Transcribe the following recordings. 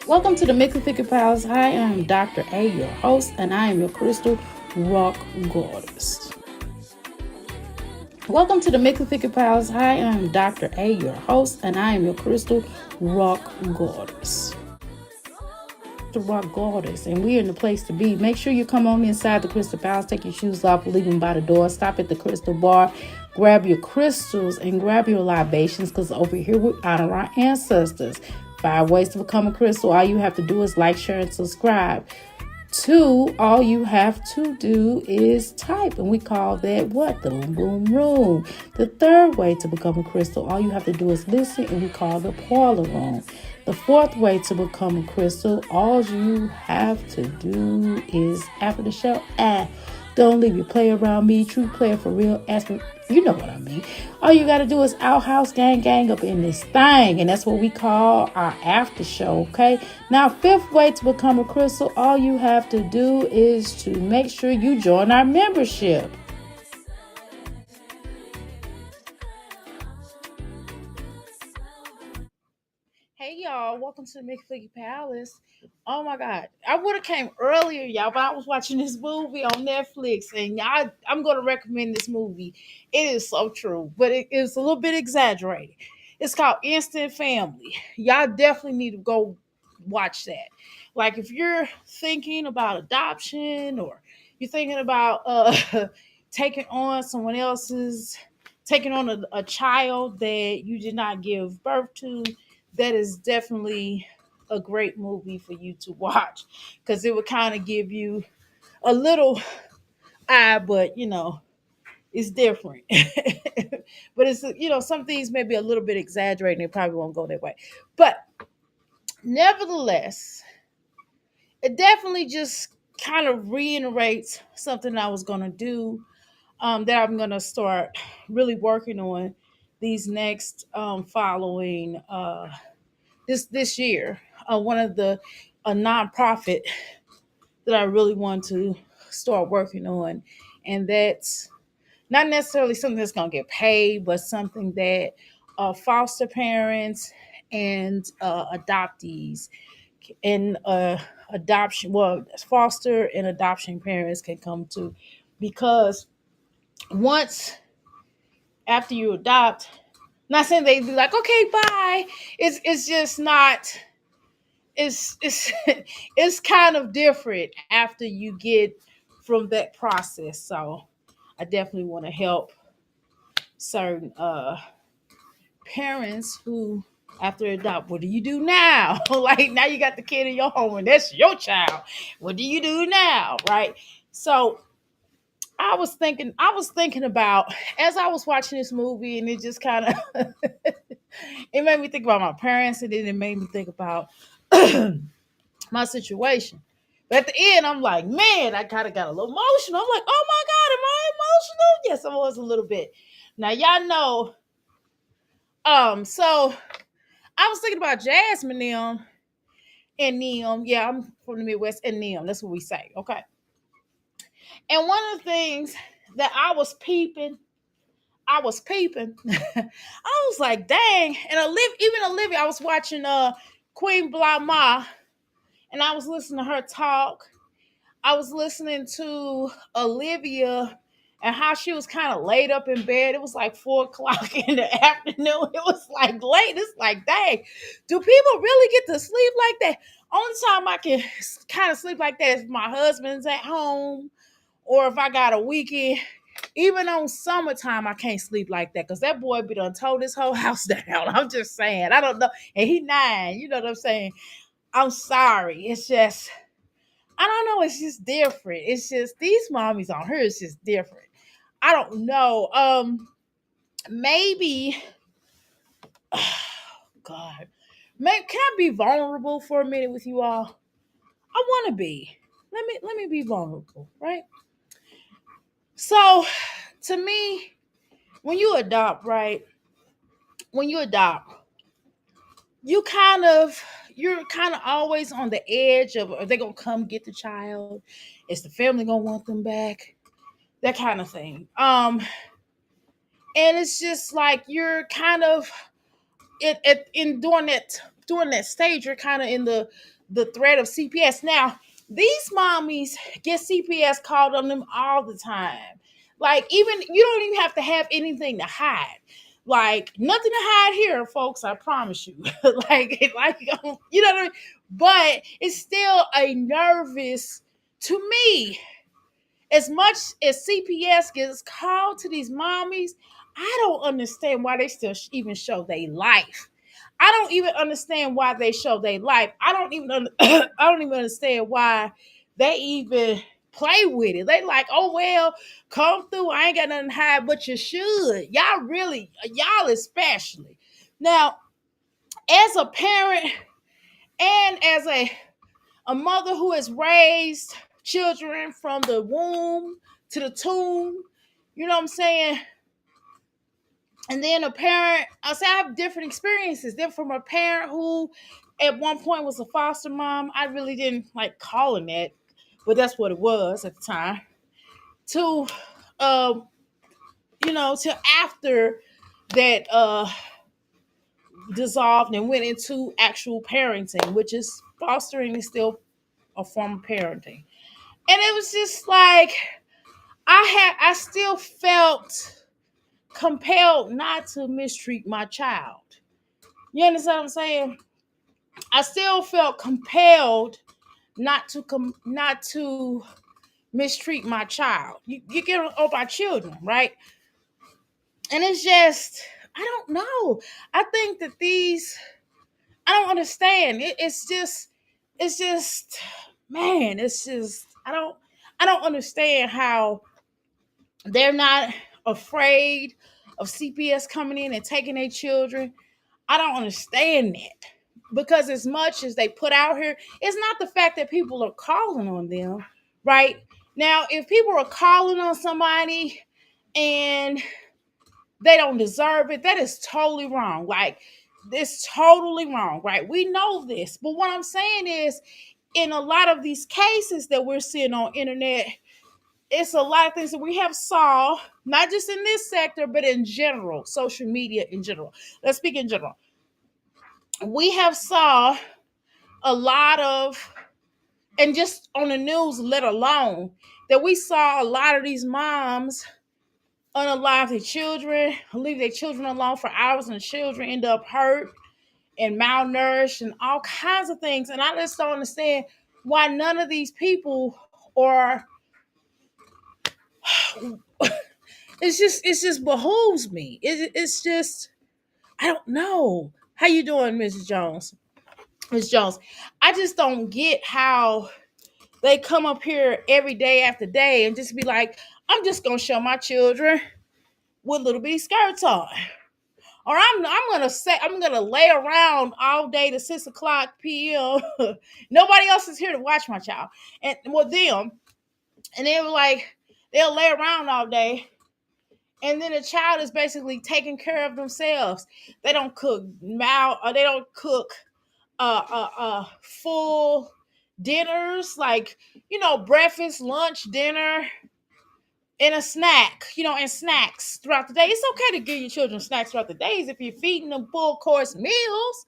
Welcome to the Mix and Figure Pals. Hi, I am Dr. A, your host, and I am your crystal rock goddess. Welcome to the Mix and Figure Pals. Hi, I am Dr. A, your host, and I am your crystal rock goddess. The rock goddess, and we're in the place to be. Make sure you come on inside the Crystal Palace, take your shoes off, leave them by the door, stop at the crystal bar, grab your crystals and grab your libations, because over here we honor our ancestors. 5 ways to become a crystal. All you have to do is like, share, and subscribe. 2, all you have to do is type, and we call that what? The boom boom room. The 3rd way to become a crystal, all you have to do is listen, and we call the parlor room. The 4th way to become a crystal, all you have to do is after the show, don't leave your play around me. True player for real. Ask me, you know what I mean. All you got to do is outhouse gang up in this thing. And that's what we call our after show, okay? Now, 5th way to become a crystal, all you have to do is to make sure you join our membership. Hey y'all, welcome to the McFiggy Palace. Oh my God, I would have came earlier, y'all, but I was watching this movie on Netflix, and y'all, I'm gonna recommend this movie. It is so true, but it is a little bit exaggerated. It's called Instant Family. Y'all definitely need to go watch that. Like if you're thinking about adoption, or you're thinking about taking on someone else's, taking on a child that you did not give birth to, that is definitely a great movie for you to watch, because it would kind of give you a little but it's different. But it's, some things may be a little bit exaggerated, and it probably won't go that way, but nevertheless, it definitely just kind of reiterates something I was going to do, that I'm going to start really working on these next following this year. One of the a nonprofit that I really want to start working on, and that's not necessarily something that's going to get paid, but something that foster parents and adoptees and adoption, well, foster and adoption parents can come to, because once after you adopt, not saying they'd be like, okay, bye. It's just not. It's it's kind of different after you get from that process. So I definitely want to help certain parents who, after adopt, what do you do now? Like now you got the kid in your home and that's your child. What do you do now? Right. So I was thinking about, as I was watching this movie, and it just kind of it made me think about my parents, and then it made me think about my situation. But at the end, I'm like, man, I kind of got a little emotional. I'm like, oh my God, am I emotional? Yes, I was a little bit. Now y'all know. So I was thinking about Jasmine them. Yeah, I'm from the Midwest, and them. That's what we say. Okay. And one of the things that I was peeping. I was like, dang. And Olivia, I was watching Queen Blah Ma, and I was listening to her talk. I was listening to Olivia and how she was kind of laid up in bed. It was like 4 o'clock in the afternoon. It was like late. It's like, dang, do people really get to sleep like that? Only time I can kind of sleep like that is if my husband's at home, or if I got a weekend. Even on summertime, I can't sleep like that because that boy be done tore this whole house down. I'm just saying. I don't know. And he 9. You know what I'm saying? I'm sorry. It's just, I don't know. It's just different. It's just these mommies on her is just different. I don't know. Maybe, God, can I be vulnerable for a minute with you all? I want to be. Let me be vulnerable, right? So, to me, when you adopt, right? When you adopt, you kind of you're kind of always on the edge of, are they gonna come get the child? Is the family gonna want them back? That kind of thing. And it's just like you're kind of in during that stage, you're kind of in the threat of CPS. Now, these mommies get CPS called on them all the time. Like, even you don't even have to have anything to hide. Like, nothing to hide here, folks. I promise you. like you know what I mean. But it's still a nervous to me. As much as CPS gets called to these mommies, I don't understand why they still even show their life. I don't even understand why they show their life. I don't even understand why they even play with it. They like, oh well, come through. I ain't got nothing to hide, but you should. Y'all especially. Now, as a parent and as a mother who has raised children from the womb to the tomb, you know what I'm saying? And then a parent, I say I have different experiences. Then from a parent who at one point was a foster mom, I really didn't like calling that, but that's what it was at the time. To um, to after that dissolved and went into actual parenting, which is fostering is still a form of parenting. And it was just like I still felt compelled not to mistreat my child. You understand what I'm saying? I still felt compelled not to mistreat my child. You get on my children, right? And it's just, I don't know. I think that I don't understand. It's just man, it's just I don't understand how they're not afraid of CPS coming in and taking their children. I don't understand that. Because as much as they put out here, it's not the fact that people are calling on them, right? Now, if people are calling on somebody and they don't deserve it, that is totally wrong. Like, it's totally wrong, right? We know this. But what I'm saying is, in a lot of these cases that we're seeing on internet, it's a lot of things that we have saw, not just in this sector, but in general, social media in general. Let's speak in general. We have saw a lot of, and just on the news, let alone, that we saw a lot of these moms unalive their children, leave their children alone for hours, and the children end up hurt and malnourished and all kinds of things. And I just don't understand why none of these people are it's just behooves me. It's just, I don't know. How you doing, Mrs. Jones? Miss Jones. I just don't get how they come up here every day after day and just be like, I'm just gonna show my children with little bitty skirts on. Or I'm gonna lay around all day to 6 o'clock p.m. Nobody else is here to watch my child. And well them. And they were like, they'll lay around all day. And then the child is basically taking care of themselves. They don't cook they don't cook full dinners, like, breakfast, lunch, dinner, and a snack, and snacks throughout the day. It's okay to give your children snacks throughout the days if you're feeding them full course meals.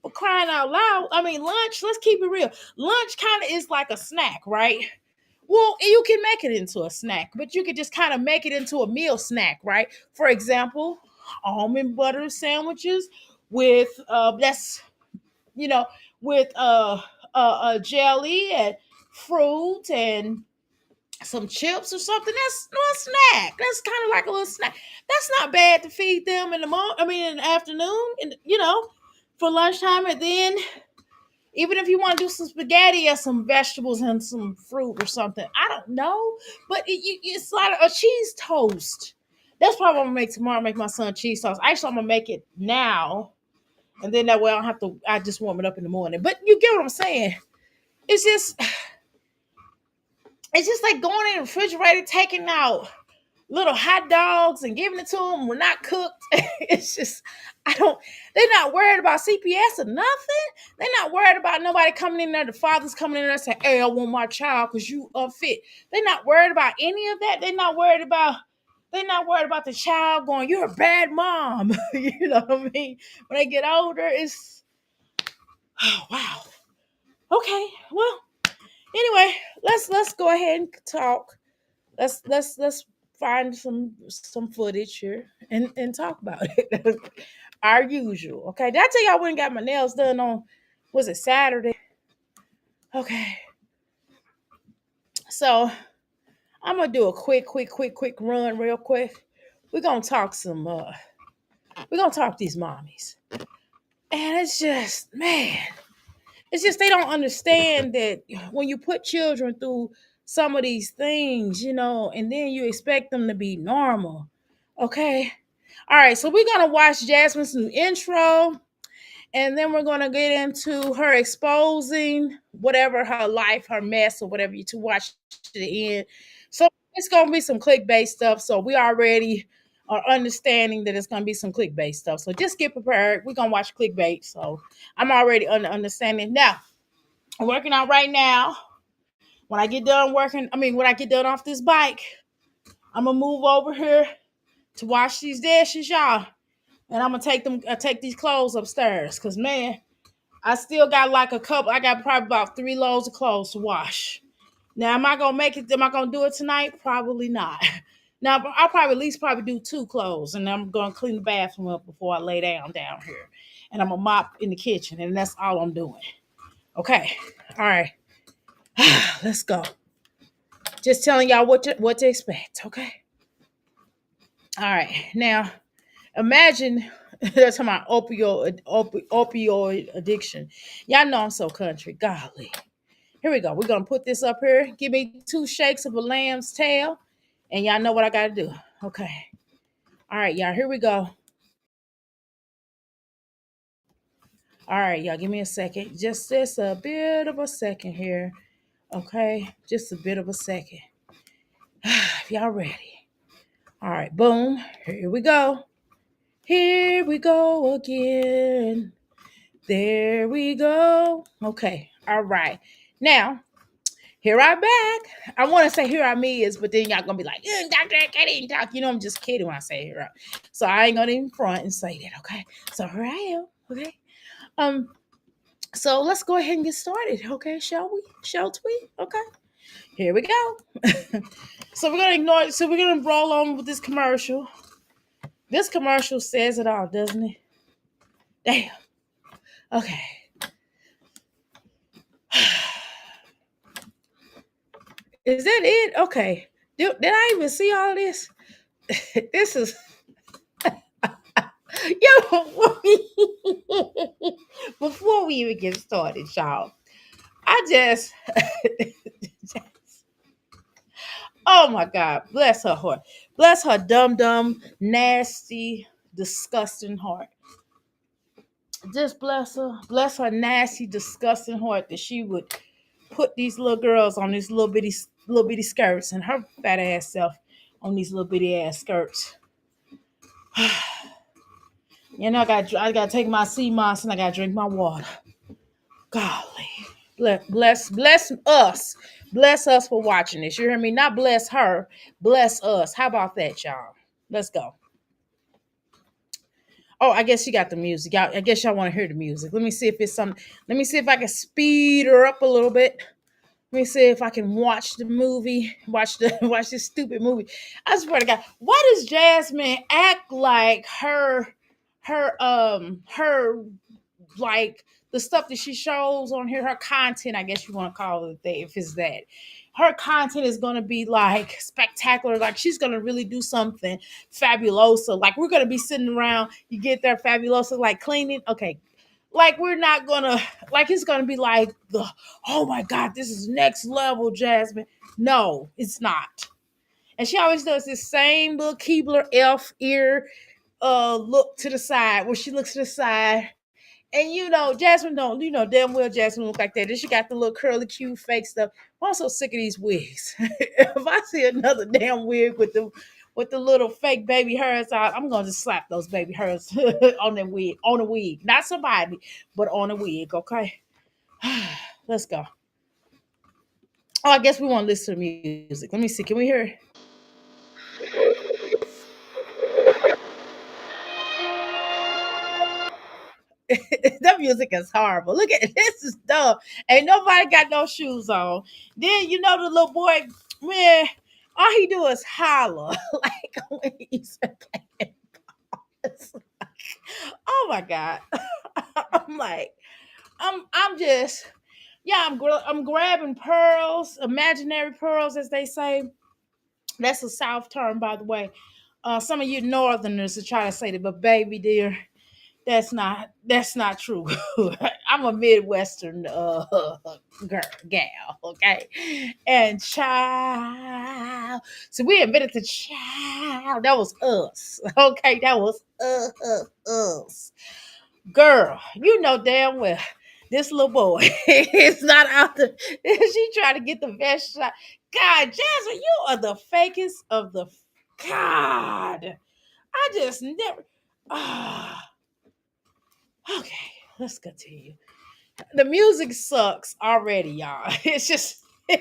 For crying out loud. I mean, lunch, let's keep it real. Lunch kind of is like a snack, right? Well, you can make it into a snack, but you could just kind of make it into a meal snack, right? For example, almond butter sandwiches with that's you know with jelly and fruit and some chips or something. That's no snack. That's kind of like a little snack. That's not bad to feed them in the morning. I mean, in the afternoon, and for lunchtime. And then even if you want to do some spaghetti or some vegetables and some fruit or something, I don't know. But it's like a cheese toast. That's probably what I'm gonna make tomorrow. Make my son cheese toast. Actually, I'm gonna make it now, and then that way I don't have to. I just warm it up in the morning. But you get what I'm saying? It's just, it's just like going in the refrigerator, taking out little hot dogs and giving it to them. We're not cooked. It's just, I don't, they're not worried about CPS or nothing. They're not worried about nobody coming in there. The father's coming in there and saying, hey, I want my child because you unfit. They're not worried about any of that. They're not worried about the child going, you're a bad mom. You know what I mean? When they get older, it's, oh, wow. Okay. Well, anyway, let's go ahead and talk. Let's find some footage here and talk about it. Our usual. Okay. Did I tell you I went and got my nails done on, was it Saturday? Okay. So I'm gonna do a quick run real quick. We're gonna talk we're gonna talk these mommies. And it's just, man, it's just they don't understand that when you put children through some of these things, and then you expect them to be normal. Okay. All right. So we're going to watch Jasmine's new intro, and then we're going to get into her exposing whatever her life, her mess, or whatever you to watch to the end. So it's going to be some clickbait stuff. So we already are understanding that it's going to be some clickbait stuff. So just get prepared. We're going to watch clickbait. So I'm already understanding. Now, I'm working out right now. When I get done when I get done off this bike, I'm gonna move over here to wash these dishes, y'all. And I'm gonna take these clothes upstairs. Cause man, I still got like I got probably about 3 loads of clothes to wash. Now, am I gonna make it? Am I gonna do it tonight? Probably not. Now, I'll probably at least do 2 clothes, and I'm gonna clean the bathroom up before I lay down here. And I'm gonna mop in the kitchen, and that's all I'm doing. Okay. All right. Let's go. Just telling y'all what to expect, okay? All right. Now, imagine that's my opioid addiction. Y'all know I'm so country. Golly. Here we go. We're gonna put this up here. Give me 2 shakes of a lamb's tail, and y'all know what I gotta do. Okay. All right, y'all. Here we go. All right, y'all. Give me a second. Just a bit of a second here. Okay. Just a bit of a second. If y'all ready. All right. Boom. Here we go. Here we go again. There we go. Okay. All right. Now, here I back. I want to say here I me is, but then y'all gonna be like, Dr. I didn't talk. I'm just kidding when I say here I. So I ain't gonna even front and say that. Okay. So here I am. Okay. So let's go ahead and get started. Okay, shall we? Shall we? Okay. Here we go. So we're gonna ignore it. So we're gonna roll on with this commercial. This commercial says it all, doesn't it? Damn. Okay. Is that it? Okay. Did I even see all this? This is yo. Before we even get started, y'all, I just oh my God, bless her heart, bless her dumb, nasty, disgusting heart. Just bless her nasty, disgusting heart that she would put these little girls on these little bitty skirts and her fat ass self on these little bitty ass skirts. I gotta take my sea moss and I gotta drink my water. Golly. Bless us. Bless us for watching this. You hear me? Not bless her. Bless us. How about that, y'all? Let's go. Oh, I guess she got the music. I guess y'all want to hear the music. Let me see if it's something. Let me see if I can speed her up a little bit. Let me see if I can watch the movie. Watch this stupid movie. I swear to God, why does Jasmine act like her like the stuff that she shows on here, her content, I guess you want to call it that, if it's that. Her content is gonna be like spectacular. Like she's gonna really do something fabuloso. Like we're gonna be sitting around, you get there fabuloso, like cleaning. Okay, like we're not gonna like it's gonna be like the oh my god, this is next level, Jasmine. No, it's not. And she always does this same little Keebler elf ear look to the side, where she looks to the side. And Jasmine don't, damn well Jasmine look like that. Then she got the little curly cute fake stuff. I'm so sick of these wigs. If I see another damn wig with the little fake baby hairs out, I'm gonna just slap those baby hairs on the wig. Not somebody, but on a wig, okay? Let's go. Oh, I guess we want to listen to music. Let me see. Can we hear it? That music is horrible. Look at this is dumb. Ain't nobody got no shoes on. Then the little boy, man, all he do is holler like when he's playing. Oh my god. I'm like, I'm just yeah, I'm grabbing pearls, imaginary pearls, as they say. That's a South term, by the way. Some of you Northerners are trying to say that, but baby dear, that's not true. I'm a Midwestern girl, gal, okay? And child. So we admitted to child. That was us. Okay, that was us. Girl, you know damn well this little boy is not out there. She trying to get the best shot. God, Jasmine, you are the fakest of the God. I just never. Ah. Okay, let's continue. The music sucks already, y'all. It's just look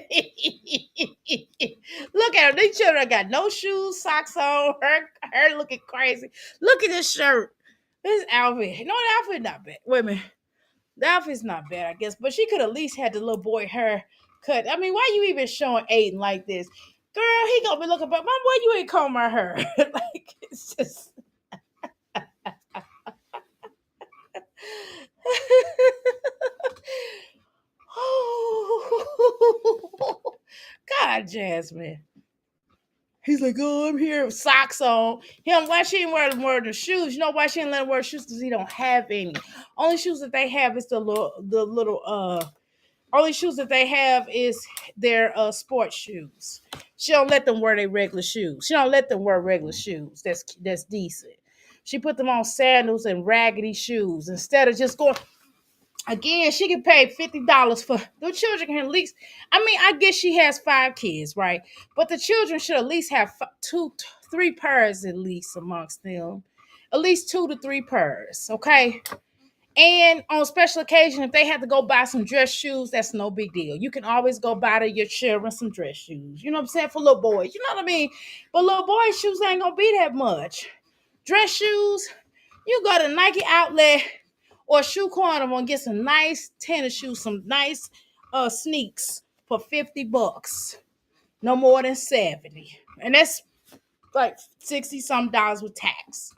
at her. These children got no shoes, socks on. Her looking crazy. Look at this shirt. This outfit. No, the outfit not bad. Wait a minute. The outfit's not bad, I guess. But she could at least had the little boy hair cut. I mean, why you even showing Aiden like this? Girl, he gonna be looking, but Mom, why you ain't comb my hair? Like it's just oh, God, Jasmine. He's like, oh, I'm here with socks on. Him, why she ain't wear the shoes? You know why she ain't let him wear shoes? Because he don't have any. Only shoes that they have is only shoes that they have is their sports shoes. She don't let them wear their regular shoes. She don't let them wear regular shoes. That's decent. She put them on sandals and raggedy shoes instead of just going. Again, she can pay $50 for the children can at least. I mean, I guess she has 5 kids, right? But the children should at least have two, 3 pairs at least amongst them, at least 2 to 3 pairs, okay? And on special occasion, if they have to go buy some dress shoes, that's no big deal. You can always go buy to your children some dress shoes. You know what I'm saying? For little boys, you know what I mean? But little boys' shoes ain't gonna be that much. Dress shoes, you go to Nike outlet or shoe corner and get some nice tennis shoes, some nice sneaks for $50. No more than 70. And that's like 60 some dollars with tax.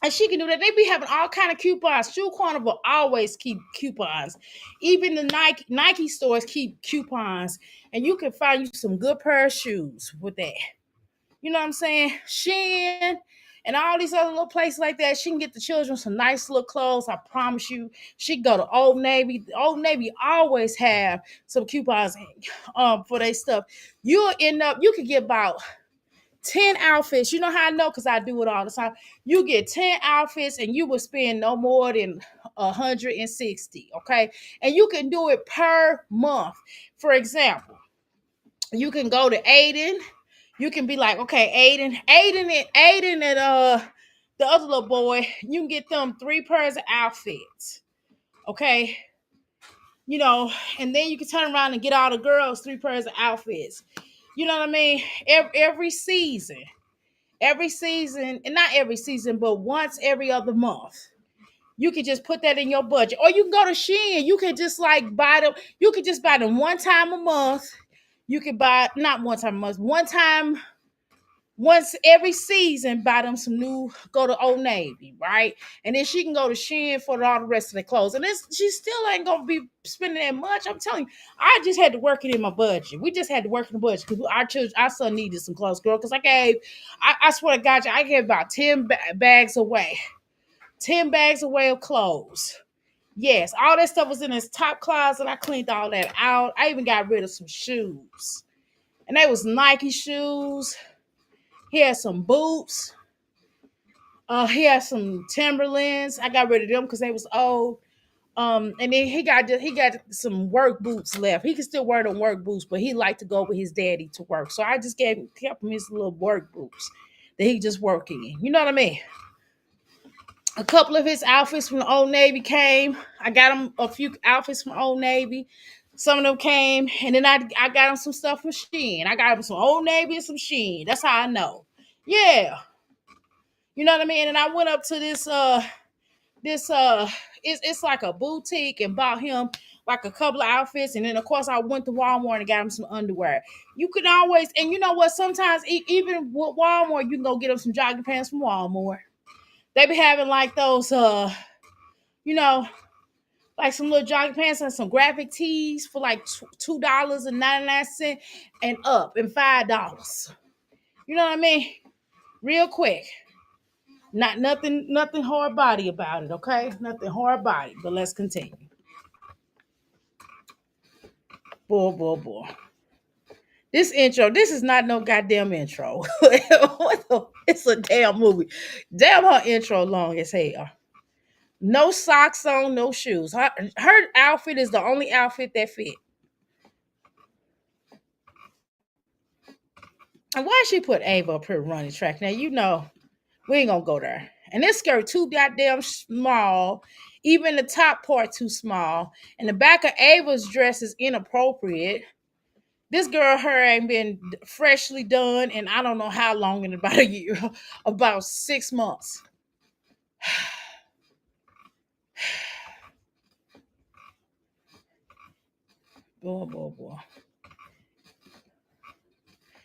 And she can do that. They be having all kind of coupons. Shoe corner will always keep coupons. Even the Nike stores keep coupons. And you can find you some good pair of shoes with that. You know what I'm saying? Shein and all these other little places like that. She can get the children some nice little clothes. I promise you. She can go to Old Navy. Old Navy always have some coupons for their stuff. You'll end up, you could get about 10 outfits. You know how I know? Because I do it all the time. You get 10 outfits and you will spend no more than 160. Okay. And you can do it per month. For example, you can go to Aiden. You can be like, okay, Aiden and the other little boy, you can get them 3 pairs of outfits. Okay. And then you can turn around and get all the girls 3 pairs of outfits. You know what I mean? Every season, and not every season, but once every other month. You can just put that in your budget. Or you can go to Shein. You can just like buy them. You can just buy them one time a month. You can buy, not one time a month, one time once every season buy them some new, go to Old Navy, right? And then she can go to Shein for all the rest of the clothes. And this, she still ain't gonna be spending that much. I'm telling you, I just had to work it in my budget. We just had to work in the budget because our children, our son needed some clothes, girl. Because I swear to God, I gave about 10 bags away, 10 bags away of clothes. Yes, all that stuff was in his top closet. I cleaned all that out. I even got rid of some shoes, and they was Nike shoes. He had some boots. He had some Timberlands. I got rid of them because they was old. And then he got some work boots left. He can still wear them work boots, but he liked to go with his daddy to work. So I just kept him his little work boots that he just work in. You know what I mean? A couple of his outfits from the Old Navy came. I got him a few outfits from Old Navy. Some of them came, and then I got him some stuff from Shein. I got him some Old Navy and some Shein. That's how I know. Yeah, you know what I mean. And I went up to this it's like a boutique and bought him like a couple of outfits, and then of course I went to Walmart and got him some underwear. You can always, and you know what? Sometimes even with Walmart, you can go get him some jogging pants from Walmart. They be having like those you know, like some little jogging pants and some graphic tees for like $2.99 and up, and $5. You know what I mean? Real quick. Not nothing hard body about it, okay? Nothing hard body. But let's continue. Boy. This intro, this is not no goddamn intro. It's a damn movie. Damn, her intro long as hell. No socks on, no shoes. Her outfit is the only outfit that fit. And why she put Ava up here running track? Now you know we ain't gonna go there. And this skirt too goddamn small. Even the top part too small. And the back of Ava's dress is inappropriate. This girl, her ain't been freshly done, and I don't know how long, in about a year, about 6 months. Boy.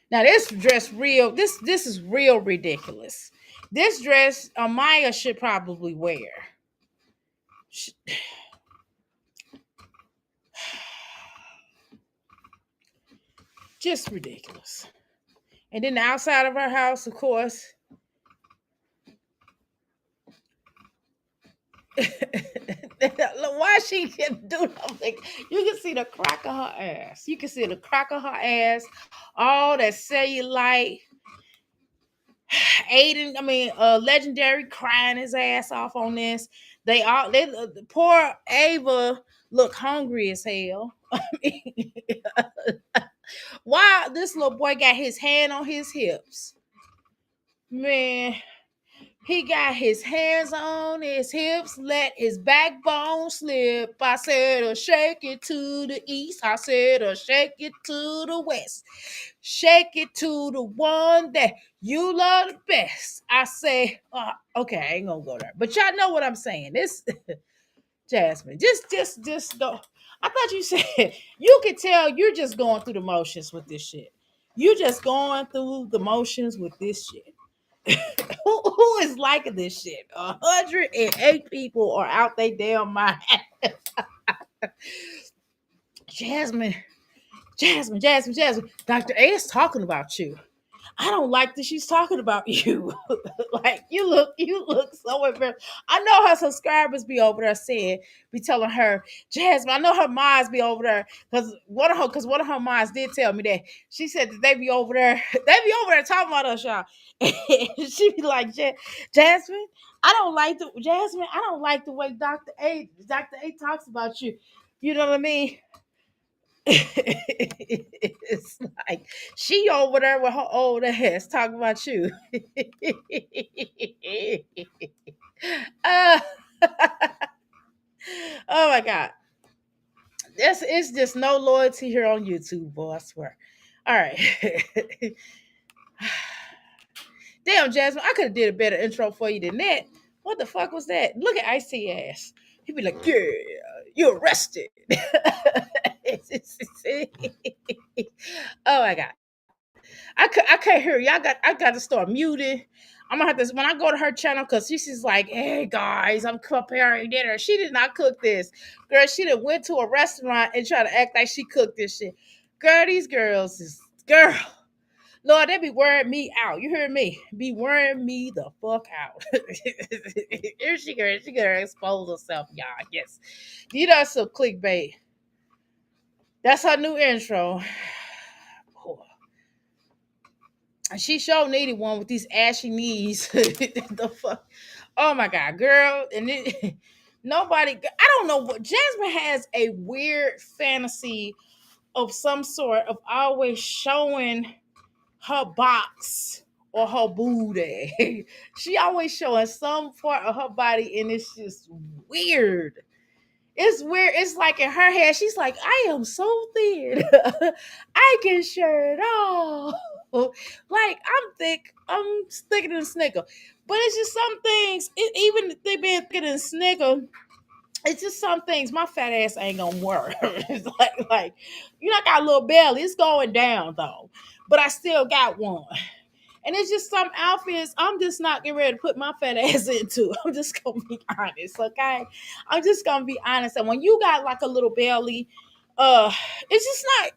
Now this dress real. This is real ridiculous. This dress Amaya should probably wear. Just ridiculous. And then the outside of her house, of course. Why she can do something? You can see the crack of her ass. You can see the crack of her ass. All that cellulite. Aiden, Legendary crying his ass off on this. Poor Ava look hungry as hell. Why this little boy got his hand on his hips? Man, he got his hands on his hips, let his backbone slip. I said, shake it to the east. I said, shake it to the west. Shake it to the one that you love the best. I say, okay, I ain't gonna go there. But y'all know what I'm saying. This Jasmine, just go. I thought you said you could tell you're just going through the motions with this shit. You just going through the motions with this shit. Who is liking this shit? 108 people are out they damn mind. Jasmine. Dr. A is talking about you. I don't like that she's talking about you. Like you look so embarrassed. I know her subscribers be over there be telling her, Jasmine. I know her moms be over there because one of her moms did tell me that. She said that they be over there talking about us, y'all. She be like, Jasmine, I don't like the way Dr. A talks about you. You know what I mean? It's like she over there with her old ass talking about you. uh, oh my god. It's just no loyalty here on YouTube, boy. I swear. All right. Damn, Jasmine, I could have did a better intro for you than that. What the fuck was that? Look at Icy ass. He'd be like, yeah, you're arrested. Oh my god. I can't hear you. I got to start muting. I'm gonna have to when I go to her channel because she's like, hey guys, I'm preparing dinner. She did not cook this. Girl, she done went to a restaurant and tried to act like she cooked this shit. Girl, these girls is girl. Lord, they be wearing me out. You hear me? Be wearing me the fuck out. Here she gonna expose herself, y'all. Yes. You know some clickbait. That's her new intro. She sure needed one with these ashy knees. The fuck. Oh my god, girl. And it, nobody I don't know what Jasmine has a weird fantasy of some sort of always showing her box or her booty. She always showing some part of her body, and it's just weird. It's weird. It's like in her head, she's like, I am so thin. I can share it all. Like I'm thick. I'm thicker than Snicker. But it's just some things, even if they being thicker than Snicker, it's just some things my fat ass ain't gonna work. It's like, you know, I got a little belly. It's going down though. But I still got one. And it's just some outfits I'm just not getting ready to put my fat ass into. I'm just gonna be honest, okay? I'm just gonna be honest. And when you got like a little belly, it's just not,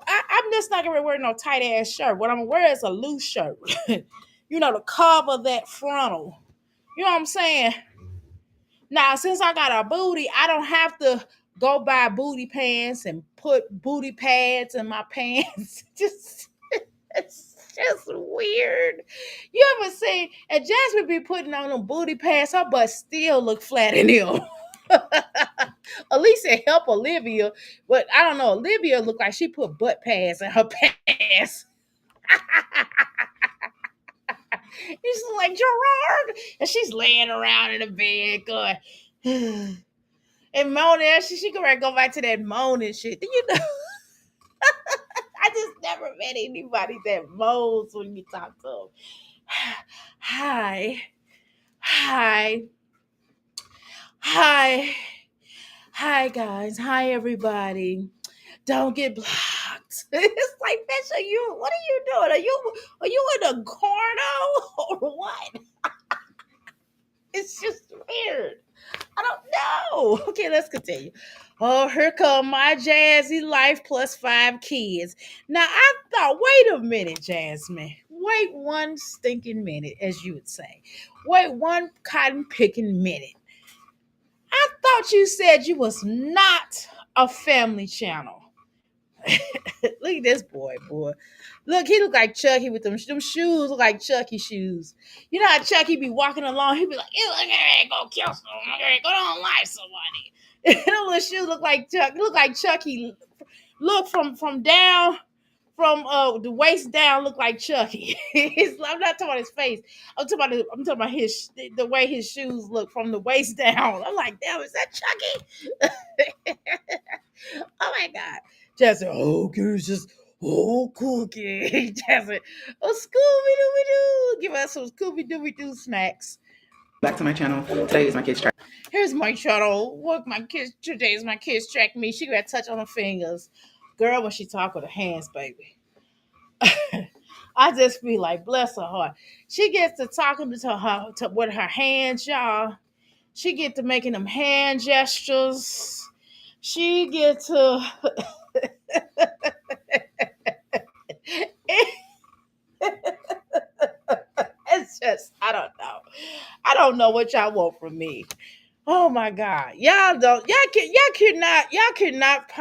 I'm just not gonna wear no tight ass shirt. What I'm gonna wear is a loose shirt, to cover that frontal. You know what I'm saying? Now, since I got a booty, I don't have to go buy booty pants and put booty pads in my pants. Just it's just weird. You ever see? And Jasmine be putting on them booty pads, her butt still look flat in them. At least it help Olivia, but I don't know. Olivia look like she put butt pads in her pants. She's like Gerard, and she's laying around in the bed going, and moaning. She can go back to that moaning shit. I just never met anybody that moans when you talk to them. Hi, hi, hi, hi, guys. Hi, everybody. Don't get blocked. It's like, bitch, what are you doing? Are you in a corno or what? It's just weird. I don't know. Okay, let's continue. Oh, here come my jazzy life plus 5 kids. Now, I thought, wait a minute, Jasmine. Wait one stinking minute, as you would say. Wait one cotton picking minute. I thought you said you was not a family channel. Look at this boy. Look, he look like Chucky with them shoes look like Chucky shoes. You know how Chucky be walking along, he be like, "Ew, I'm gonna go kill someone, I'm gonna go down life somebody." And them little shoes look like Chucky. Look from down, from the waist down, look like Chucky. I'm not talking about his face. I'm talking about his the way his shoes look from the waist down. I'm like, damn, is that Chucky? Oh my god. Jesse, oh, just cookie. Jesse, oh, Scooby Dooby Doo. Give us some Scooby Dooby Doo snacks. Back to my channel. Today is my kids' track. Here's my channel. What my kids today is my kids track me. She got touch on her fingers. Girl, when she talk with her hands, baby. I just be like, bless her heart. She gets to talking with her hands, y'all. She get to making them hand gestures. She get to it's just I don't know what y'all want from me. Oh my god. Y'all cannot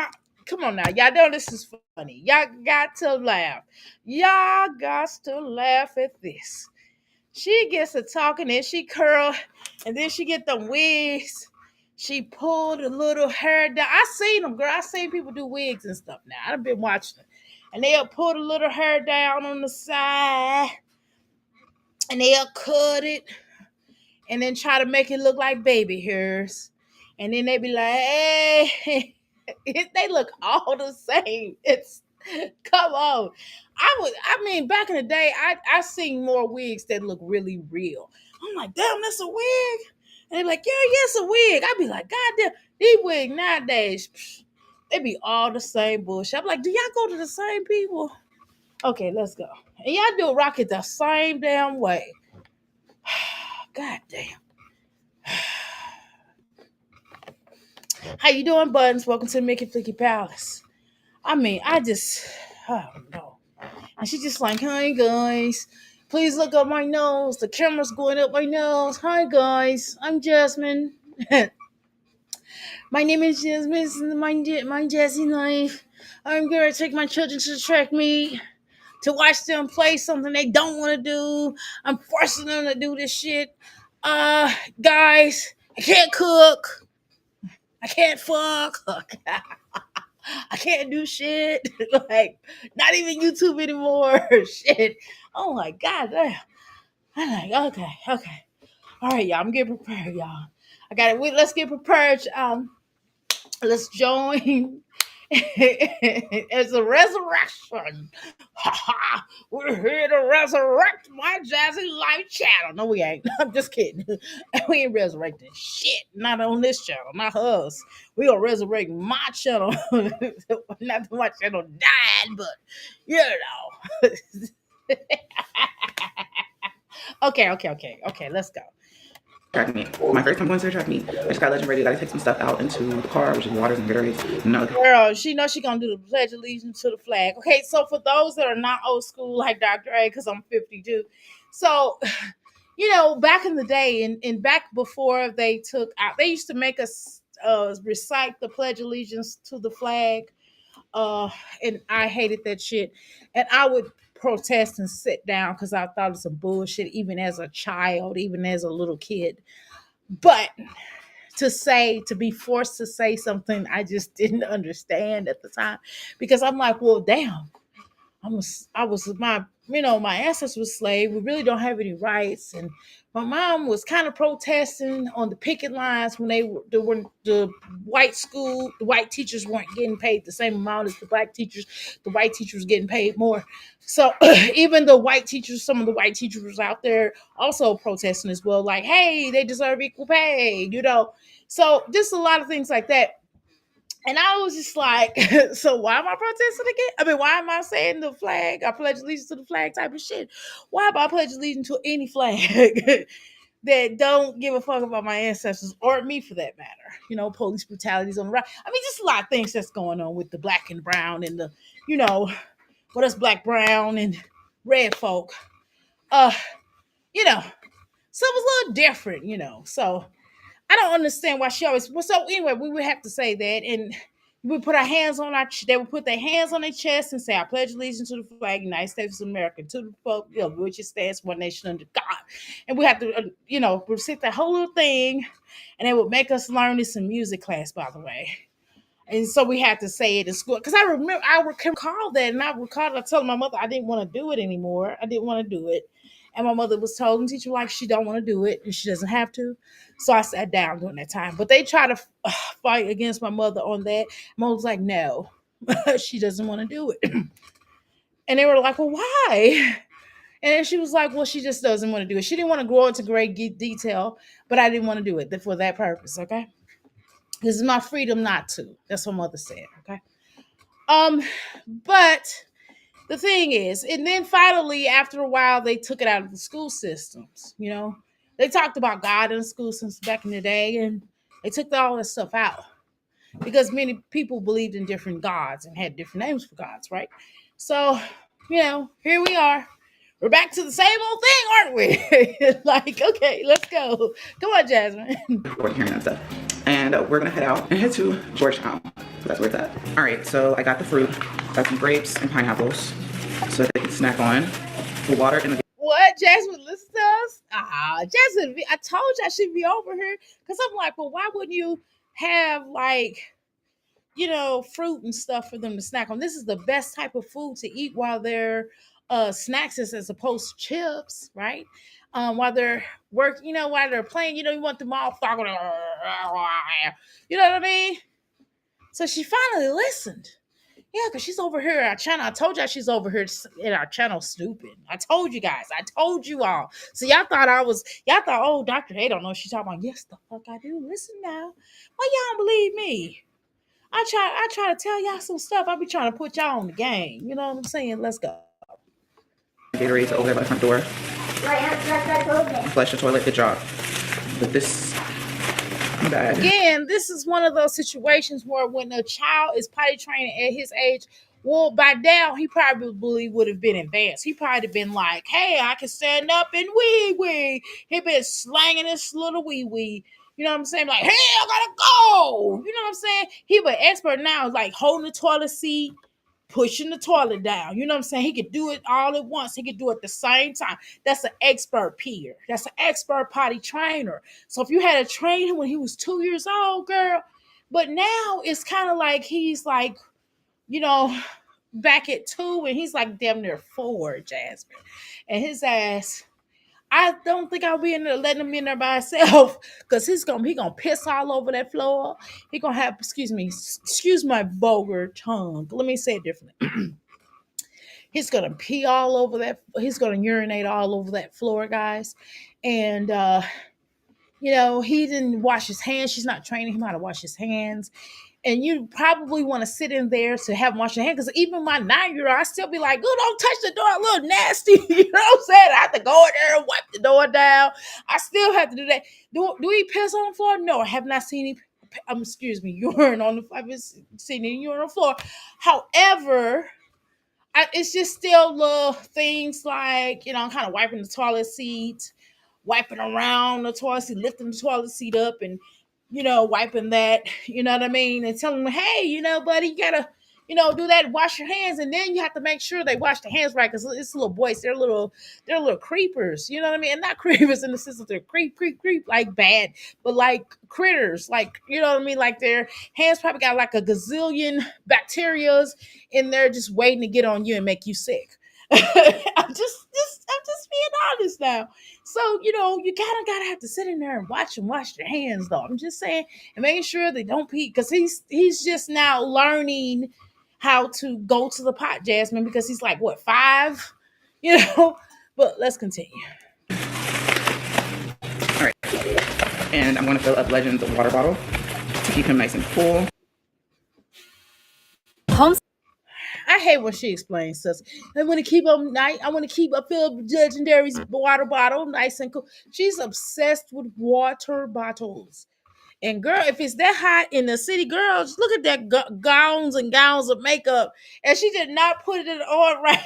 come on now. Y'all know this is funny. Y'all got to laugh. Y'all got to laugh at this. She gets to talking and she curl and then she get the wigs. She pulled a little hair down. I seen them, girl. I seen people do wigs and stuff now. I've been watching them. And they'll pull a little hair down on the side and they'll cut it and then try to make it look like baby hairs. And then they be like, hey, they look all the same. It's come on. I mean, back in the day, I seen more wigs that look really real. I'm like, damn, that's a wig. And they be like, yeah, it's a wig. I'd be like, God damn, these wigs nowadays, they be all the same bullshit. I'm like, do y'all go to the same people? Okay, let's go. And y'all do rock it the same damn way. God damn. How you doing, Buttons? Welcome to Mickey Flicky Palace. I mean, I don't know. And she just like, hi guys, please look up my nose. The camera's going up my nose. Hi guys, I'm Jasmine. My name is Jasmine. This is my Jazzy life. I'm gonna take my children to the track meet to watch them play something they don't want to do. I'm forcing them to do this shit. Uh, Guys, I can't cook. I can't fuck. I can't do shit. Like, not even YouTube anymore. Shit. Oh my god. I'm like, okay. All right, y'all. I'm getting prepared, y'all. I got it. Let's get prepared. Let's join. It's a resurrection. We're here to resurrect my Jazzy Life channel. No, we ain't. I'm just kidding. We ain't resurrecting shit. Not on this channel. Not us. We gonna resurrect my channel. Not that my channel died, but you know. Okay. Let's go. Track meet. My first time going to the track meet. I just got legend ready. Gotta take some stuff out into the car, which is waters and Gatorades. No. Girl, she knows she gonna do the pledge of allegiance to the flag. Okay, so for those that are not old school like Dr. A, because I'm 52, so back in the day, and back before they took out, they used to make us recite the pledge of allegiance to the flag. And I hated that shit, and I would protest and sit down because I thought it was some bullshit, even as a child, even as a little kid. But to be forced to say something I just didn't understand at the time, because I'm like, well, damn, I was my my ancestors were slave. We really don't have any rights, and my mom was kind of protesting on the picket lines when the the white teachers weren't getting paid the same amount as the black teachers. The white teachers getting paid more. So even some of the white teachers was out there also protesting as well, like, hey, they deserve equal pay. So just a lot of things like that. And I was just like, so why am I protesting again? I mean, why am I saying the flag? I pledge allegiance to the flag type of shit. Why am I pledge allegiance to any flag that don't give a fuck about my ancestors or me for that matter? Police brutalities on the right. I mean, just a lot of things that's going on with the black and brown and the, what us black, brown, and red folk. Uh, you know, so it was a little different. So I don't understand why she always. Well, so anyway, we would have to say that, and we put our hands on our. They would put their hands on their chest and say, "I pledge allegiance to the flag, United States of America, to the folk, which it stands one nation under God." And we have to, recite that whole little thing, and they would make us learn this in music class, by the way. And so we had to say it in school because I recall that, and I told my mother I didn't want to do it anymore. I didn't want to do it, and my mother was told the teacher like she don't want to do it and she doesn't have to. So I sat down during that time. But they try to fight against my mother on that. Mom was like, no, she doesn't want to do it, and they were like, well, why? And then she was like, well, she just doesn't want to do it. She didn't want to go into great detail, but I didn't want to do it for that purpose. Okay. This is my freedom not to. That's what mother said. Okay. Um, but the thing is, and then finally, after a while, they took it out of the school systems. They talked about God in the school since back in the day, and they took all that stuff out because many people believed in different gods and had different names for gods, right? So, here we are. We're back to the same old thing, aren't we? Like, okay, let's go. Come on, Jasmine. We're hearing that stuff. And we're gonna head out and head to Georgetown. That's where it's at. All right, so I got the fruit. Got some grapes and pineapples so that they can snack on. The water in the. What? Jasmine listen to us? Jasmine, I told you I should be over here. Because I'm like, well, why wouldn't you have, like, fruit and stuff for them to snack on? This is the best type of food to eat while they're snacks as opposed to chips, right? While they're while they're playing, you want them all talking, you know what I mean? So she finally listened. Yeah, because she's over here at our channel. I told y'all she's over here in our channel snooping. I told you guys. I told you all. So y'all thought, oh, Dr. A don't know what she's talking about. Yes, the fuck I do. Listen now. Why y'all don't believe me? I try to tell y'all some stuff. I be trying to put y'all on the game. You know what I'm saying? Let's go. Gatorades over there by the front door. Flush the toilet, good job. But this, I'm bad. Again, this is one of those situations where when a child is potty training at his age, well, by now he probably would have been advanced. He probably been like, "Hey, I can stand up and wee wee." He been slanging this little wee wee. You know what I'm saying? Like, "Hey, I gotta go." You know what I'm saying? He an expert now, like holding the toilet seat, pushing the toilet down. You know what I'm saying? He could do it all at once. He could do it at the same time. That's an expert peer. That's an expert potty trainer. So if you had to train him when he was 2 years old, girl, but now it's kind of like he's like, you know, back at 2 and he's like damn near 4, Jasmine. And his ass, I don't think I'll be in there letting him in there by himself because he gonna piss all over that floor. He gonna have, excuse my vulgar tongue. Let me say it differently. He's gonna pee all over that. He's gonna urinate all over that floor, guys. And he didn't wash his hands. She's not training him how to wash his hands. And you probably want to sit in there to have him wash your hands. Because even my 9-year-old, I still be like, "Good, don't touch the door, a little nasty." You know what I'm saying? I have to go in there and wipe the door down. I still have to do that. Do he piss on the floor? No, I have not seen him. Urine on the floor. I've seen him urine on the floor. However, it's just still little things like, kind of wiping the toilet seat, wiping around the toilet seat, lifting the toilet seat up and, wiping that, you know what I mean? And telling them, "Hey, buddy, you gotta, do that, wash your hands." And then you have to make sure they wash their hands right because it's little boys. They're little creepers, you know what I mean? And not creepers in the sense that they're creep, like bad, but like critters, like, you know what I mean? Like their hands probably got like a gazillion bacterias in there just waiting to get on you and make you sick. I'm just being honest now. So, you kind of gotta have to sit in there and watch them wash their hands, though. I'm just saying, and making sure they don't pee, because he's just now learning how to go to the pot, Jasmine, because he's like what, 5, But let's continue. All right, and I'm going to fill up Legend's water bottle to keep him nice and cool. I hate when she explains stuff. I want to keep up night. I want to keep up fill Legendary's water bottle nice and cool. She's obsessed with water bottles. And girl, if it's that hot in the city, girls, look at that gowns and gowns of makeup. And she did not put it on right.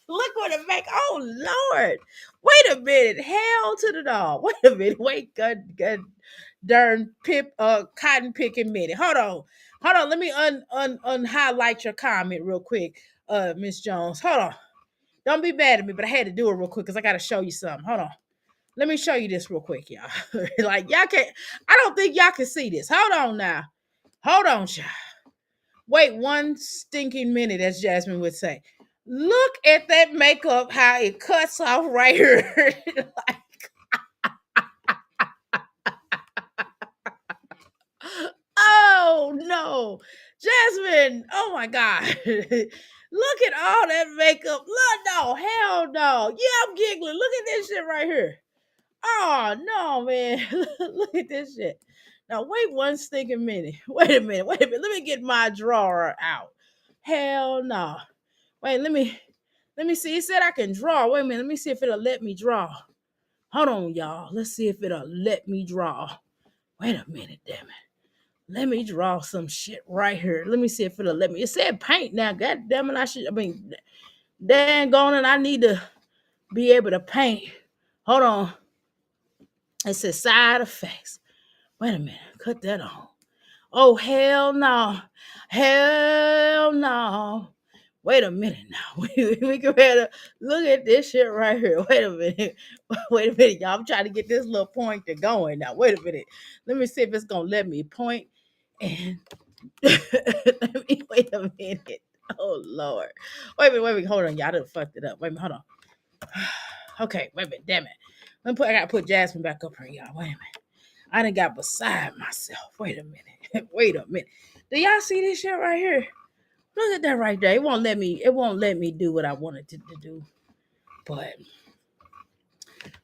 Look what it make. Oh Lord. Wait a minute. Hell to the dog. Wait a minute. Wait, good darn cotton picking minute. Hold on. Let me highlight your comment real quick, Miss Jones. Hold on. Don't be mad at me, but I had to do it real quick because I gotta show you something. Hold on. Let me show you this real quick, y'all. Like y'all can't. I don't think y'all can see this. Hold on now. Hold on, child. Wait one stinking minute, as Jasmine would say. Look at that makeup, how it cuts off right here. Oh no, Jasmine! Oh my God! Look at all that makeup. Look, no, hell no. Yeah, I'm giggling. Look at this shit right here. Oh no, man! Look at this shit. Now wait one stinking minute. Wait a minute. Let me get my drawer out. Hell no. Wait, let me see. It said I can draw. Wait a minute. Let me see if it'll let me draw. Hold on, y'all. Let's see if it'll let me draw. Wait a minute, damn it. Let me draw some shit right here. Let me see if it'll let me. It said paint now. God damn it. Dang on it. I need to be able to paint. Hold on. It says side effects. Wait a minute. Cut that on. Oh, hell no. Hell no. Wait a minute now. We can better look at this shit right here. Wait a minute. Wait a minute, y'all. I'm trying to get this little pointer going now. Wait a minute. Let me see if it's going to let me point. And let me wait a minute. Oh Lord. Wait a minute. Hold on. Y'all done fucked it up. Wait a minute. Hold on. Okay, wait a minute. Damn it. I gotta put Jasmine back up here, y'all. Wait a minute. I done got beside myself. Wait a minute. Wait a minute. Do y'all see this shit right here? Look at that right there. It won't let me do what I wanted to do. But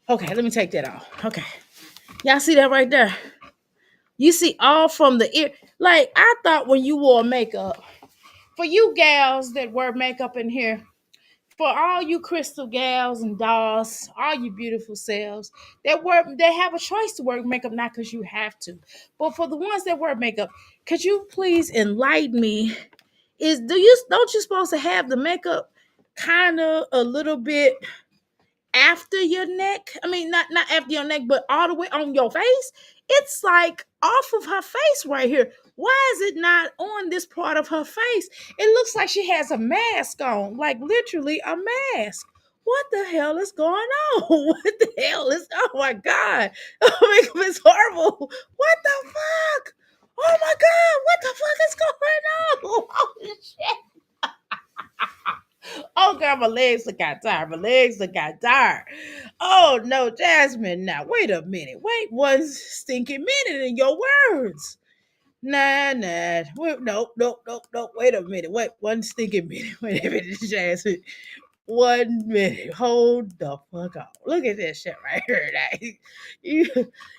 okay, let me take that off. Okay. Y'all see that right there? You see all from the ear. Like, I thought when you wore makeup, for you gals that wear makeup in here, For all you crystal gals and dolls, all you beautiful selves that work, they have a choice to work makeup, not because you have to, but for the ones that wear makeup, could you please enlighten me? Is do you don't you supposed to have the makeup kind of a little bit after your neck? I mean, not after your neck, but all the way on your face. It's like off of her face right here. Why is it not on this part of her face? It looks like she has a mask on, like literally a mask. What the hell is going on? What the hell is? Oh my god! Oh, makeup is horrible. What the fuck? Oh my god! What the fuck is going on? Holy shit! Oh god, my legs look got tired. My legs look got tired. Oh no, Jasmine. Now wait a minute. Wait one stinking minute in your words. Nah. Wait, no. Wait a minute. Wait one stinking minute. Wait a minute, Jasmine. 1 minute. Hold the fuck up. Look at this shit right here. Now. You,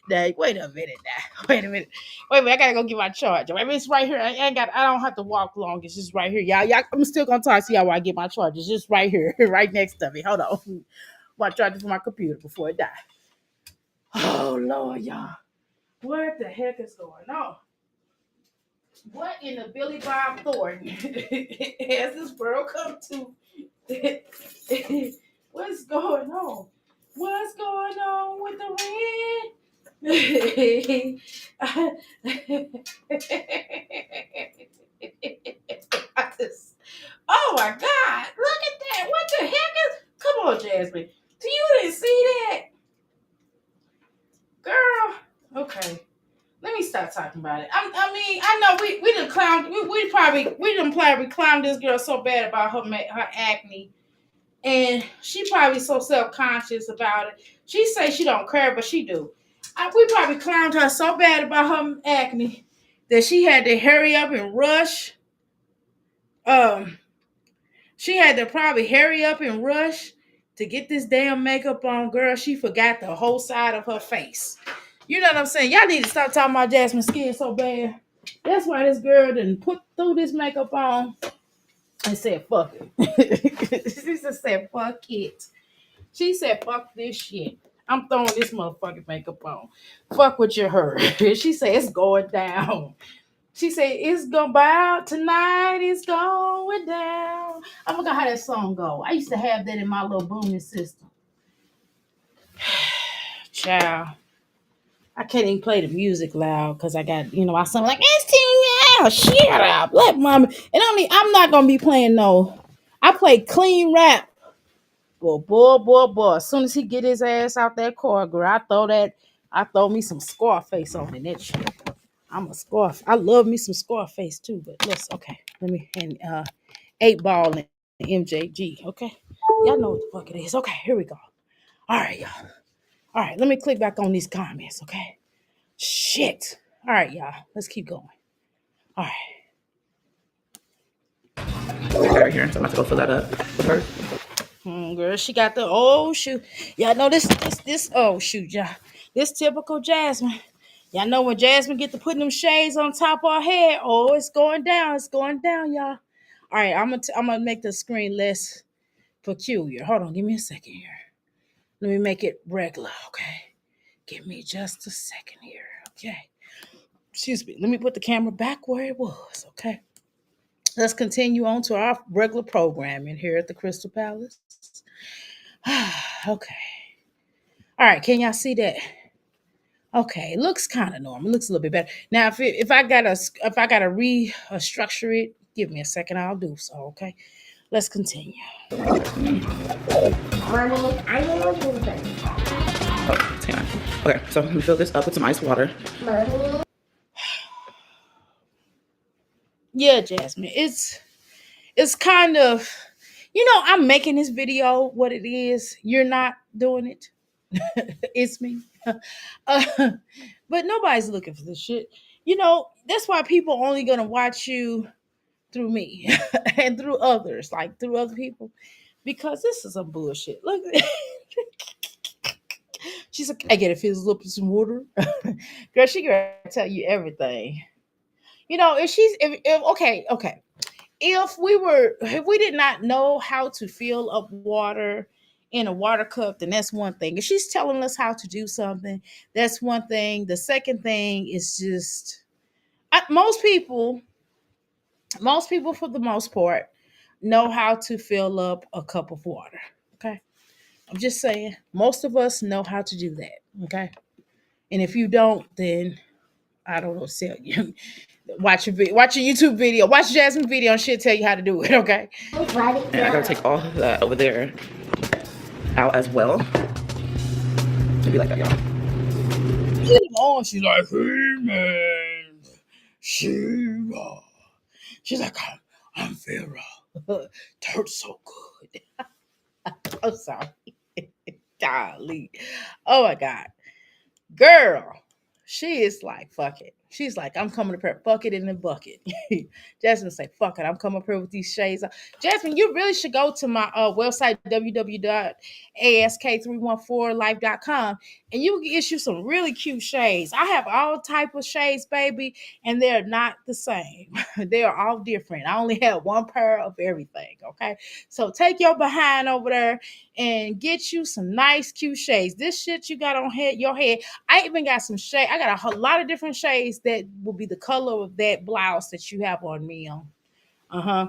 now, wait a minute now. Wait a minute. Wait a minute. I gotta go get my charger. I mean, it's right here. I don't have to walk long. It's just right here. Y'all, I'm still gonna talk to y'all while I get my charger. It's just right here, right next to me. Hold on. My charger for my computer before it die. Oh Lord, y'all. What the heck is going on? What in the Billy Bob Thornton has this world come to? What's going on? What's going on with the wind? Oh my God! Look at that! What the heck is? Come on, Jasmine. Do you didn't see that, girl? Okay. Let me stop talking about it. I mean, I know we done clowned. We done probably clowned this girl so bad about her acne, and she probably so self conscious about it. She say she don't care, but she do. We probably clowned her so bad about her acne that she had to hurry up and rush. Um, she had to probably hurry up and rush to get this damn makeup on. Girl, she forgot the whole side of her face. You know what I'm saying? Y'all need to stop talking about Jasmine's skin so bad. That's why this girl didn't threw this makeup on and said, fuck it. She just said, fuck it. She said, fuck this shit. I'm throwing this motherfucking makeup on. Fuck what you heard. She said, it's going down. She said, it's going to out tonight. It's going down. I forgot how that song go. I used to have that in my little booming system. Child. I can't even play the music loud because I got, I sound like, it's too loud. Shut up. Let mama. And I'm not going to be playing no. I play clean rap. Boy. As soon as he get his ass out that car, girl, I throw me some Scarface on in that shit. I'm a Scarf. I love me some Scarface too, but okay. Let me, and 8 Ball and MJG, okay? Y'all know what the fuck it is. Okay, here we go. All right, y'all. All right, let me click back on these comments, okay? Shit. All right, y'all. Let's keep going. All right. Right here, so I'm about to go fill that up with her. Girl, she got the oh shoot. Y'all know this oh shoot, y'all. This typical Jasmine. Y'all know when Jasmine get to putting them shades on top of her head. Oh, it's going down. It's going down, y'all. All right, I'm gonna make the screen less peculiar. Hold on, give me a second here. Let me make it regular, okay? Give me just a second here, okay? Excuse me. Let me put the camera back where it was, okay? Let's continue on to our regular programming here at the Crystal Palace. Okay. All right. Can y'all see that? Okay, it looks kind of normal. It looks a little bit better. Now, if I gotta restructure it, give me a second. I'll do so. Okay. Let's continue. Oh, it's hang on. Okay, so I'm gonna fill this up with some ice water. Yeah, Jasmine. It's kind of, I'm making this video what it is. You're not doing it. It's me. But nobody's looking for this shit. That's why people only gonna watch you through me and through others, like through other people, because this is some bullshit. Look, she's like, I gotta fill up with some water. Girl, she gonna tell you everything. If she's if okay. if we did not know how to fill up water in a water cup, then that's one thing. If she's telling us how to do something, that's one thing. The second thing is just most people for the most part know how to fill up a cup of water. Okay. I'm just saying, most of us know how to do that. Okay. And if you don't, then I don't know, tell you. Watch a YouTube video, watch Jasmine video, and she'll tell you how to do it. Okay. And I gotta take all of that over there out as well. It'd be like that, y'all. Oh, she's like, hey man, Shira. She's like, I'm Vera. Dirt so good. I'm sorry. Golly. Oh my God. Girl, she is like, fuck it. She's like, I'm coming up here, fuck it in the bucket. Jasmine say, fuck it, I'm coming up here with these shades. Jasmine, you really should go to my website, www.ask314life.com, and you can issue some really cute shades. I have all type of shades, baby, and they're not the same. They are all different. I only have one pair of everything, okay? So take your behind over there and get you some nice, cute shades. This shit you got on your head, I even got some shade. I got a whole lot of different shades that will be the color of that blouse that you have on me on. Uh-huh.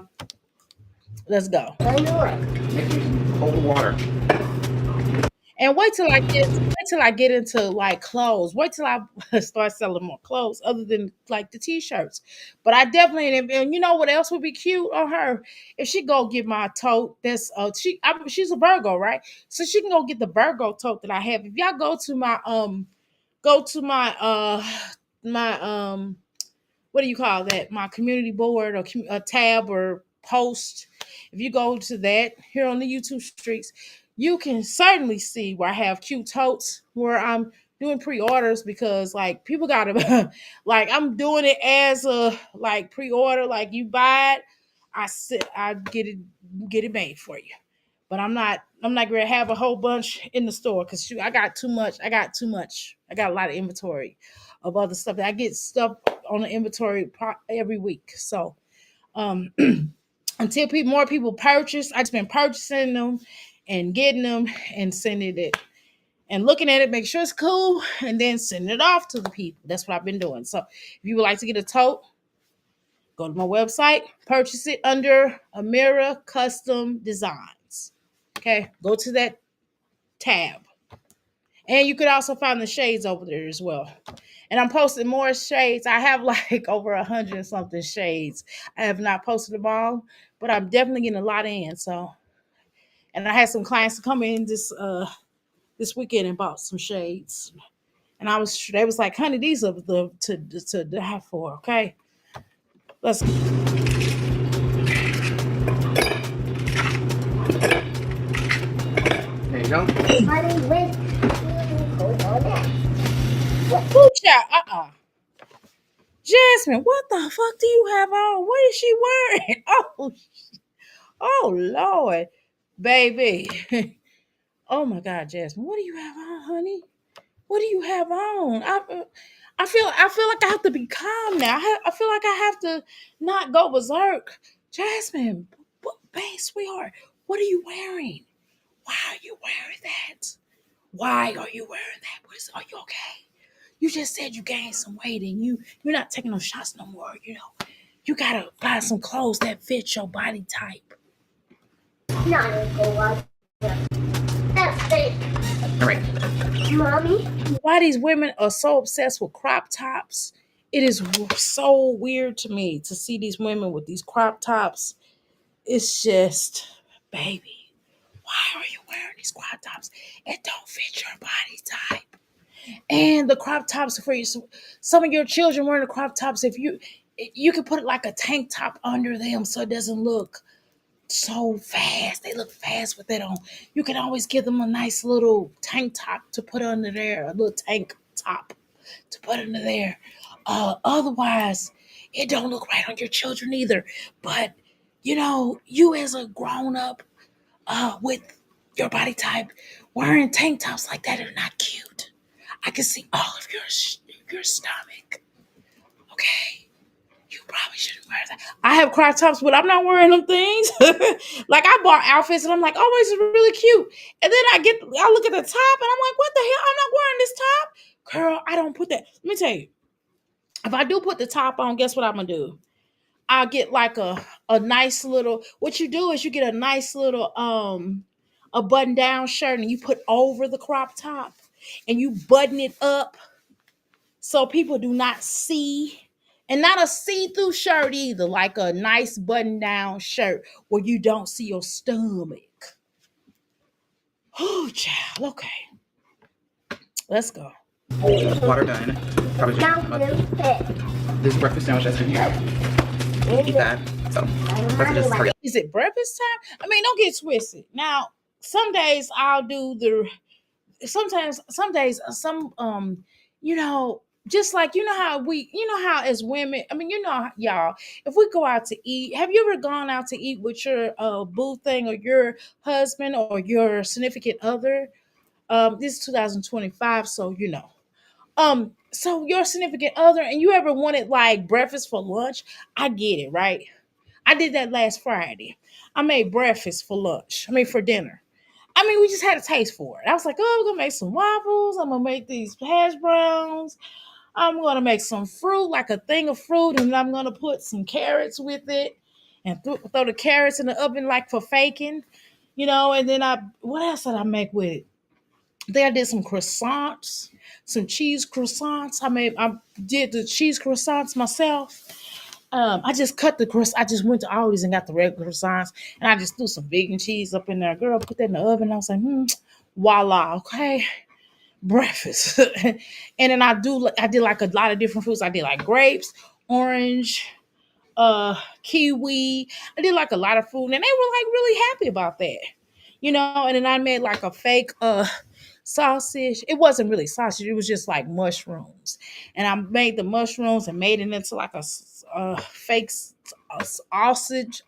Let's go. Make me some cold water. And wait till I get into like clothes. Wait till I start selling more clothes other than like the t-shirts. But I definitely, and you know what else would be cute on her? If she go get my tote, that's she's a Virgo, right? So she can go get the Virgo tote that I have. If y'all go to my what do you call that? My community board or a tab or post. If you go to that here on the YouTube streets, you can certainly see where I have cute totes where I'm doing pre-orders because like people gotta like I'm doing it as a like pre-order, like you buy it, I get it made for you. But I'm not gonna have a whole bunch in the store because I got too much. I got a lot of inventory of other stuff. I get stuff on the inventory every week. So um until more people purchase, I just been purchasing them and getting them and sending it and looking at it, make sure it's cool, and then sending it off to the people. That's what I've been doing. So if you would like to get a tote, go to my website, purchase it under Amira Custom Designs. Okay, go to that tab. And you could also find the shades over there as well. And I'm posting more shades. I have like over 100 something shades. I have not posted them all, but I'm definitely getting a lot in. So, and I had some clients come in this weekend and bought some shades. And they was like, honey, these are the to die for. Okay, let's. There you go. Ooh, child, Jasmine, what the fuck do you have on? What is she wearing? Oh Lord, baby. Oh my God, Jasmine, what do you have on, honey? What do you have on? I feel like I have to be calm now. I feel like I have to not go berserk. Jasmine, babe, sweetheart, what are you wearing? Why are you wearing that? Why are you wearing that? Are you okay? You just said you gained some weight and you're not taking no shots no more. You know, you gotta buy some clothes that fit your body type. Not a go. That's it. All right. Mommy? Why these women are so obsessed with crop tops? It is so weird to me to see these women with these crop tops. It's just, baby, why are you wearing these crop tops? It don't fit your body type. And the crop tops for you. Some of your children wearing the crop tops. If you can put like a tank top under them so it doesn't look so fast. They look fast with it on. You can always give them a nice little tank top to put under there, a little tank top to put under there. Otherwise, it don't look right on your children either. But you know, you as a grown up, with your body type, wearing tank tops like that are not cute. I can see all of your stomach. Okay, you probably shouldn't wear that. I have crop tops, but I'm not wearing them things. Like I bought outfits and I'm like, oh, this is really cute. And then I look at the top and I'm like, what the hell? I'm not wearing this top. Girl, I don't put that. Let me tell you, if I do put the top on, guess what I'm gonna do? I'll get like a nice little, what you do is you get a nice little a button down shirt and you put over the crop top and you button it up so people do not see, and not a see-through shirt either, like a nice button-down shirt where you don't see your stomach. Oh, child. Okay, let's go. Water done. Probably just Now blue pig. this breakfast sandwich that's in here. Eat that. So let's just hurry up. Is it breakfast time? I mean, don't get twisted. Now, some days I'll do the. Sometimes, some days, you know, just like how as women, I mean, y'all, if we go out to eat, have you ever gone out to eat with your boo thing or your husband or your significant other? This is 2025, so so your significant other, and you ever wanted like breakfast for lunch? I get it, right? I did that last Friday. I made breakfast for lunch. I mean for dinner. I mean, we just had a taste for it. I was like, oh, I'm gonna make some waffles. I'm gonna make these hash browns. I'm gonna make some fruit, like a thing of fruit, and I'm gonna put some carrots with it, and throw the carrots in the oven like for faking, And then what else did I make with it? Then I did some croissants, some cheese croissants. I did the cheese croissants myself. I just cut the crust. I just went to Aldi's and got the regular croissants, and I just threw some vegan cheese up in there. Girl, put that in the oven. I was like, voila, okay, breakfast. And then I did like a lot of different fruits. I did like grapes, orange, kiwi. I did like a lot of food, and they were like really happy about that, And then I made like a fake sausage. It wasn't really sausage. It was just like mushrooms, and I made the mushrooms and made it into like a fake sausage,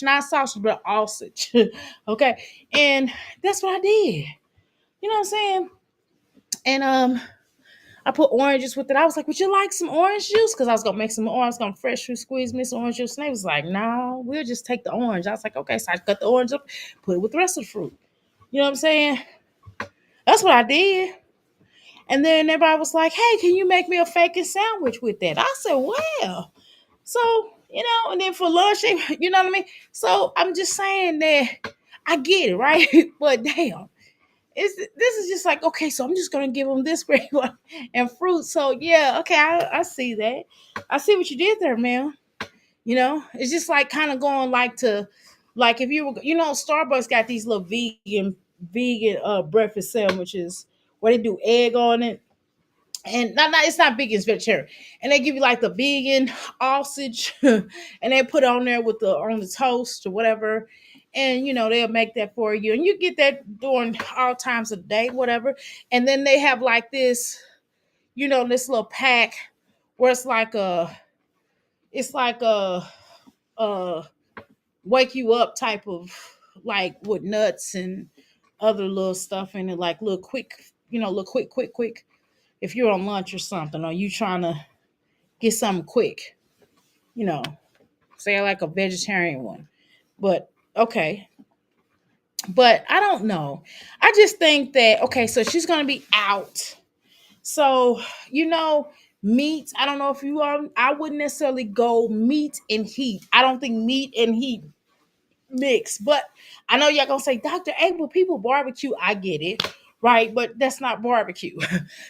not sausage, but sausage. Okay, and that's what I did. You know what I'm saying? And I put oranges with it. I was like, "Would you like some orange juice?" Because I was gonna make some orange, gonna freshly squeeze me some orange juice. And they was like, "No, we'll just take the orange." I was like, "Okay." So I cut the orange up, put it with the rest of the fruit. You know what I'm saying? That's what I did. And then everybody was like, "Hey, can you make me a fake sandwich with that?" I said, "Well." So, and then for lunch, you know what I mean? So I'm just saying that I get it, right? But damn, this is just like, okay, so I'm just gonna give them this great one and fruit. So yeah, okay, I see that. I see what you did there, man. It's just like kind of going like to like if you were Starbucks got these little vegan breakfast sandwiches where they do egg on it, and not it's not vegan, it's vegetarian, and they give you like the vegan sausage and they put it on there with on the toast or whatever, and they'll make that for you, and you get that during all times of the day, whatever. And then they have like this, this little pack where it's like a wake you up type of, like, with nuts and other little stuff in it, like little quick, little quick if you're on lunch or something, or you trying to get something quick, you know, say like a vegetarian one. But okay. But I don't know. I just think that, okay, so she's going to be out. So, meat, I don't know if you are, I wouldn't necessarily go meat and heat. I don't think meat and heat mix. But I know y'all gonna say, Dr. Abel, people barbecue. I get it, right? But that's not barbecue.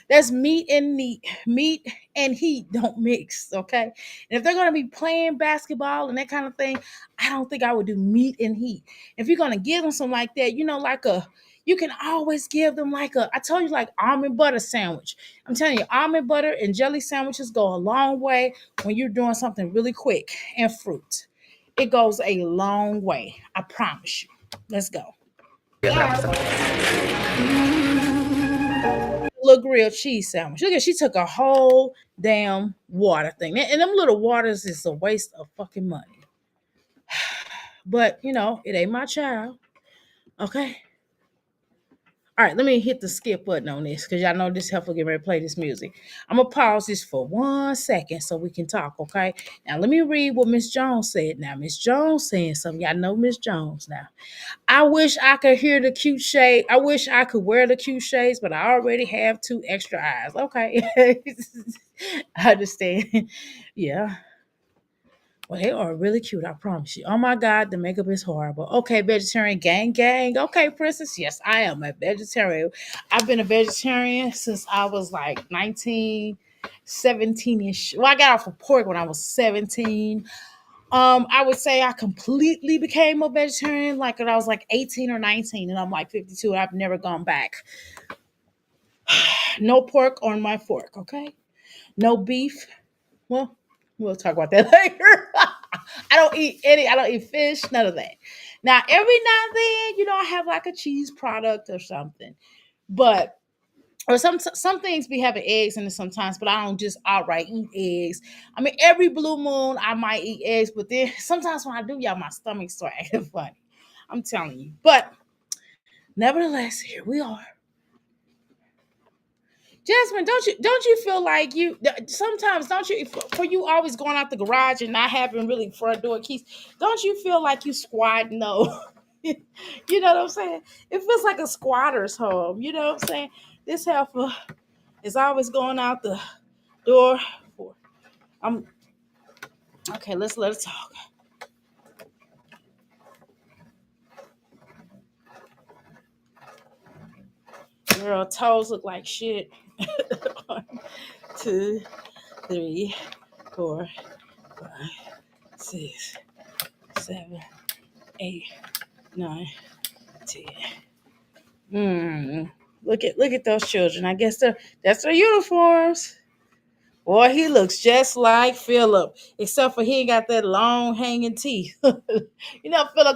That's meat and heat don't mix. Okay. And if they're gonna be playing basketball and that kind of thing, I don't think I would do meat and heat. If you're gonna give them something like that, you can always give them I told you, like almond butter sandwich. I'm telling you, almond butter and jelly sandwiches go a long way when you're doing something really quick, and fruit. It goes a long way. I promise you. Let's go. Little grilled cheese sandwich. Look at, she took a whole damn water thing. And them little waters is a waste of fucking money. But, it ain't my child. Okay. All right, let me hit the skip button on this because y'all know this helpful. Get ready to play this music. I'm gonna pause this for 1 second so we can talk. Okay. Now let me read what Miss Jones said. Now Miss Jones saying something. Y'all know Miss Jones now. I wish I could hear the cute shade. I wish I could wear the cute shades, but I already have two extra eyes. Okay. I understand. Yeah. Well, they are really cute, I promise you. Oh my God, the makeup is horrible. Okay, vegetarian gang, gang. Okay, princess. Yes, I am a vegetarian. I've been a vegetarian since I was like 19, 17-ish. Well, I got off of pork when I was 17. I would say I completely became a vegetarian like when I was like 18 or 19, and I'm like 52. I've never gone back. No pork on my fork, okay? No beef. Well, we'll talk about that later. I don't eat fish, none of that. Now, every now and then, I have like a cheese product or something. But or some things be having eggs in it sometimes, but I don't just outright eat eggs. I mean, every blue moon I might eat eggs, but then sometimes when I do, y'all, my stomach start acting funny. I'm telling you. But nevertheless, here we are. Jasmine, don't you feel like you sometimes don't you for you always going out the garage and not having really front door keys? Don't you feel like you squatting though? You know what I'm saying? It feels like a squatter's home. You know what I'm saying? This heifer is always going out the door. I'm okay. Let's let us talk. Girl, toes look like shit. 1, 2, 3, 4, 5, 6, 7, 8, 9, 10. Look at those children. I guess that's their uniforms. Boy, he looks just like Philip, except for he ain't got that long hanging teeth. Philip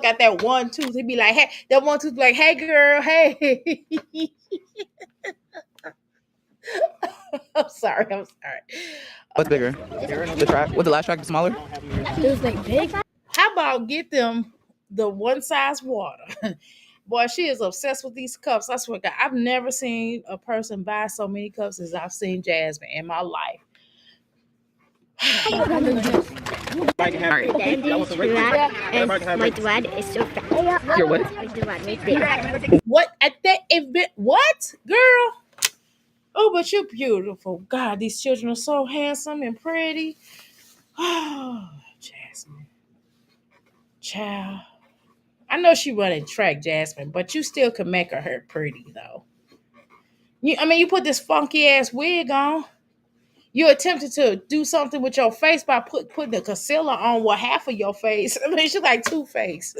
got that one tooth. He'd be like, hey, that one tooth be like, hey girl, hey. I'm sorry. What's bigger? The track? Was the last track smaller? It was like big. How about get them the one size water? Boy, she is obsessed with these cups. I swear to God, I've never seen a person buy so many cups as I've seen Jasmine in my life. All right. And my thread is so fat. Your what? My thread right there. What at that event? What, girl? Oh, but you're beautiful. God, these children are so handsome and pretty. Oh, Jasmine, child. I know she running track, Jasmine, but you still can make her pretty though. You put this funky ass wig on. You attempted to do something with your face by putting the concealer on half of your face. I mean, she's like Two-Face.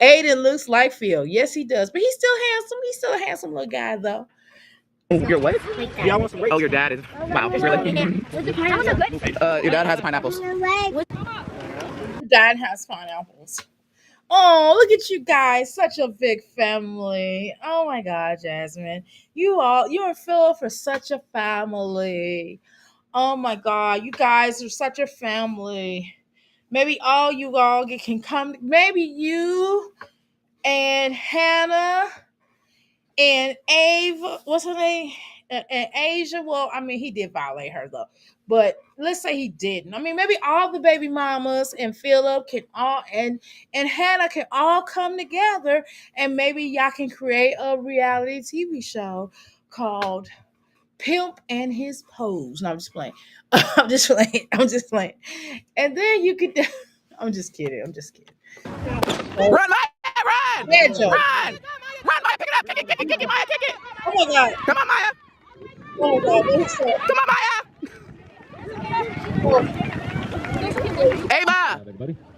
Aiden looks like Phil. Yes, he does. But he's still handsome. He's still a handsome little guy, though. Your what? Like that. Oh, your dad is. Wow, really? Your dad has pineapples. Dad has pineapples. Oh, look at you guys. Such a big family. Oh my God, Jasmine. You and Phil for such a family. Oh my God. You guys are such a family. Maybe all you all can come. Maybe you and Hannah and Ava, what's her name? And Asia. Well, I mean, he did violate her though. But let's say he didn't. I mean, maybe all the baby mamas and Philip can all and Hannah can all come together and maybe y'all can create a reality TV show called Pimp and His Pose. No, I'm just playing. I'm just playing. I'm just playing. And then you could I'm just kidding. I'm just kidding. Run, Maya! Run! Bad joke. Run! Run, Maya! Pick it up! Kick it, Maya! Kick it! Oh my God. Come on, Maya! Oh my God. What is that? Come on, Maya! Ava!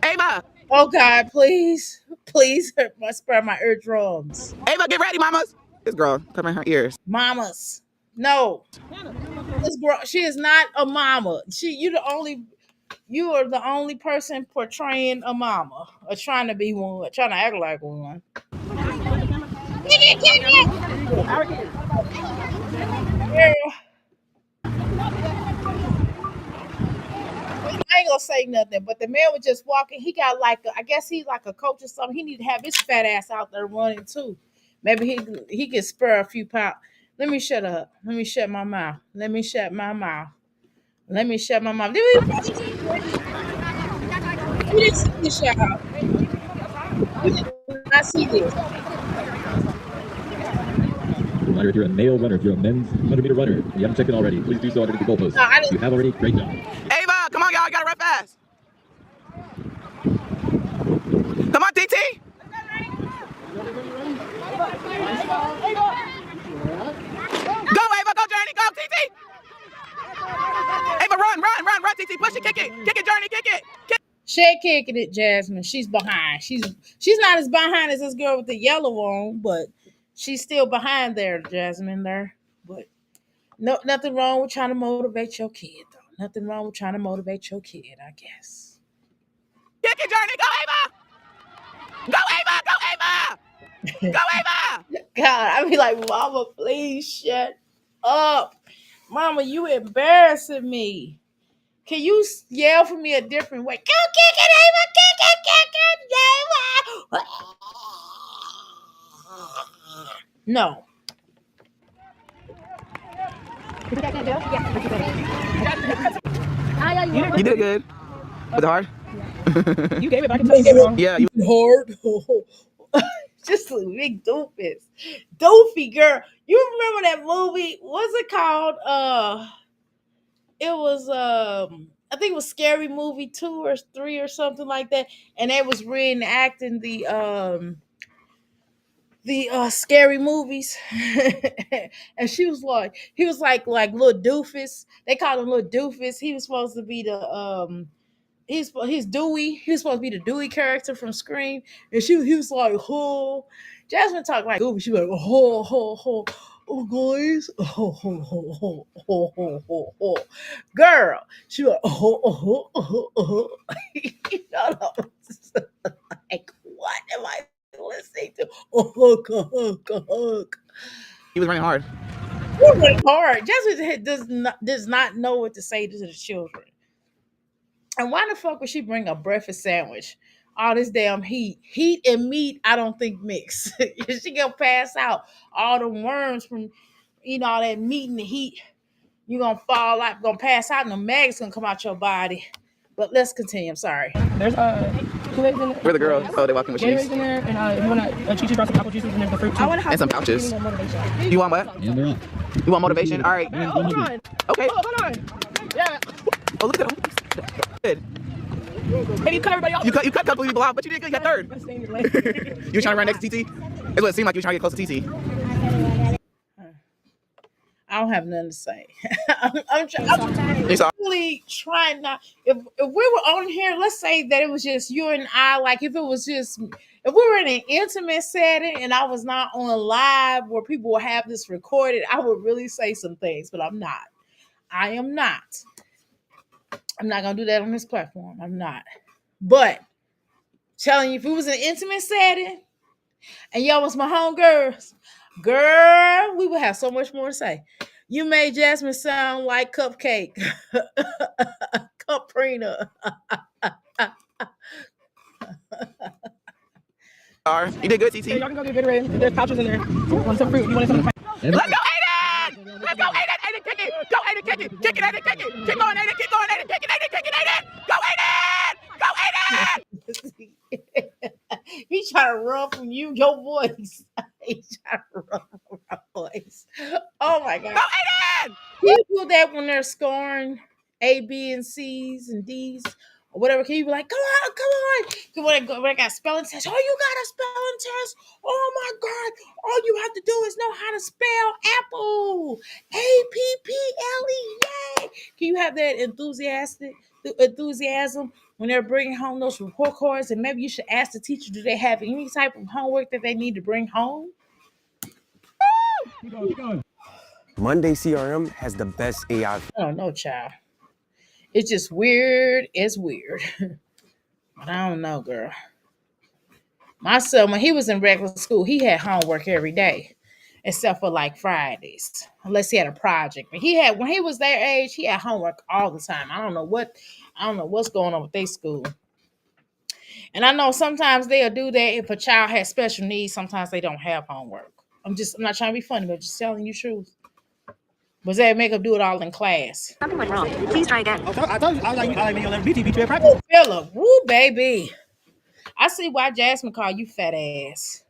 Ava! Oh God, please spare my eardrums. Ava, get ready, mamas! This girl covering her ears. Mamas. No. This girl, she is not a mama. You are the only person portraying a mama or trying to be one, trying to act like one. Girl, I ain't gonna say nothing. But the man was just walking. He got I guess he's like a coach or something. He need to have his fat ass out there running too. Maybe he could spur a few pounds. Let me shut up. Let me shut my mouth. Let me shut my mouth. Let me shut my mouth. We didn't see this, y'all. We did not see this. Reminder, if you're a male runner, if you're a men's 100-meter runner, and you haven't checked it already, please do so underneath the goalpost. No, I didn't. You have already. Great job. Ava, come on, y'all. You gotta run fast. Come on, TT. Go, Ava. Go, Journey. Go, TT. Ava, run, TT. Push it, kick it. Kick it, Journey. Kick it. She ain't kicking it, Jasmine. She's behind. She's not as behind as this girl with the yellow on, but she's still behind there, Jasmine. There, but no, nothing wrong with trying to motivate your kid, though. Nothing wrong with trying to motivate your kid, I guess. Kick it, Journey. Go, Ava. Go, Ava. Go, Ava. Go, Ava. God, I be like, Mama, please shut up. Mama, you embarrassing me. Can you yell for me a different way? Go kick it, Ava! Kick it, Ava! No. You did good. Was it hard? You gave it back until you gave it wrong. Yeah. You Hard. Just a big doofus. Doofy girl. You remember that movie? What's it called? It was I think it was Scary Movie 2 or 3 or something like that. And they was reenacting the scary movies. And he was like little doofus. They called him little doofus. He was supposed to be the he's Dewey. He was supposed to be the Dewey character from Scream. And he was like, oh, Jasmine talked like Goofy. She was like, oh guys, girl. She was like, like, what am I listening to? He was running hard. He was running hard. Jasmine does not know what to say to the children. And why the fuck would she bring a breakfast sandwich? All this damn heat. Heat and meat, I don't think mix. She gonna pass out. All the worms from eating all that meat and the heat. You're gonna fall out, gonna pass out, and the maggots gonna come out your body. But let's continue. I'm sorry. There's Kool-Aid's in there. Where the girls? Oh, they walking with Gatorade's shoes. in there, and if you want a Chi-Chi brought some apple juices, and there's the fruit too. And some pouches. You want what? And they're off. You want motivation? All right. Hold on. Okay. Hold on. Yeah. Oh, look at him. Good. And you cut everybody off. You cut a couple people out, but you did good. You got third. You were trying to run next to TT? It's what it seemed like you were trying to get close to TT. I don't have nothing to say. I'm really trying not. If we were on here, let's say that it was just you and I. Like if we were in an intimate setting and I was not on a live where people will have this recorded, I would really say some things. But I'm not. I am not. I'm not gonna do that on this platform. I'm not. But telling you, if it was an intimate setting and y'all was my homegirls, girl, we would have so much more to say. You made Jasmine sound like Cupcake. Caprina. You did good, TT. Y'all can go get Gatorade. There's pouches in there. Want some fruit? You want some? Let's go, Aiden! Let's go, Aiden! Aiden, kick it! Go, Aiden, kick it! Kick it, Aiden, kick it! Keep going, Aiden! Keep going, Aiden! Kick it, Aiden! Kick it, Aiden! Go, Aiden! Go, Aiden! He trying to run from you, your voice. He trying to run from my voice. Oh my God. Go, Aiden! People that when they're scoring A, B, and C's and D's or whatever, can you be like, come on. When I got spelling test, oh, you got a spelling test? Oh my God. All you have to do is know how to spell apple. APPLE. Yay. Can you have that enthusiasm when they're bringing home those report cards? And maybe you should ask the teacher, do they have any type of homework that they need to bring home? Keep going. Monday CRM has the best AI. I don't know, child. It's just weird. It's weird. But I don't know, girl. My son, when he was in regular school, he had homework every day. except for like Fridays, unless he had a project. But he had when he was their age, he had homework all the time. I don't know what's going on with their school. And I know sometimes they'll do that if a child has special needs. Sometimes they don't have homework. I'm not trying to be funny, but just telling you truth. But they make them do it all in class. Something went wrong. Please try again. I told you, I was like, me on BT beat you at practice. Philip, woo, baby. I see why Jasmine called you fat ass.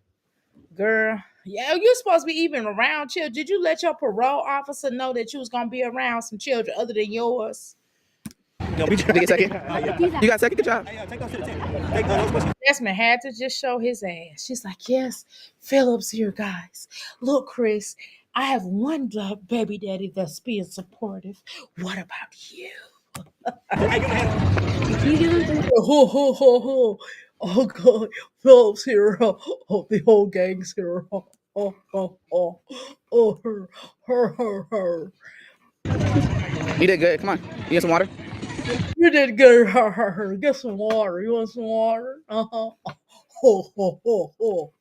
Girl. Yeah, you're supposed to be even around children. Did you let your parole officer know that you was going to be around some children other than yours? Yo, Did you get second? You got second? Good job. Hey, take those to the tent. Take those questions. Jasmine had to just show his ass. She's like, yes, Philip's here, guys. Look, Chris, I have one baby daddy that's being supportive. What about you? Ho, ho, ho, ho. Oh, God. Philip's here. Oh, the whole gang's here. Oh, oh, oh, oh. Oh, her. You did good. Come on. You get some water? You did good. Her. Get some water. You want some water? Uh-huh. Ho, ho, ho, ho.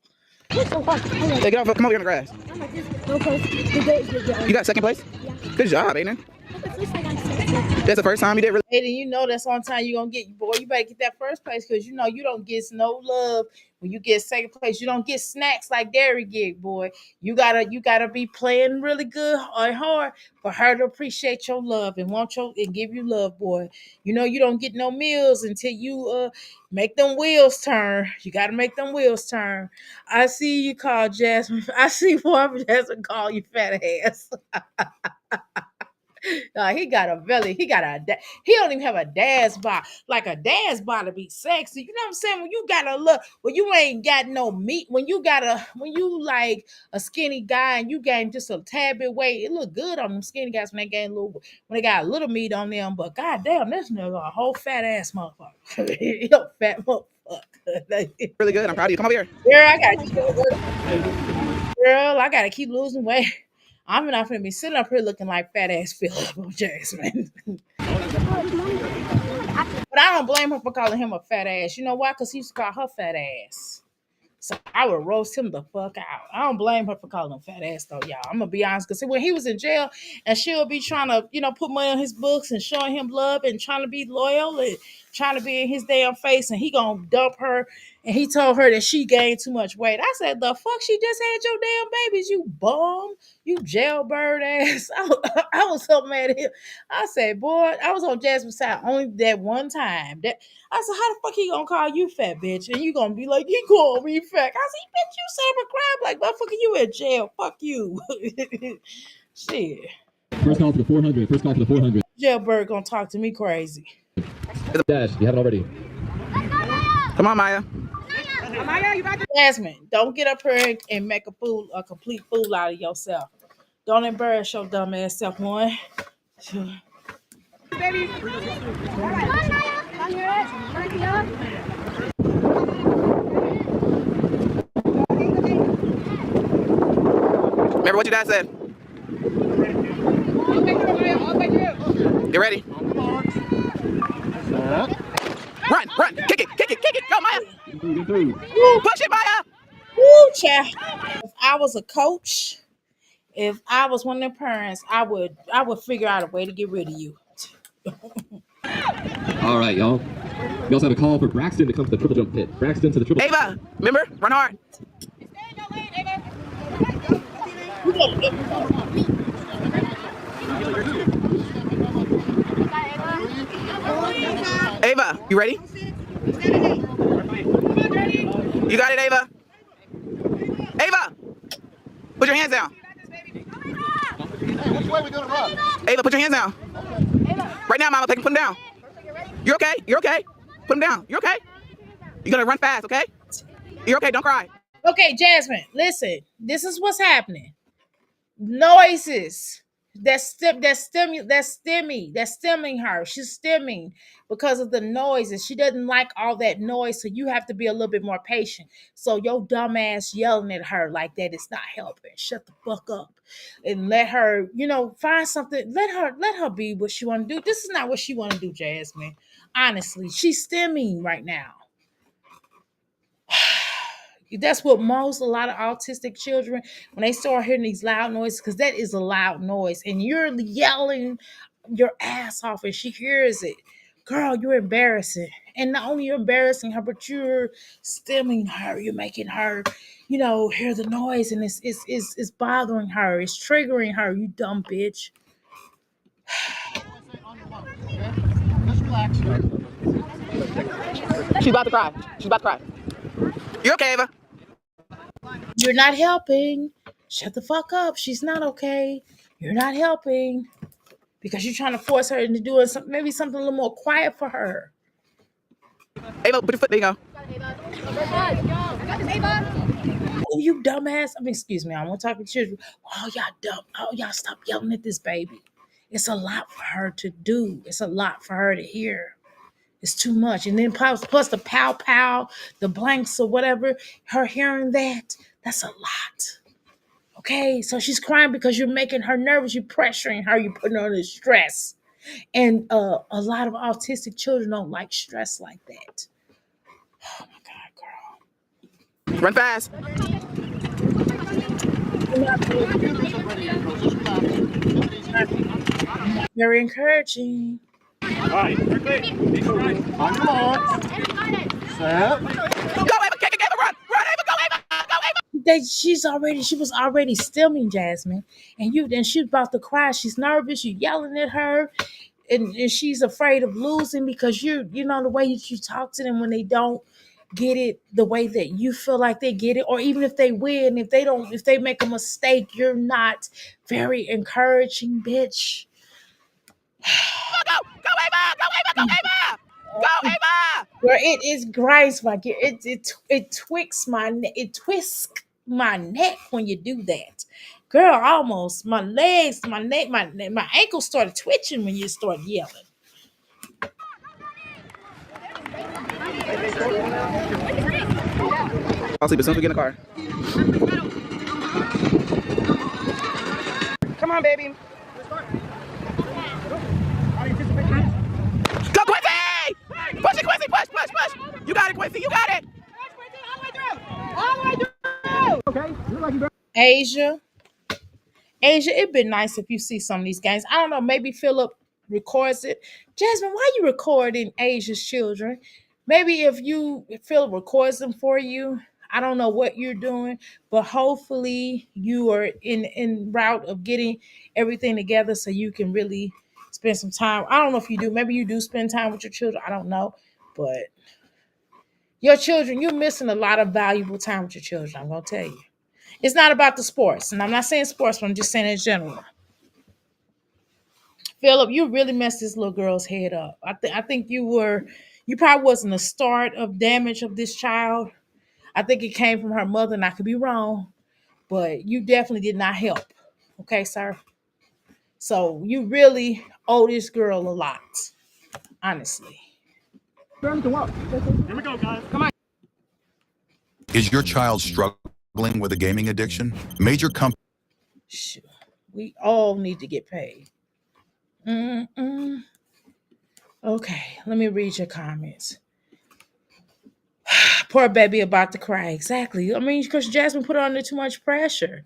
Hey, get off. Come over here on the grass. You got second place? Yeah. Good job, Aiden. At least I got second. That's the first time you did really. Aiden, you know that's on time you're gonna get, boy. You better get that first place because you know you don't get no love when you get second place. You don't get snacks like Derry get, boy. You gotta be playing really good or hard for her to appreciate your love and and give you love, boy. You know you don't get no meals until you make them wheels turn. You gotta make them wheels turn. I see you call Jasmine. I see one Jasmine call you fat ass. He got a belly. He don't even have a dad's body. Like a dad's body to be sexy. You know what I'm saying? When you got a look, when you ain't got no meat, when you like a skinny guy and you gain just a tad bit weight, it look good on them skinny guys when they gain when they got a little meat on them. But goddamn, this nigga a whole fat ass motherfucker. You know, fat motherfucker. Really good. I'm proud of you. Come over here. Girl, I gotta keep losing weight. I'm not gonna be sitting up here looking like fat ass Philip Jasmine. But I don't blame her for calling him a fat ass. You know why? Because he used to call her fat ass. So I would roast him the fuck out. I don't blame her for calling him fat ass though, y'all. I'm gonna be honest, because when he was in jail and she'll be trying to, put money on his books and showing him love and trying to be loyal and trying to be in his damn face, and he gonna dump her, and he told her that she gained too much weight. I said, the fuck, she just had your damn babies, you bum, you jailbird ass. I was so mad at him. I said, boy, I was on Jasmine's side only that one time. I said, how the fuck he gonna call you fat, bitch? And you gonna be like, he called me fat. I said, bitch, you son of a crap. Like, motherfucker, you in jail. Fuck you. Shit. First call for the 400. First call for the 400. Jailbird gonna talk to me crazy. Dash, you haven't already. Come on, Maya. Amaya, you got this? Jasmine, don't get up here and make a complete fool out of yourself. Don't embarrass your dumb ass self, one. Baby. Remember what your dad said. Get ready. Run. Kick it. Go, Maya. Push it, Maya. Woo, child. If I was a coach, if I was one of the parents, I would figure out a way to get rid of you. All right, y'all. We also have a call for Braxton to come to the triple jump pit. Braxton to the triple. Ava, remember? Run hard. Ava, you ready? You got it, Ava. Ava, put your hands down. Which way we gonna run? Ava, put your hands down. Right now, Mama, put them down. You're okay. Put them down. You're okay. You're gonna run fast, okay? You're okay. Don't cry. Okay, Jasmine, listen. This is what's happening. Noises. That's stemming her. She's stemming because of the noises. She doesn't like all that noise, so you have to be a little bit more patient. So your dumb ass yelling at her like that is not helping. Shut the fuck up and let her, find something. Let her be what she want to do. This is not what she want to do, Jasmine. Honestly, she's stemming right now. That's what a lot of autistic children, when they start hearing these loud noises, because that is a loud noise, and you're yelling your ass off, and she hears it. Girl, you're embarrassing, and not only you're embarrassing her, but you're stemming her. You're making her, hear the noise, and it's bothering her. It's triggering her. You dumb bitch. Just relax. She's about to cry. She's about to cry. You okay, Ava? You're not helping. Shut the fuck up. She's not okay. You're not helping because you're trying to force her into doing something, maybe something a little more quiet for her. Ava, put your foot. There you go. Oh, you dumbass. I mean, excuse me. I want to talk to children. Oh, y'all dumb. Oh, y'all stop yelling at this baby. It's a lot for her to do. It's a lot for her to hear. It's too much. And then plus the pow pow, the blanks or whatever, her hearing that's a lot. Okay, so she's crying because you're making her nervous. You're pressuring her. You're putting her under stress. And a lot of autistic children don't like stress like that. Oh my God, girl. Run fast. Very encouraging. All right, we're clear. On your mark. Set. Go, Ava. Kick it, Ava. Run. Run, Ava. Go, Ava. Go, Ava. She was already stimming Jasmine, and she's about to cry. She's nervous. You're yelling at her, and she's afraid of losing because you know the way you talk to them when they don't get it the way that you feel like they get it, or even if they win, if they make a mistake, you're not very encouraging, bitch. Go, Ava. Go, Ava. Go, Ava. Go, Ava. Where it grinds my gear. It twists my neck when you do that. Girl, almost my legs, my neck, my ankles started twitching when you start yelling. I'll sleep as soon as we get in the car. Come on, baby. Go, Quincy! Push it, Quincy! Push! You got it, Quincy! You got it! Asia, it'd been nice if you see some of these games. I don't know, maybe Philip records it. Jasmine, why you recording Asia's children? Maybe if Philip records them for you. I don't know what you're doing, but hopefully you are in route of getting everything together so you can really spend some time. I don't know if you do. Maybe you do spend time with your children. I don't know, but your children, you're missing a lot of valuable time with your children. I'm gonna tell you. It's not about the sports, and I'm not saying sports, but I'm just saying in general. Philip, you really messed this little girl's head up. I think you probably wasn't the start of damage of this child. I think it came from her mother, and I could be wrong, but you definitely did not help. Okay, sir? So you really owe this girl a lot, honestly. Here we go, guys. Come on. Is your child struggling with a gaming addiction? Major companies. Sure. We all need to get paid. Mm-mm. Okay, let me read your comments. Poor baby about to cry. Exactly. I mean, because Jasmine put her under too much pressure.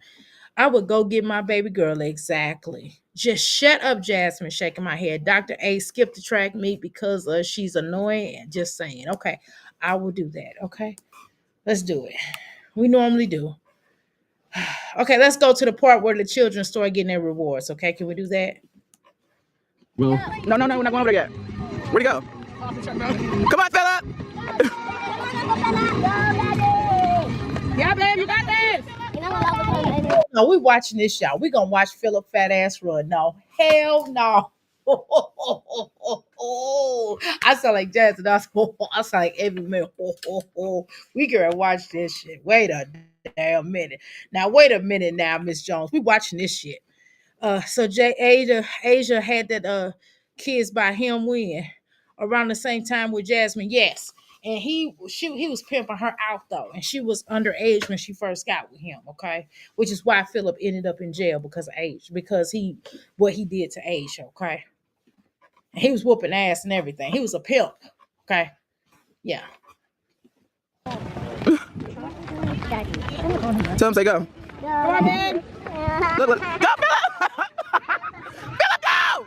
I would go get my baby girl. Exactly. Just shut up, Jasmine, shaking my head. Dr. A skipped the track meet because she's annoying. Just saying. Okay, I will do that. Okay, let's do it. We normally do. Okay, let's go to the part where the children start getting their rewards. Okay, can we do that? Well, No, we're not going over there yet. Where'd he go? Come on, Philip! Yeah, babe, you got this! No, we watching this, y'all. We gonna watch Philip fat ass run. No, hell no. I sound like Jasmine. I sound like every minute. We gonna watch this shit. Wait a damn minute. Now, wait a minute now, Miss Jones. We watching this shit. So Asia had that kids by him when around the same time with Jasmine. Yes. And he was pimping her out though, and she was underage when she first got with him. Okay, which is why Philip ended up in jail because of age, because what he did to Asia. Okay, and he was whooping ass and everything. He was a pimp. Okay, yeah. Tell him, say go. Come on, man. Look, look. Go, Philip! Philip, go!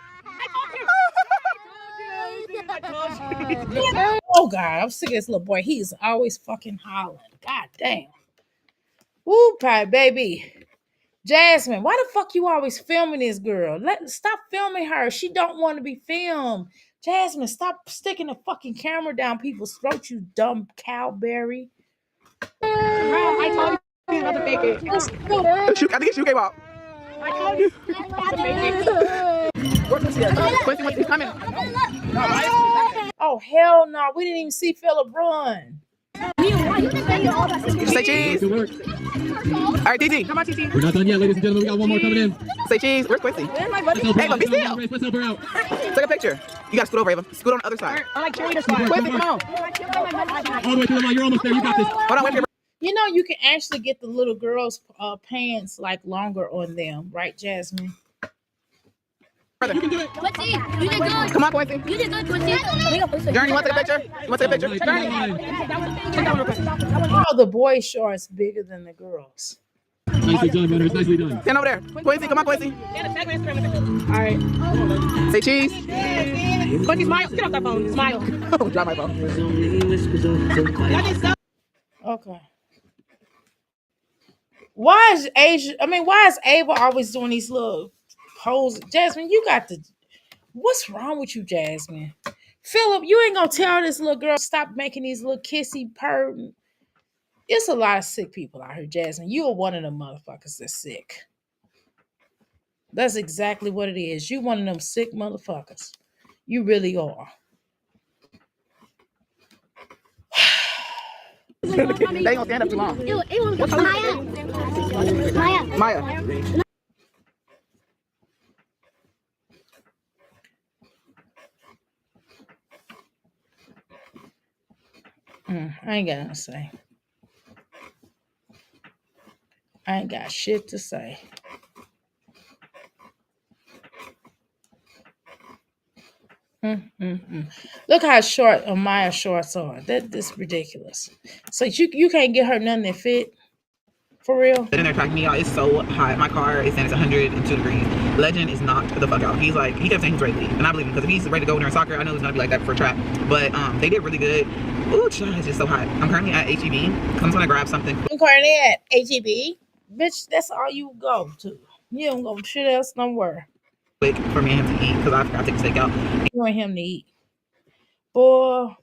Oh God, I'm sick of this little boy. He's always fucking hollering. God damn. Woo, pie baby. Jasmine, why the fuck you always filming this girl? Stop filming her. She don't want to be filmed. Jasmine, stop sticking the fucking camera down people's throat, you dumb cowberry. I told you not to fake it. I think you came out. I told you not to fake it. Where's Quincy at? Quincy, he's coming. Oh hell no, we didn't even see Philip run. Say cheese. Good work. All right, TT. Come on, TT. We're not done yet, ladies and gentlemen. We got one more coming in. Say cheese. Where's Quincy? Let's help her Ava, out. be still. Let's help her out. Take a picture. You gotta scoot over, Ava. Scoot on the other side. I like cheerleader squad. Quincy, come on. All the way to the line. You're almost there. You got this. Hold on, wait for your You know, you can actually get the little girls' pants like longer on them, right, Jasmine? brother. You can do it. Quincy, you did good. Come on, Quincy. You did good, Quincy. Journey, you want to take a picture? You want to take a picture? Right, Journey. come on. Oh, the boy shorts bigger than the girls. Nicely done, runners. Nicely done. Stand over there. Quincy, come on, Quincy. All right. Say cheese. Quincy, smile. Get off that phone. Smile. Drop my phone. Okay. Why is Ava always doing these little poses? Jasmine, you got to. What's wrong with you, Jasmine? Philip, you ain't gonna tell this little girl stop making these little kissy purr. It's a lot of sick people out here, Jasmine. You are one of them motherfuckers that's sick. That's exactly what it is. You one of them sick motherfuckers. You really are. They ain't gonna stand up too long. Maya. I ain't got nothing to say. I ain't got shit to say. Look how short Amaya's shorts are. That's ridiculous. So you can't get her nothing that fit. For real? Sitting there tracking me out. It's so hot. My car is saying it's 102 degrees. Legend is knocked the fuck out. He's like, he kept saying he's ready to leave. And I believe him because if he's ready to go during soccer, I know it's gonna be like that for track. But they did really good. Ooh, child, it's just so hot. I'm currently at HEB. I'm gonna grab something I'm currently at HEB. Bitch, that's all you go to. You don't go shit else nowhere. quick for me and him to eat because I forgot to take a steak out. You want him to eat. Boy,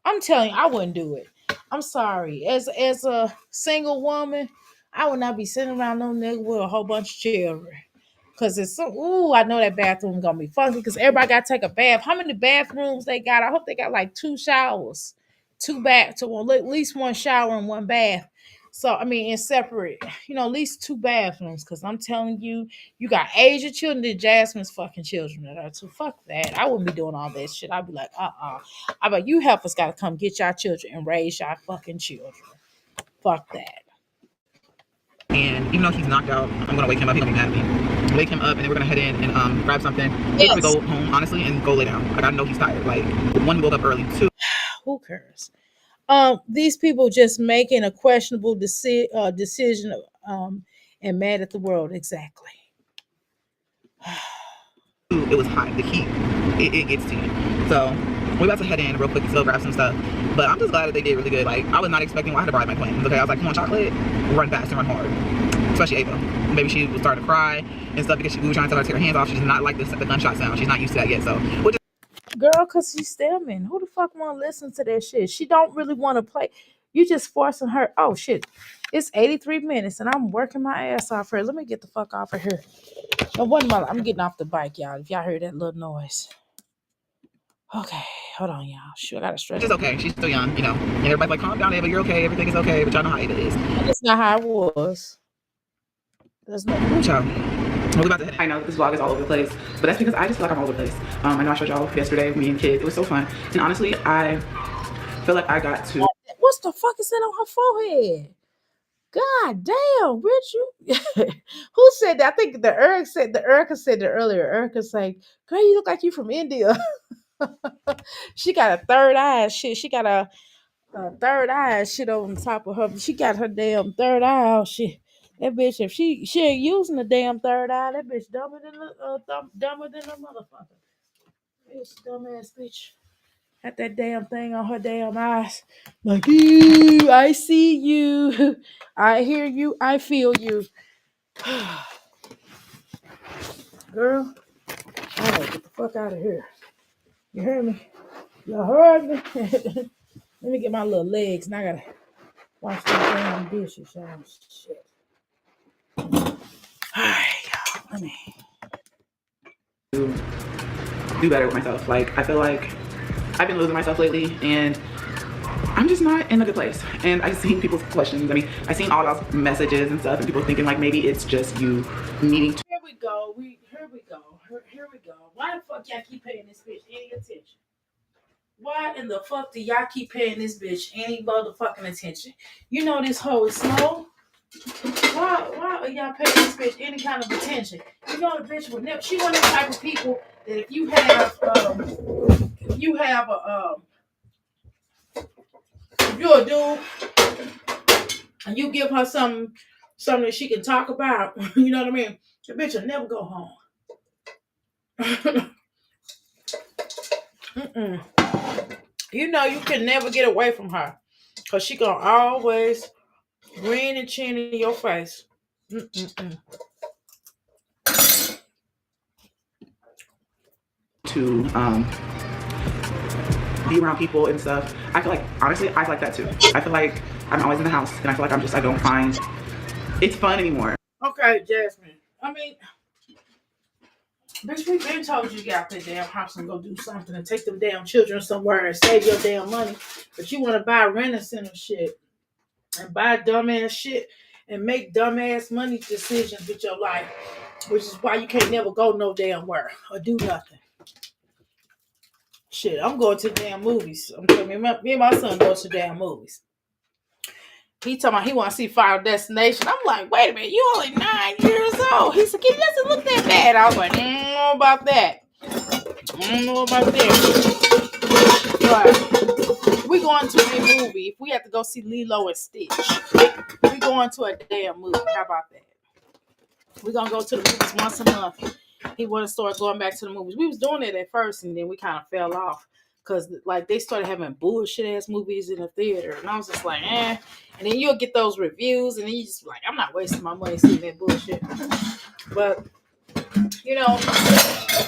I'm telling you, I wouldn't do it. I'm sorry. As a single woman, I would not be sitting around no nigga with a whole bunch of children. Cause it's so I know that bathroom gonna be funky because everybody gotta take a bath. How many bathrooms they got? I hope they got like 2 showers, 2 baths, at least 1 shower and 1 bath. So I mean, in separate, at least 2 bathrooms. Cause I'm telling you, you got Asian children, the Jasmine's fucking children that are too. Fuck that. I wouldn't be doing all that shit. I'd be like, I bet you help us gotta come get y'all children and raise y'all fucking children. Fuck that. And even though he's knocked out, I'm gonna wake him up. He's gonna be mad at me. Wake him up, and then we're gonna head in and grab something. We're gonna go home, honestly, and go lay down. Like I know he's tired. Like 1, woke up early. 2. Who cares? These people just making a questionable decision and mad at the world. Exactly. It was hot. The heat, it gets to you. So we're about to head in real quick and still grab some stuff. But I'm just glad that they did really good. Like I was not expecting. I had to ride my plane. Okay, I was like, come on, chocolate, run fast and run hard. Especially Ava. Maybe she was starting to cry and stuff because we were trying to tell her to take her hands off. She's not like the gunshot sound. She's not used to that yet. So we'll just Girl, cause she's stemming. Who the fuck want to listen to that shit? She don't really want to play. You just forcing her. Oh shit, it's 83 minutes and I'm working my ass off here. Let me get the fuck off of here. No, I'm getting off the bike, y'all. If y'all heard that little noise. Okay, hold on, y'all. Shoot, I gotta stretch. It's okay. She's still young, And everybody's like, calm down, Ava. You're okay. Everything is okay. But y'all know how Ava is. That's not how it was. That's not. Child. We're about to head. I know this vlog is all over the place, but that's because I just feel like I'm all over the place. I know I showed y'all yesterday, me and kids. It was so fun. And honestly, I feel like I got to. What's the fuck is that on her forehead? God damn, Rich, who said that? I think Erica said that earlier. Erica's like, girl, you look like you from India. She got a third eye. Shit, she got third eye shit on top of her. She got her damn third eye out shit. That bitch, if she ain't using the damn third eye, that bitch dumber than a motherfucker. Bitch, dumbass bitch. Got that damn thing on her damn eyes. Like, ew, I see you. I hear you. I feel you. Girl, I gotta get the fuck out of here. You heard me? You heard me? Let me get my little legs. And I gotta wash these damn dishes, y'all. Shit. Alright, y'all. Let me do better with myself. Like, I feel like I've been losing myself lately, and I'm just not in a good place. And I've seen people's questions. I mean, I've seen all those messages and stuff, and people thinking like maybe it's just you needing to. Here we go. Here we go. Why the fuck y'all keep paying this bitch any attention? Why in the fuck do y'all keep paying this bitch any motherfucking attention? You know this hoe is slow. Why are y'all paying this bitch any kind of attention? You know the bitch would never. She one of the type of people that if you have if you're a dude and you give her something that she can talk about, you know what I mean? The bitch will never go home. You know you can never get away from her, cause she gonna always grin and chin in your face. To be around people and stuff. I feel like, honestly, I like that too. I feel like I'm always in the house, and I feel like I don't find it's fun anymore. Okay, Jasmine. I mean, bitch, we been told you got the damn house and go do something and take them damn children somewhere and save your damn money. But you want to buy rent center shit and buy dumbass shit and make dumbass money decisions with your life, which is why you can't never go no damn where or do nothing. Shit, I'm going to the damn movies. I'm telling you, me and my son go to damn movies. He talking about he want to see Final Destination. I'm like, wait a minute, you only 9 years old. He said, it doesn't look that bad. I was like, I don't know about that. But we going to a movie. If we have to go see Lilo and Stitch, we going to a damn movie. How about that? We're going to go to the movies once a month. He want to start going back to the movies. We was doing it at first, and then we kind of fell off. Because, like, they started having bullshit-ass movies in the theater. And I was just like, eh. And then you'll get those reviews, and then you just like, I'm not wasting my money seeing that bullshit. But, you know,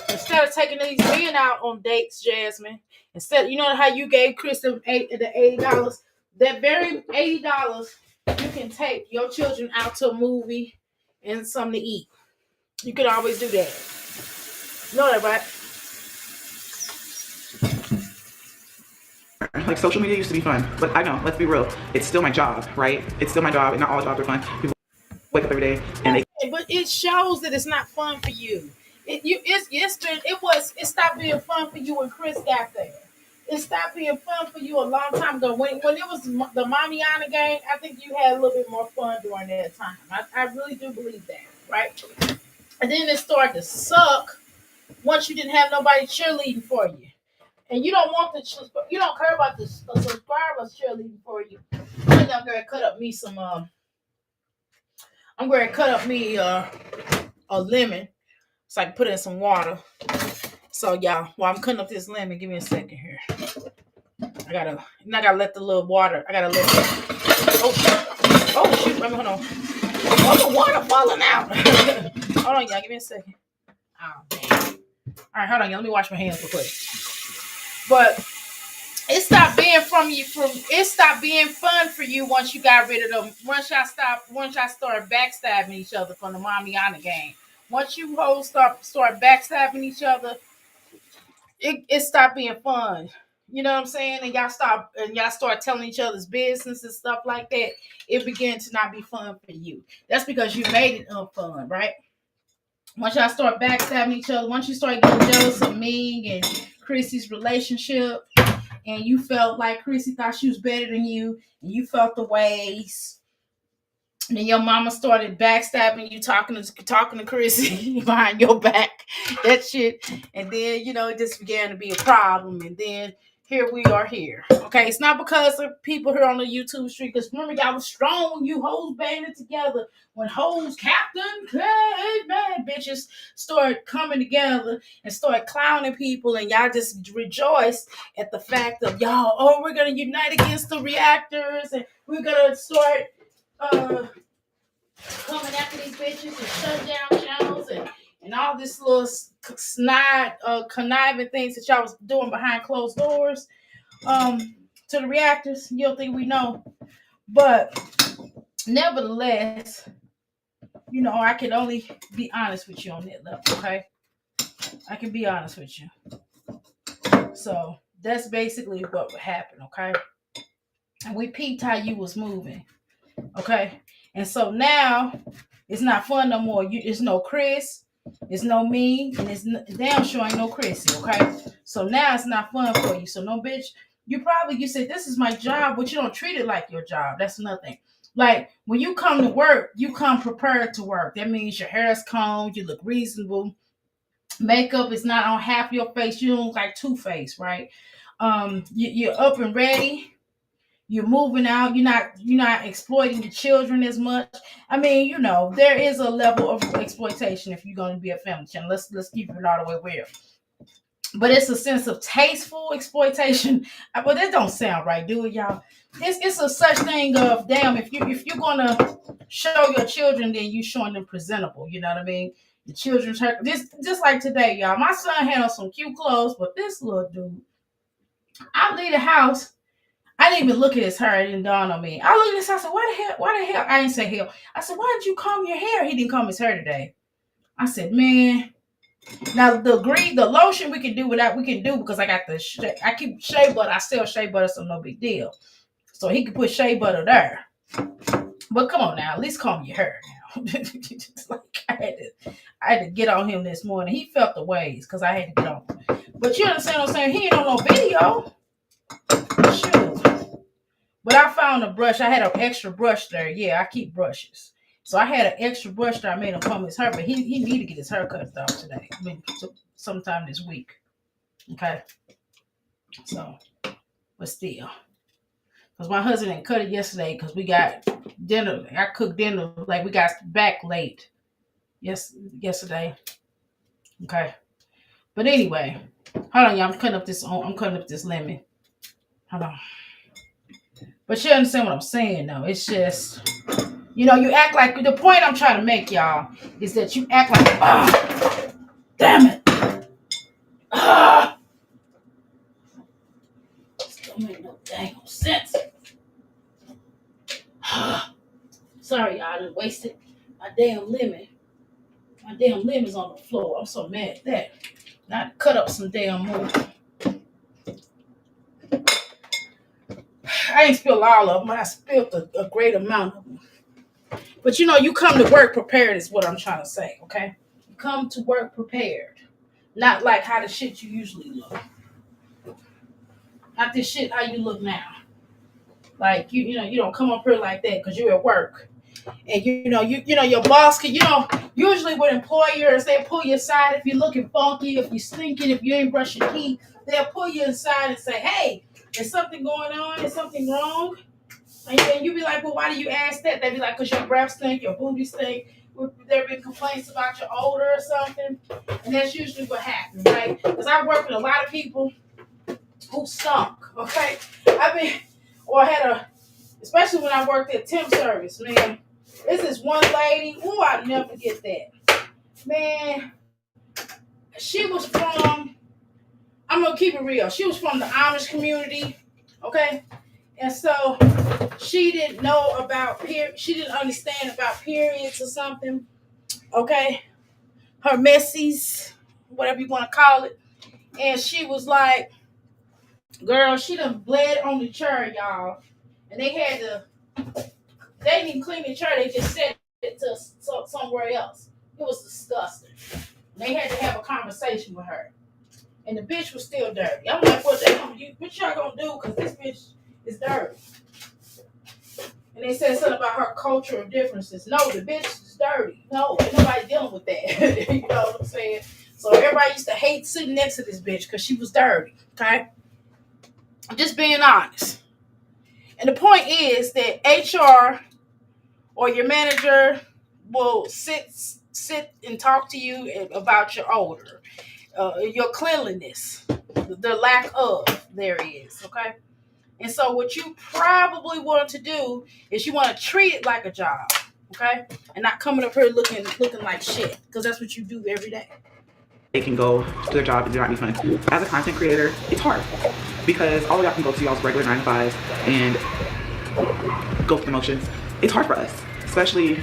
instead of taking these men out on dates, Jasmine, instead, you know how you gave Chris the $80? That very $80, you can take your children out to a movie and something to eat. You can always do that. You know that, right? Like, social media used to be fun, but I know, let's be real, it's still my job, right? It's still my job, and not all jobs are fun. People wake up every day and they. But it shows that it's not fun for you. It stopped being fun for you when Chris got there. It stopped being fun for you a long time ago. When it was the Mamiana gang, I think you had a little bit more fun during that time. I really do believe that, right? And then it started to suck once you didn't have nobody cheerleading for you. And you don't care about the subscribers cheerleading for you. I'm going to cut up me some a lemon so I can put it in some water. So y'all, while I'm cutting up this lemon, give me a second here. I gotta let the little water. Oh shoot! Hold on. Oh, the water falling out. Hold on, y'all. Give me a second. Oh man. All right, hold on, y'all. Let me wash my hands real quick. But it stopped being fun for you once you got rid of them. Once y'all started backstabbing each other from the Mamiana game. Once you hoes start backstabbing each other, it stopped being fun. You know what I'm saying? And y'all start telling each other's business and stuff like that. It began to not be fun for you. That's because you made it unfun, right? Once y'all start backstabbing each other, once you start getting jealous of me and Chrissy's relationship, and you felt like Chrissy thought she was better than you, and you felt the ways, and then your mama started backstabbing you, talking to Chrissy behind your back, that shit, and then, you know, it just began to be a problem, and then here we are here. Okay, it's not because of people here on the YouTube street. Because remember, y'all was strong when you hoes banded together. When hoes, Captain Clay, man, bitches start coming together and start clowning people, and y'all just rejoice at the fact of y'all. Oh, we're gonna unite against the reactors, and we're gonna start coming after these bitches and shut down channels and all this little snide, conniving things that y'all was doing behind closed doors. To the reactors, you don't think we know, but nevertheless, you know, I can only be honest with you on that level, okay? I can be honest with you. So that's basically what would happen, okay? And we peeped how you was moving, okay? And so now it's not fun no more. It's no Chris, it's no me, and it's damn sure ain't no Chrissy, okay? So now it's not fun for you. So no, bitch, you said this is my job, but you don't treat it like your job. That's nothing. Like when you come to work, you come prepared to work. That means your hair is combed, you look reasonable. Makeup is not on half your face. You don't look like Two-Face, right? You're up and ready. You're moving out. You're not exploiting the children as much. I mean, you know, there is a level of exploitation if you're going to be a family channel. Let's keep it all the way real. But it's a sense of tasteful exploitation. But that don't sound right, do it, y'all? It's a such thing of damn. If you're gonna show your children, then you showing them presentable. You know what I mean? The children's hair. This just like today, y'all. My son had on some cute clothes, but this little dude, I leave the house. I didn't even look at his hair. It didn't dawn on me. I looked at this. I said, Why the hell? I didn't say hell. I said, why did you comb your hair? He didn't comb his hair today. I said, man. Now the lotion we can do because I got I keep shea butter. I sell shea butter, so no big deal. So he could put shea butter there. But come on now, at least comb your hair now. Like I had to get on him this morning. He felt the ways because I had to get on him. But you understand what I'm saying? He ain't on no video. Shoot. But I found a brush. I had an extra brush there. Yeah, I keep brushes. So I had an extra brush that I made him comb his hair, but he need to get his hair cut off today. I mean, sometime this week. Okay. So, but still. Because my husband didn't cut it yesterday because we got dinner. I cooked dinner, like we got back late. Yesterday. Okay. But anyway, hold on, y'all. I'm cutting up this lemon. Hold on. But you understand what I'm saying, though. It's just, you know, you act like, the point I'm trying to make, y'all, is that you act like, damn it. This don't make no dang sense. Sorry, y'all, I done wasted my damn lemon. My damn lemon's on the floor. I'm so mad at that. Now I cut up some damn more. I ain't spilled all of them. I spilled a great amount of them. But you know, you come to work prepared is what I'm trying to say, okay? You come to work prepared. Not like how the shit you usually look. Not this shit how you look now. Like, you know, you don't come up here like that because you're at work. And you know, your boss can, usually with employers, they pull you aside if you're looking funky, if you're stinking, if you ain't brushing teeth, they'll pull you aside and say, hey, is something going on? Is something wrong? And then you be like, well, why do you ask that? They be like, because your breath stink, your booty stink. There been complaints about your odor or something. And that's usually what happens, right? Because I work with a lot of people who stunk, okay? Especially when I worked at temp service, man. This is one lady. Ooh, I'll never forget that. Man, she was from, I'm going to keep it real. She was from the Amish community, okay? And so she didn't know about she didn't understand about periods or something, okay? Her messies, whatever you want to call it. And she was like, girl, she done bled on the chair, y'all. And they didn't even clean the chair. They just set it to somewhere else. It was disgusting. And they had to have a conversation with her. And the bitch was still dirty. I'm like, what y'all gonna do? Because this bitch is dirty. And they said something about her cultural differences. No, the bitch is dirty. No, ain't nobody dealing with that. You know what I'm saying? So everybody used to hate sitting next to this bitch because she was dirty. Okay? I'm just being honest. And the point is that HR or your manager will sit and talk to you about your odor, your cleanliness, the lack of there is, okay? And so what you probably want to do is you want to treat it like a job, okay? And not coming up here looking like shit, because that's what you do every day. They can go to their job and do not be fun. As a content creator, it's hard because all y'all can go to y'all's regular 9 to 5 and go through the motions. It's hard for us, especially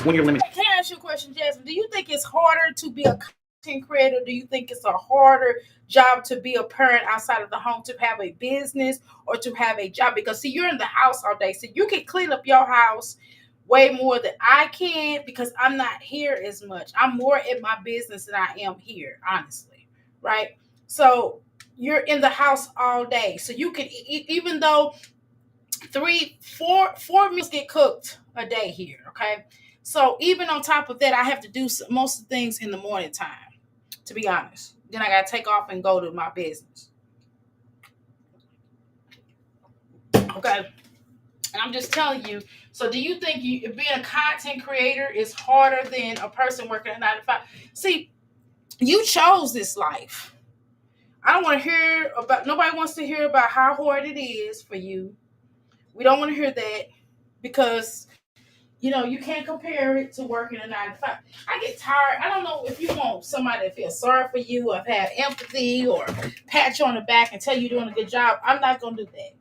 when you're limited. Can I ask you a question, Jasmine? Do you think it's harder to be a content creator? Do you think it's a harder job to be a parent outside of the home, to have a business or to have a job? Because see, you're in the house all day, so you can clean up your house way more than I can because I'm not here as much. I'm more in my business than I am here, honestly, right? So you're in the house all day, so you can even though 4 meals get cooked a day here, okay? So even on top of that, I have to do most of the things in the morning time, to be honest. Then I got to take off and go to my business. Okay. And I'm just telling you, so do you think being a content creator is harder than a person working a 9 to 5? See, you chose this life. I don't want to hear about, nobody wants to hear about how hard it is for you. We don't want to hear that because, you know, you can't compare it to working a 9 to 5. I get tired. I don't know if you want somebody to feel sorry for you or have empathy or pat you on the back and tell you you're doing a good job. I'm not going to do that.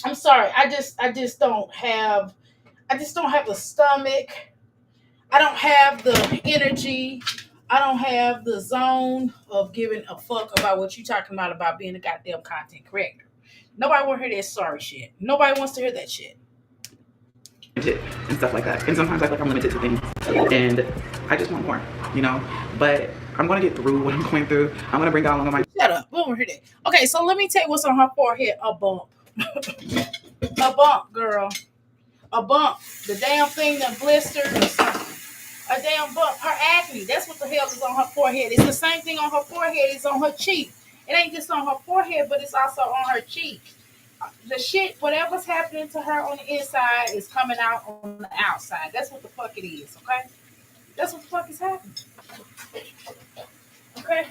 I'm sorry. I just don't have the stomach. I don't have the energy. I don't have the zone of giving a fuck about what you're talking about being a goddamn content creator. Nobody want to hear that sorry shit. Nobody wants to hear that shit. And stuff like that. And sometimes I feel like I'm limited to things. And I just want more, you know? But I'm going to get through what I'm going through. I'm going to bring down along my... Shut up. We don't hear that. Okay, so let me tell you what's on her forehead. A bump. A bump, girl. A bump. The damn thing that blistered or something. A damn bump. Her acne. That's what the hell is on her forehead. It's the same thing on her forehead. It's on her cheek. It ain't just on her forehead, but it's also on her cheek. The shit, whatever's happening to her on the inside is coming out on the outside. That's what the fuck it is, okay? That's what the fuck is happening. Okay?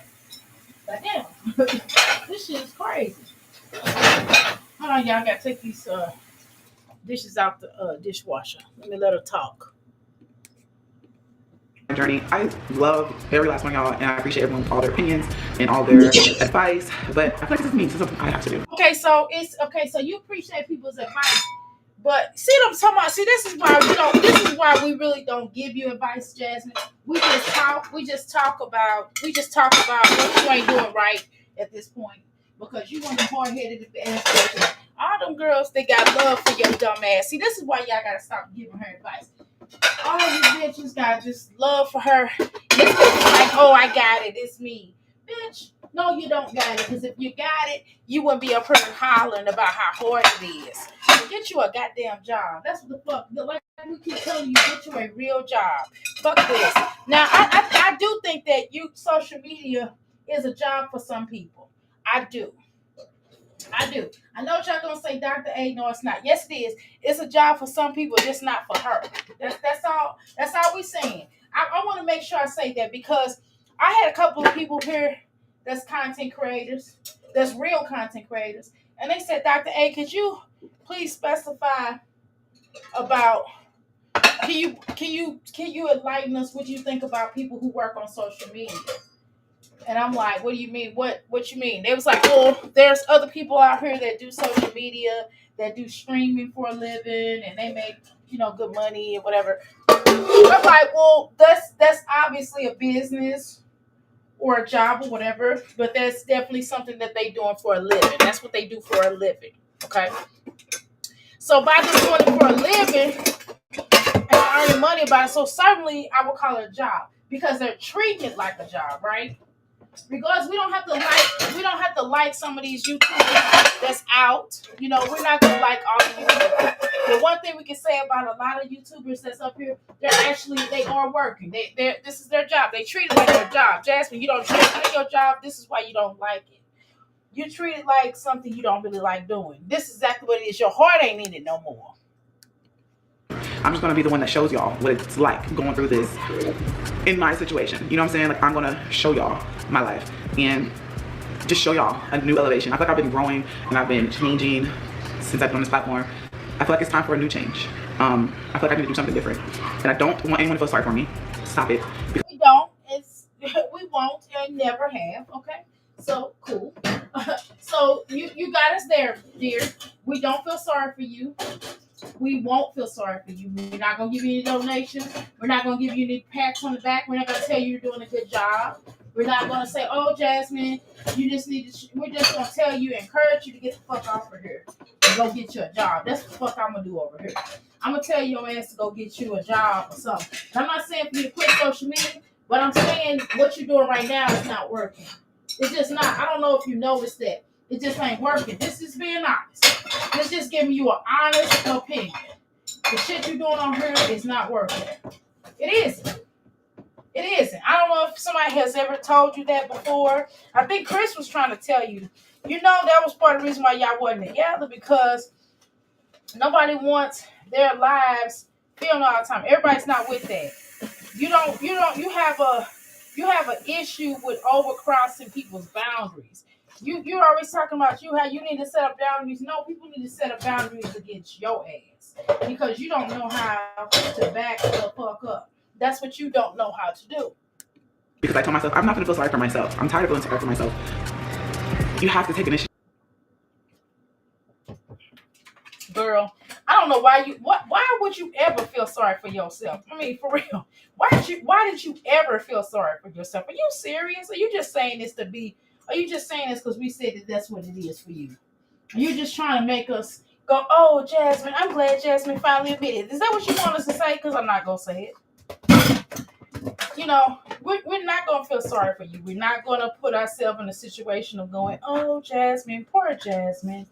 But damn. This shit is crazy. Hold on, y'all. I gotta take these dishes out the dishwasher. Let me let her talk. Journey. I love every last one of y'all, and I appreciate everyone for all their opinions and all their advice. But I feel like this is me. This is something I have to do. Okay, so it's okay. So you appreciate people's advice, but see what I'm talking about. See, this is why we don't. This is why we really don't give you advice, Jasmine. We just talk. We just talk about what you ain't doing right at this point because you want to hard-headed ass. All them girls, they got love for your dumb ass. See, this is why y'all gotta stop giving her advice. All these bitches got just love for her. This bitch is like, oh, I got it. It's me. Bitch, no, you don't got it. Because if you got it, you wouldn't be up here hollering about how hard it is. So get you a goddamn job. That's what the fuck. Like we keep telling you, get you a real job. Fuck this. Now, I do think that social media is a job for some people. I do. I know what y'all gonna say, Dr. A. No, it's not. Yes, it is. It's a job for some people, just not for her. That's all. That's all we saying. I want to make sure I say that because I had a couple of people here that's content creators, that's real content creators, and they said, Dr. A, could you please specify about? Can you enlighten us what you think about people who work on social media? And I'm like, what do you mean? What you mean? They was like, well, there's other people out here that do social media, that do streaming for a living, and they make, good money and whatever. I'm like, well, that's obviously a business or a job or whatever, but that's definitely something that they doing for a living. That's what they do for a living. Okay. So by just doing it for a living and earning money about it, so certainly I would call it a job because they're treating it like a job, right? Because we don't have to like some of these YouTubers that's out. We're not gonna like all the YouTubers. The one thing we can say about a lot of YouTubers that's up here, they are working. This is their job. They treat it like their job. Jasmine, you don't treat it like your job. This is why you don't like it. You treat it like something you don't really like doing. This is exactly what it is. Your heart ain't in it no more. I'm just gonna be the one that shows y'all what it's like going through this in my situation. You know what I'm saying? Like, I'm gonna show y'all my life and just show y'all a new elevation. I feel like I've been growing and I've been changing since I've been on this platform. I feel like it's time for a new change. I feel like I need to do something different. And I don't want anyone to feel sorry for me. Stop it. We don't. We won't and never have. Okay. So cool. So you got us there, dear. We don't feel sorry for you. We won't feel sorry for you. We're not gonna give you any donations. We're not gonna give you any pats on the back. We're not gonna tell you you're doing a good job. We're not gonna say, "Oh, Jasmine, you just need to." We're just gonna tell you, encourage you to get the fuck off of here and go get you a job. That's what the fuck I'm gonna do over here. I'm gonna tell your ass to go get you a job or something. And I'm not saying for you to quit social media, but I'm saying what you're doing right now is not working. It's just not. I don't know if you noticed that. It just ain't working. This is being honest. This just giving you an honest opinion. The shit you're doing on here is not working. It isn't. It isn't. I don't know if somebody has ever told you that before. I think Chris was trying to tell you. You know, that was part of the reason why y'all wasn't together, because nobody wants their lives filmed all the time. Everybody's not with that. You have an issue with overcrossing people's boundaries. You're always talking about how you need to set up boundaries. No, people need to set up boundaries against your ass because you don't know how to back the fuck up. That's what you don't know how to do. Because I told myself, I'm not gonna feel sorry for myself. I'm tired of feeling sorry for myself. You have to take initiative. Girl, I don't know why would you ever feel sorry for yourself? I mean, for real. Why did you ever feel sorry for yourself? Are you serious? Are you just saying this because we said that that's what it is for you? Are you just trying to make us go, "Oh, Jasmine, I'm glad Jasmine finally admitted"? Is that what you want us to say? Because I'm not gonna say it. You know, we're not gonna feel sorry for you. We're not gonna put ourselves in a situation of going, "Oh, Jasmine, poor Jasmine.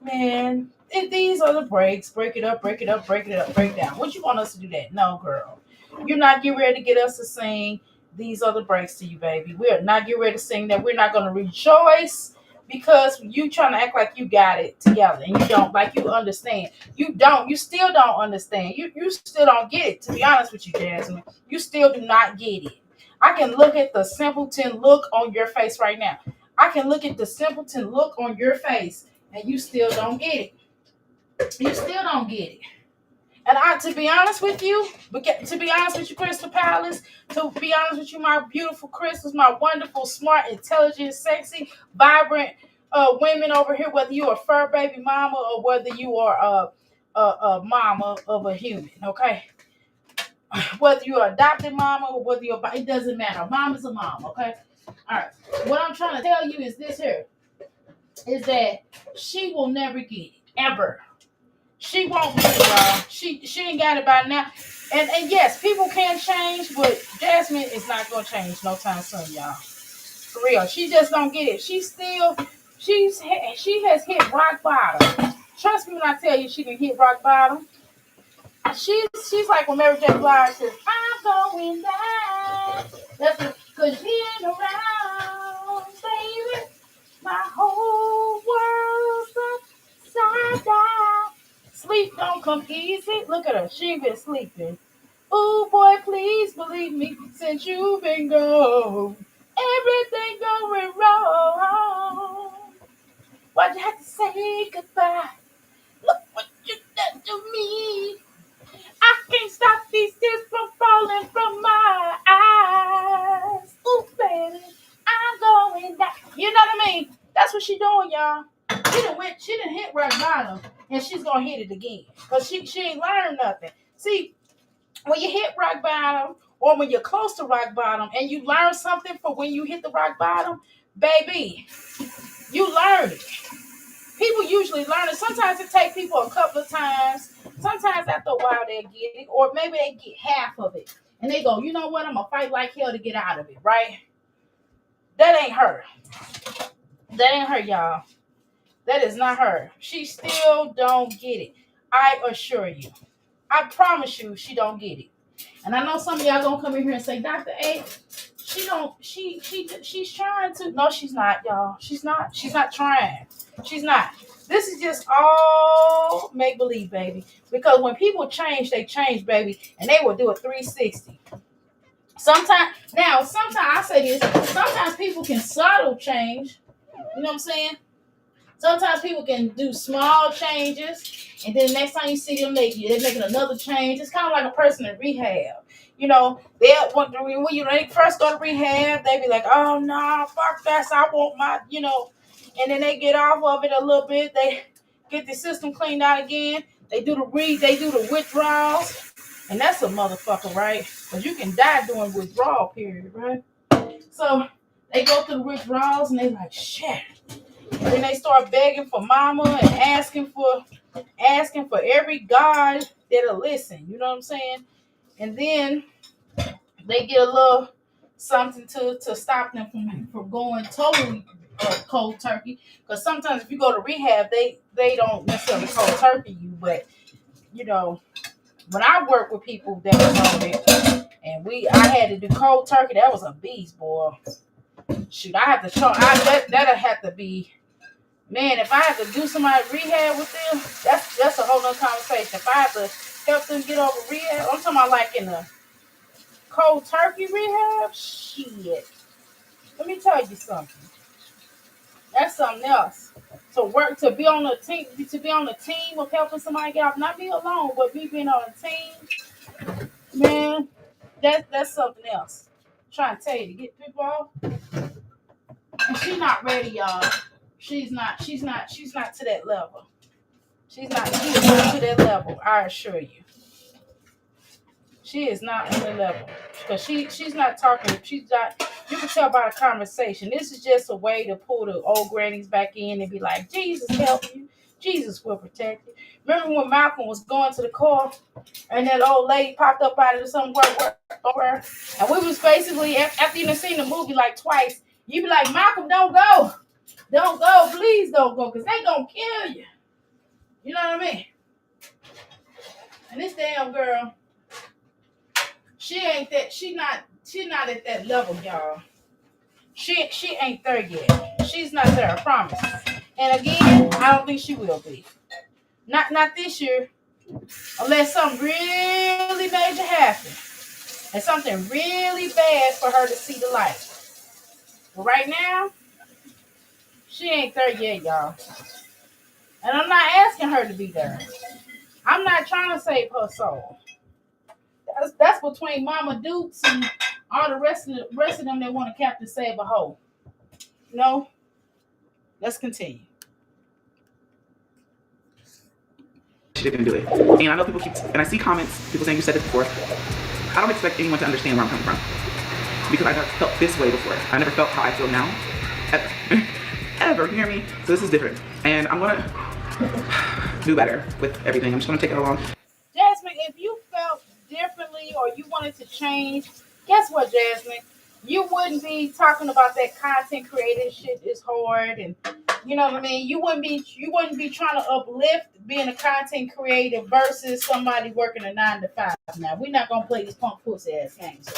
Man, these are the breaks. Break it up, break it up, break it up, break down." Would you want us to do that? No, girl. You're not getting ready to get us to sing "These Are the Breaks" to you, baby. We're not getting ready to sing that. We're not going to rejoice because you trying to act like you got it together and you don't, like you understand. You don't. You still don't understand. You still don't get it, to be honest with you, Jasmine. You still do not get it. I can look at the simpleton look on your face right now. I can look at the simpleton look on your face and you still don't get it. You still don't get it. And to be honest with you, Crystal Palace, to be honest with you, my beautiful crystals, my wonderful, smart, intelligent, sexy, vibrant women over here, whether you're a fur baby mama or whether you are a mama of a human, okay? Whether you're an adopted mama or whether it doesn't matter. Mom is a mom, okay? All right. What I'm trying to tell you is this here, is that she will never get it, ever. She won't get it, y'all. She ain't got it by now. And yes, people can change, but Jasmine is not gonna change no time soon, y'all. For real. She just don't get it. She has hit rock bottom. Trust me when I tell you she can hit rock bottom. She's like when Mary J. Blige says, "I'm going down." That's because she ain't around, baby. My whole world's upside down. Sleep don't come easy. Look at her. She been sleeping. Ooh, boy, please believe me. Since you've been gone, everything going wrong. Why'd you have to say goodbye? Look what you done to me. I can't stop these tears from falling from my eyes. Ooh, baby, I'm going down. You know what I mean? That's what she doing, y'all. She done hit rock bottom, and she's gonna hit it again. Cause she ain't learned nothing. See, when you hit rock bottom, or when you're close to rock bottom, and you learn something for when you hit the rock bottom, baby, you learn it. People usually learn it. Sometimes it takes people a couple of times. Sometimes after a while they'll get it, or maybe they get half of it, and they go, "You know what? I'm gonna fight like hell to get out of it." Right? That ain't her. That ain't her, y'all. That is not her. She still don't get it. I assure you. I promise you she don't get it. And I know some of y'all gonna come in here and say, "Dr. A, she's trying to. No, she's not, y'all. She's not trying. She's not. This is just all make believe, baby. Because when people change, they change, baby, and they will do a 360. Sometimes I say this. Sometimes people can subtle change. You know what I'm saying? Sometimes people can do small changes, and then next time you see them, they're making another change. It's kind of like a person in rehab. You know, when they first go to rehab, they be like, "Oh no, fuck that! I want my," and then they get off of it a little bit. They get the system cleaned out again. They do the withdrawals, and that's a motherfucker, right? Because you can die during withdrawal period, right? So they go through the withdrawals, and they like, shit. Then they start begging for mama and asking for every God that'll listen. You know what I'm saying? And then they get a little something to stop them from going totally cold turkey. Because sometimes if you go to rehab, they don't necessarily cold turkey you. But when I work with people that was on it, and I had to do cold turkey, that was a beast, boy. Shoot, I have to show. That'll have to be. Man, if I have to do somebody rehab with them, that's a whole nother conversation. If I have to help them get over rehab, I'm talking about like in a cold turkey rehab, shit. Let me tell you something. That's something else. To be on a team of helping somebody get off, not me alone, but me being on a team, man, that's something else. I'm trying to tell you to get people off. And she's not ready, y'all. She's not to that level. She's not to that level, I assure you. She is not on the level. Because she's not talking. She's not, you can tell by the conversation. This is just a way to pull the old grannies back in and be like, Jesus help you. Jesus will protect you. Remember when Malcolm was going to the car and that old lady popped up out of somewhere over, and we was basically, after you done seen the movie like twice, you be like, Malcolm, don't go. Don't go. Please don't go, because they gonna kill you. You know what I mean? And this damn girl, she not at that level, y'all. She ain't there yet. She's not there, I promise. And again, I don't think she will be. Not this year, unless something really major happens. And something really bad for her to see the light. But right now, she ain't there yet, y'all. And I'm not asking her to be there. I'm not trying to save her soul. That's between Mama Dukes and all the rest of them that want a captain save a hoe. No? Let's continue. She didn't do it. And I know people and I see comments, people saying you said it before. I don't expect anyone to understand where I'm coming from. Because I've never felt this way before. I never felt how I feel now. Ever. Ever, you hear me? So this is different. And I'm gonna do better with everything. I'm just gonna take it along. Jasmine, if you felt differently or you wanted to change, guess what, Jasmine? You wouldn't be talking about that content creator shit is hard, and you know what I mean? You wouldn't be trying to uplift being a content creator versus somebody working a 9-to-5. Now, we're not gonna play these punk pussy ass games.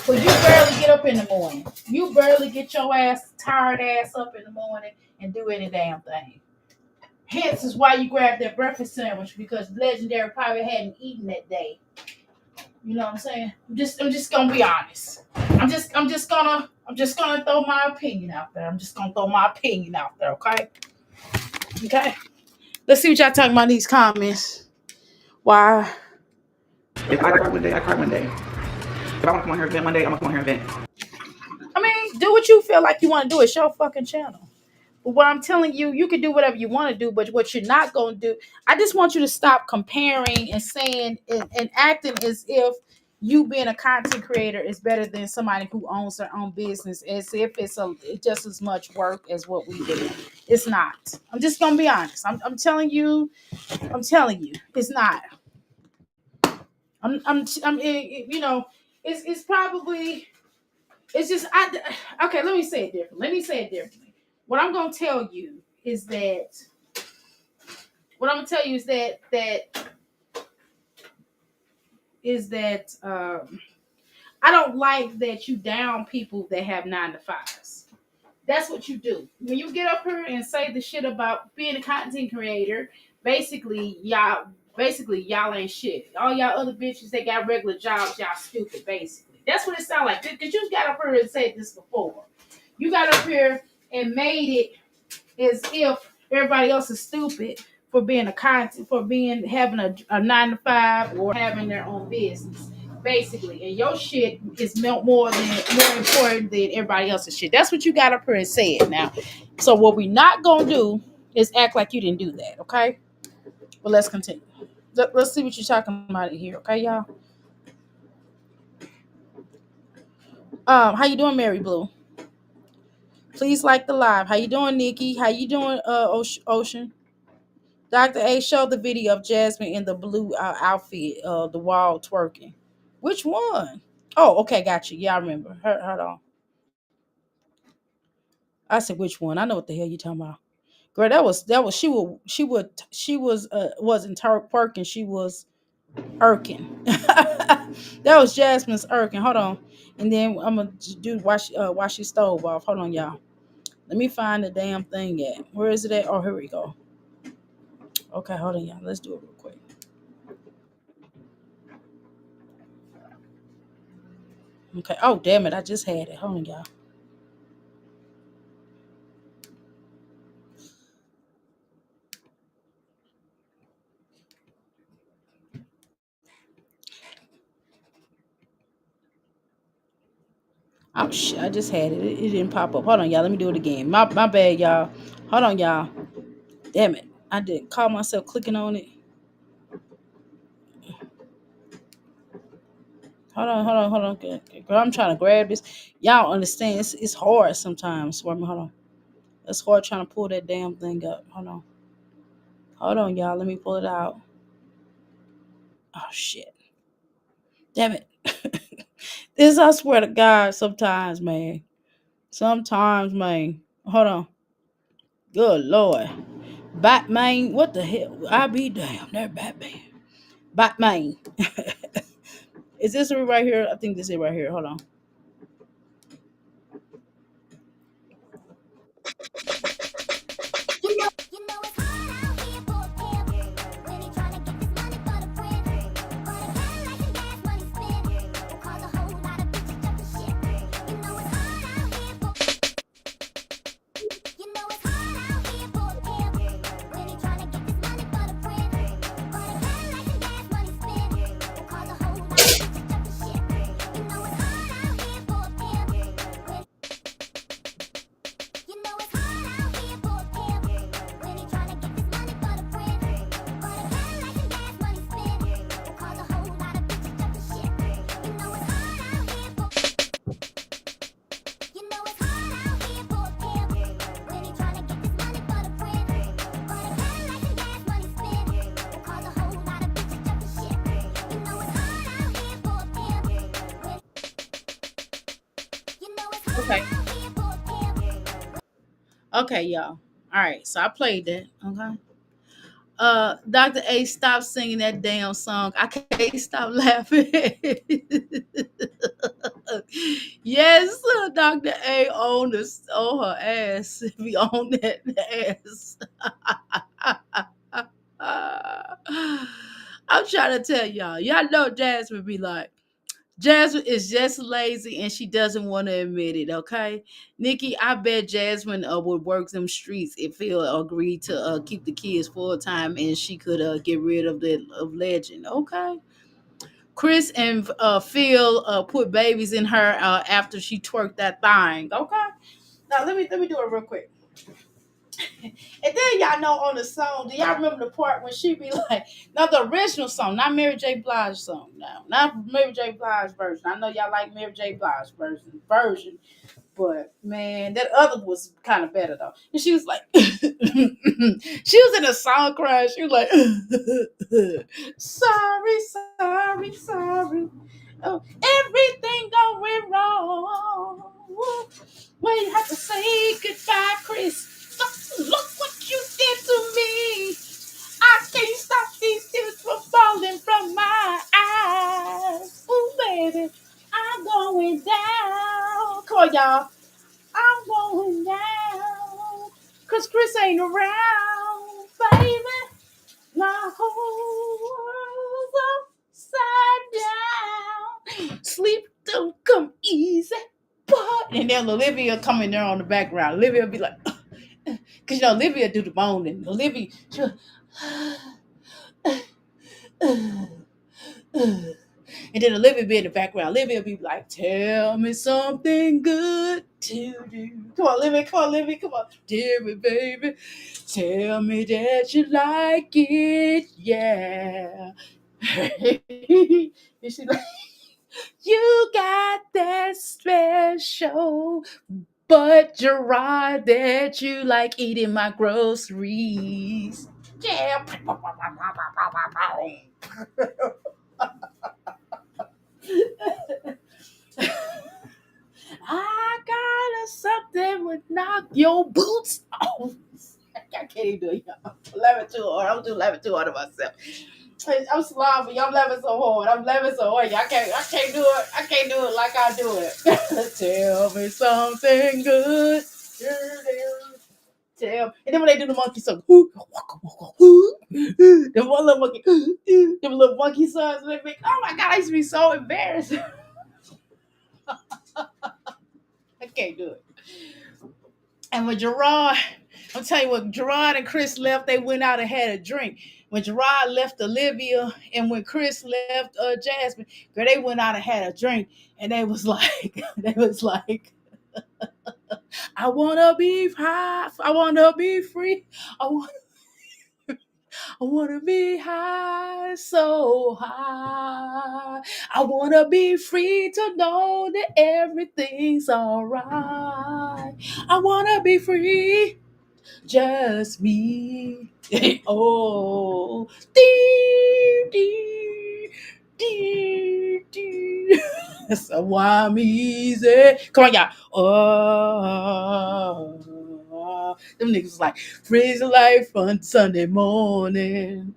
But you barely get up in the morning. You barely get your tired ass up in the morning and do any damn thing. Hence is why you grabbed that breakfast sandwich, because Legendary probably hadn't eaten that day. You know what I'm saying? I'm just gonna be honest. I'm just gonna throw my opinion out there. Okay? Okay. Let's see what y'all talking about in these comments. Why? If I cry one day, I cry one day. If I want to come on here and vent one day, I'm gonna come on here and vent. I mean, do what you feel like you want to do. It's your fucking channel. But what I'm telling you, you can do whatever you want to do, but what you're not going to do, I just want you to stop comparing and saying and acting as if you being a content creator is better than somebody who owns their own business, as if it's just as much work as what we do. It's not. I'm just going to be honest. I'm telling you, it's not. It's probably, it's just, okay, let me say it differently. What I'm going to tell you is that I don't like that you down people that have 9 to 5s. That's what you do. When you get up here and say the shit about being a content creator, basically y'all ain't shit. All y'all other bitches that got regular jobs, y'all stupid, basically. That's what it sounds like. Because you got up here and said this before. You got up here and made it as if everybody else is stupid for being a content, for being having a 9 to 5 or having their own business, basically. And your shit is more important than everybody else's shit. That's what you got up here and said now. So what we not gonna do is act like you didn't do that, okay? But let's continue. Let's see what you're talking about here, okay, y'all? How you doing, Mary Blue? Please like the live. How you doing, Nikki? How you doing, Ocean? Dr. A showed the video of Jasmine in the blue outfit, the wall twerking. Which one? Oh, okay, got you. Yeah, I remember. Hold on. I said which one? I know what the hell you talking about. Girl, that was wasn't twerking. She was irking. That was Jasmine's irking. Hold on, and then I'm gonna do wash your stove off. Hold on, y'all. Let me find the damn thing at. Where is it at? Oh, here we go. Okay, hold on, y'all. Let's do it real quick. Okay. Oh, damn it. I just had it. Hold on, y'all. Oh, shit. I just had it. It didn't pop up. Hold on, y'all. Let me do it again. My bad, y'all. Hold on, y'all. Damn it. I didn't call myself clicking on it. Hold on. Girl, I'm trying to grab this. Y'all don't understand. It's hard sometimes for me. Hold on. It's hard trying to pull that damn thing up. Hold on. Hold on, y'all. Let me pull it out. Oh, shit. Damn it. This, I swear to God, sometimes, man. Sometimes, man. Hold on. Good Lord. Batman, what the hell? I be damn. They're Batman. Batman. Is this it right here? I think this is it right here. Hold on. Okay. Okay, y'all. All right. So I played that. Okay. Dr. A, stop singing that damn song. I can't stop laughing. Yes, Dr. A on her ass. Be on that ass. I'm trying to tell y'all. Y'all know Jasmine be like, Jasmine is just lazy and she doesn't want to admit it, okay? Nikki, I bet Jasmine would work them streets if Phil agreed to keep the kids full time and she could get rid of Legend, okay? Chris and Phil put babies in her after she twerked that thing, okay? Now let me do it real quick. And then y'all know on the song, do y'all remember the part when she be like, now the original song, not Mary J. Blige song now, not Mary J. Blige version. I know y'all like Mary J. Blige version, but man, that other was kind of better though. And she was like, she was in a song crying. She was like, sorry. Oh, everything going wrong. Well, you have to say goodbye, Chris. Look what you did to me. I can't stop these tears from falling from my eyes. Ooh, baby, I'm 'cause Chris ain't around, baby. My whole world's upside down. Sleep don't come easy, but and then Olivia come in there on the background. Olivia be like, cause you know Olivia do the moaning. Olivia, she'll, and then Olivia be in the background. Olivia be like, tell me something good to do. Come on, Olivia, come on, Olivia, come on. Dear me, baby, tell me that you like it, yeah. And she like, you got that special but Gerard that you like eating my groceries. Yeah. I got something would knock your boots off. I can't even do it, y'all. I'm laughing too hard. I'm just laughing too hard at myself. I'm sloppy. I'm laughing so hard. I'm laughing so hard. I can't do it. I can't do it like I do it. Tell me something good. Tell. And then when they do the monkey song, the one little monkey, them little monkey songs, they make. Oh my God, I used to be so embarrassed. I can't do it. And when Gerard, I'm telling you, when Gerard and Chris left, they went out and had a drink. When Gerard left Olivia and when Chris left Jasmine, girl, they went out and had a drink. And they was like, I wanna be high, I wanna be free, I wanna be high, so high. I wanna be free to know that everything's alright. I wanna be free. Just me. Oh, dee, dee, dee, dee. So I'm easy. Come on, y'all. Oh, them niggas was like, praise the life on Sunday morning.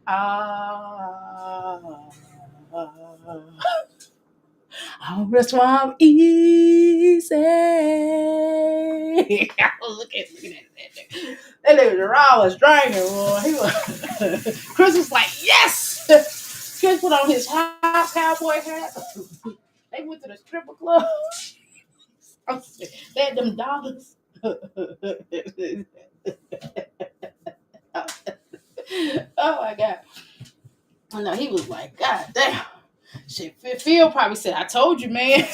That's why I'm easy. I was looking at that. That nigga Gerard was drinking, boy. He was. Chris was like, yes. Chris put on his high cowboy hat. They went to the stripper club. They had them dollars. Oh my God. I know he was like, God damn. Shit, Phil probably said, I told you, man.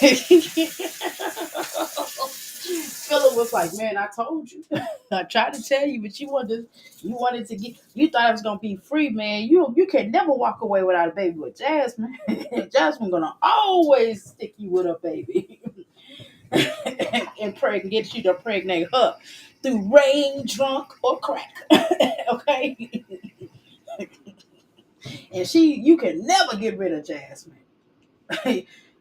Philip was like, man, I told you. I tried to tell you, but you wanted to get, you thought I was gonna be free, man. You can never walk away without a baby with Jasmine. Jasmine gonna always stick you with a baby. and get you to pregnate her through rain, drunk, or crack. Okay? And you can never get rid of Jasmine.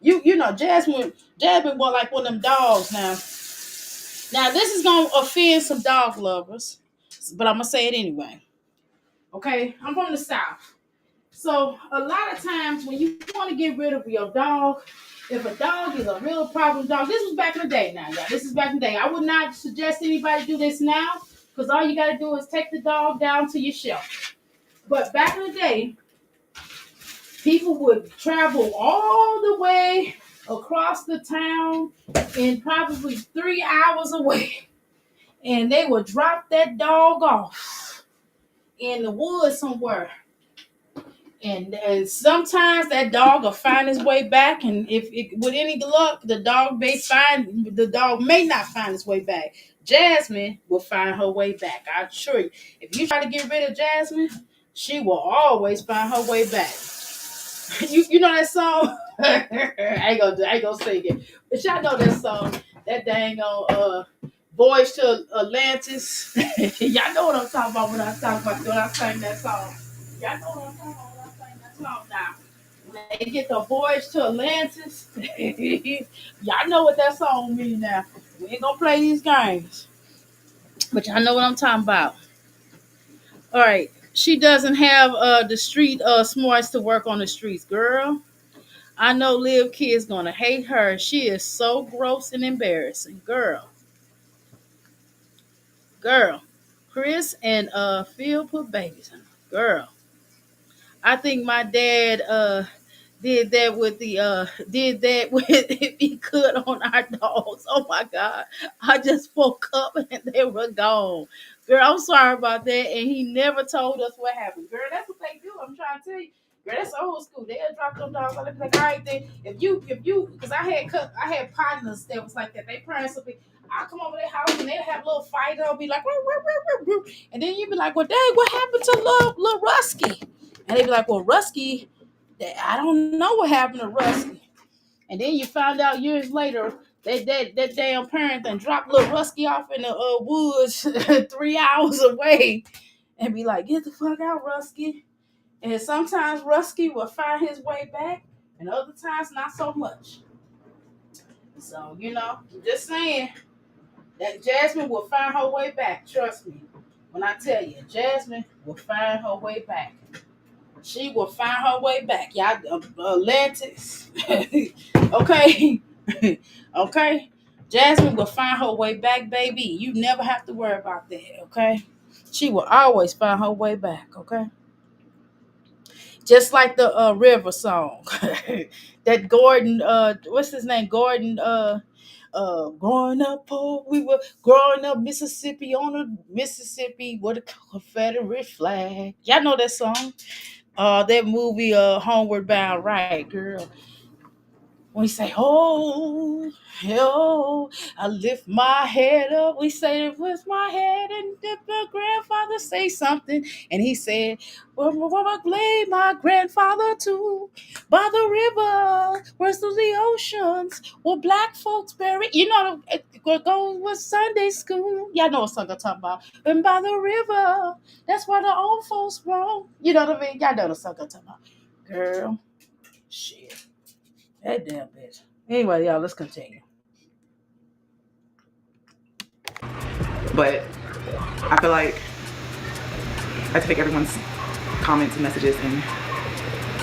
you know Jasmine was like one of them dogs now. Now this is gonna offend some dog lovers, but I'm gonna say it anyway. Okay, I'm from the South. So a lot of times when you want to get rid of your dog, if a dog is a real problem dog, this was back in the day now, y'all. This is back in the day. I would not suggest anybody do this now, because all you gotta do is take the dog down to your shelter. But back in the day, people would travel all the way across the town and probably 3 hours away. And they would drop that dog off in the woods somewhere. And sometimes that dog will find his way back. And with any luck, the dog may not find his way back. Jasmine will find her way back. I assure you. If you try to get rid of Jasmine, she will always find her way back. You know that song? I ain't gonna sing it. But y'all know that song. That dang on Voyage to Atlantis. Y'all know what I'm talking about when I sing that song. Y'all know what I'm talking about when I sing that song now. When they get the Voyage to Atlantis. Y'all know what that song means now. We ain't gonna play these games. But y'all know what I'm talking about. All right. She doesn't have the street smarts to work on the streets, girl. I know Liv Kid's gonna hate her. She is so gross and embarrassing. Girl. Chris and Phil put babies in them. Girl, I think my dad did that with the did that with if he could on our dogs. Oh my god. I just woke up and they were gone. Girl, I'm sorry about that. And he never told us what happened. Girl, that's what they do. I'm trying to tell you. Girl, that's old school. They'll drop them dogs. I'll be like, all right then. If you because I had partners that was like that. They parents would be I'll come over their house and they'll have a little fight. They'll be like, "Woo, woo, woo, woo, woo." And then you'd be like, well, dang, what happened to little Rusky? And they'd be like, well, Rusky, I don't know what happened to Rusky. And then you found out years later that damn parent then dropped little Rusky off in the woods 3 hours away and be like, get the fuck out, Rusky. And sometimes Rusky will find his way back and other times not so much. So, just saying that Jasmine will find her way back. Trust me. When I tell you, Jasmine will find her way back. She will find her way back. Y'all, Atlantis. Okay. Okay. Jasmine will find her way back, baby. You never have to worry about that. Okay. She will always find her way back. Okay. Just like the River song. That Gordon, what's his name? Gordon, growing up poor, we were growing up Mississippi on a Mississippi with a Confederate flag. Y'all know that song? That movie, Homeward Bound, right, girl. When we say, oh, oh, I lift my head up. We say, lift my head, and did my grandfather say something? And he said, well, I lay my grandfather to by the river, where's the oceans, where black folks buried. It goes with Sunday school. Y'all know what song I'm talking about. And by the river, that's where the old folks roam. You know what I mean? Y'all know the song I'm talking about. Girl, shit. That damn bitch. Anyway, y'all, let's continue. But I feel like I take everyone's comments and messages and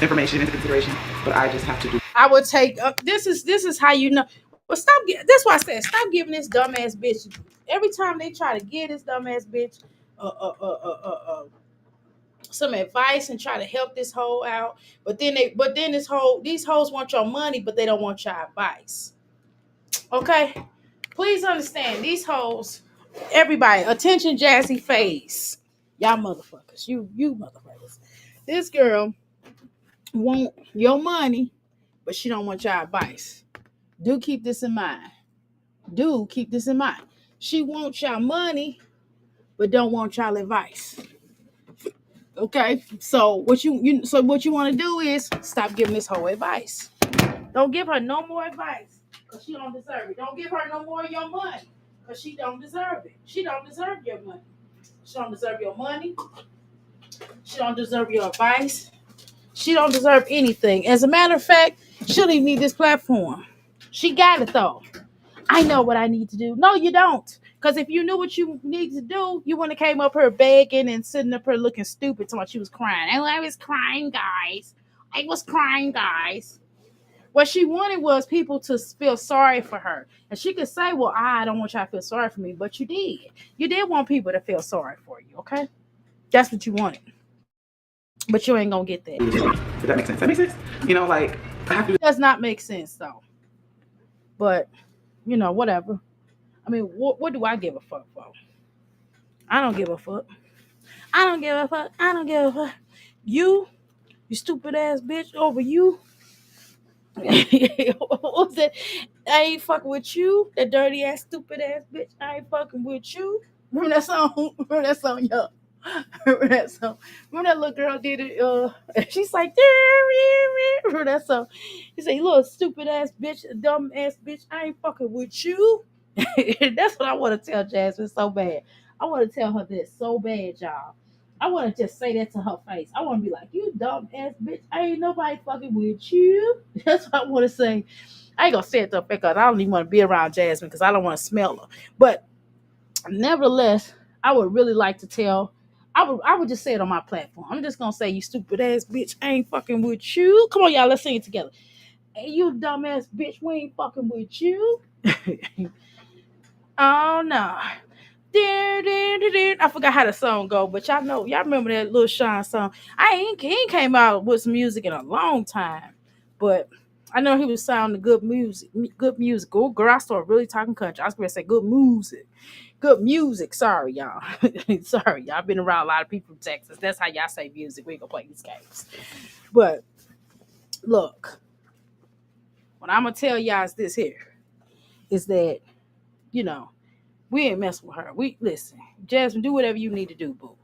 information into consideration, but I just have to do. I would take this is how you know. But stop. That's why I said stop giving this dumbass bitch. Every time they try to give this dumbass bitch some advice and try to help this hoe out, but then these hoes want your money, but they don't want your advice. Okay, please understand these hoes. Everybody, attention, Jazzy Face. Y'all motherfuckers. You motherfuckers. This girl want your money, but she don't want your advice. Do keep this in mind. She wants your money, but don't want your advice. Okay? So what you want to do is stop giving this whole advice. Don't give her no more advice because she don't deserve it. Don't give her no more of your money because she don't deserve it. She don't deserve your money. She don't deserve your money. She don't deserve your advice. She don't deserve anything. As a matter of fact, she don't even need this platform. She got it though. I know what I need to do. No, you don't. Because if you knew what you need to do, you wouldn't have came up here begging and sitting up here looking stupid so much she was crying. I was crying, guys. What she wanted was people to feel sorry for her. And she could say, well, I don't want y'all to feel sorry for me. But you did. You did want people to feel sorry for you, okay? That's what you wanted. But you ain't going to get that. Does that make sense? That makes sense? Like, I have to. It does not make sense, though. But, whatever. I mean, what do I give a fuck for? I don't give a fuck. You stupid ass bitch over you. What was that? I ain't fucking with you, that dirty ass, stupid ass bitch. I ain't fucking with you. Remember that song? Yo? Remember that song? Remember that little girl did it? She's like, remember that song? He said, you little stupid ass bitch, dumb ass bitch. I ain't fucking with you. That's what I want to tell Jasmine so bad. I want to tell her this so bad, y'all. I want to just say that to her face. I want to be like, you dumb ass bitch. Ain't nobody fucking with you. That's what I want to say. I ain't going to say it to her because I don't even want to be around Jasmine because I don't want to smell her. But nevertheless, I would really like to tell. I would just say it on my platform. I'm just going to say, you stupid ass bitch. I ain't fucking with you. Come on, y'all. Let's sing it together. Hey, you dumb ass bitch. We ain't fucking with you. Oh, no. I forgot how the song go, but y'all remember that Lil Sean song. He ain't came out with some music in a long time, but I know he was sounding good music. Good music. Oh, girl, I started really talking country. I was going to say good music. Good music. Sorry, y'all. Sorry, y'all. I've been around a lot of people from Texas. That's how y'all say music. We ain't gonna play these games. But look, what I'm gonna tell y'all is this here is that, you know, we ain't messing with her. We listen, Jasmine, do whatever you need to do, boo.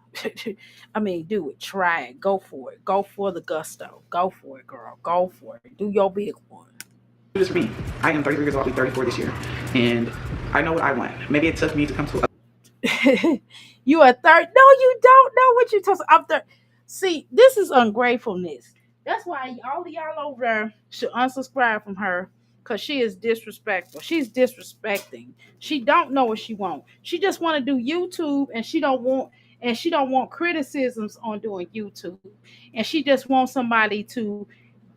I mean, do it. Try it. Go for it. Go for the gusto. Go for it, girl. Go for it. Do your big one. This for me. I am 33 years old. I'll be 34 this year, and I know what I want. Maybe it took me to come to a You are third. No, you don't know what you're talking. I'm third. See, this is ungratefulness. That's why all of y'all over there should unsubscribe from her, because she is disrespectful. She's disrespecting. She don't know what she want. She just want to do YouTube, and she don't want criticisms on doing YouTube, and she just wants somebody to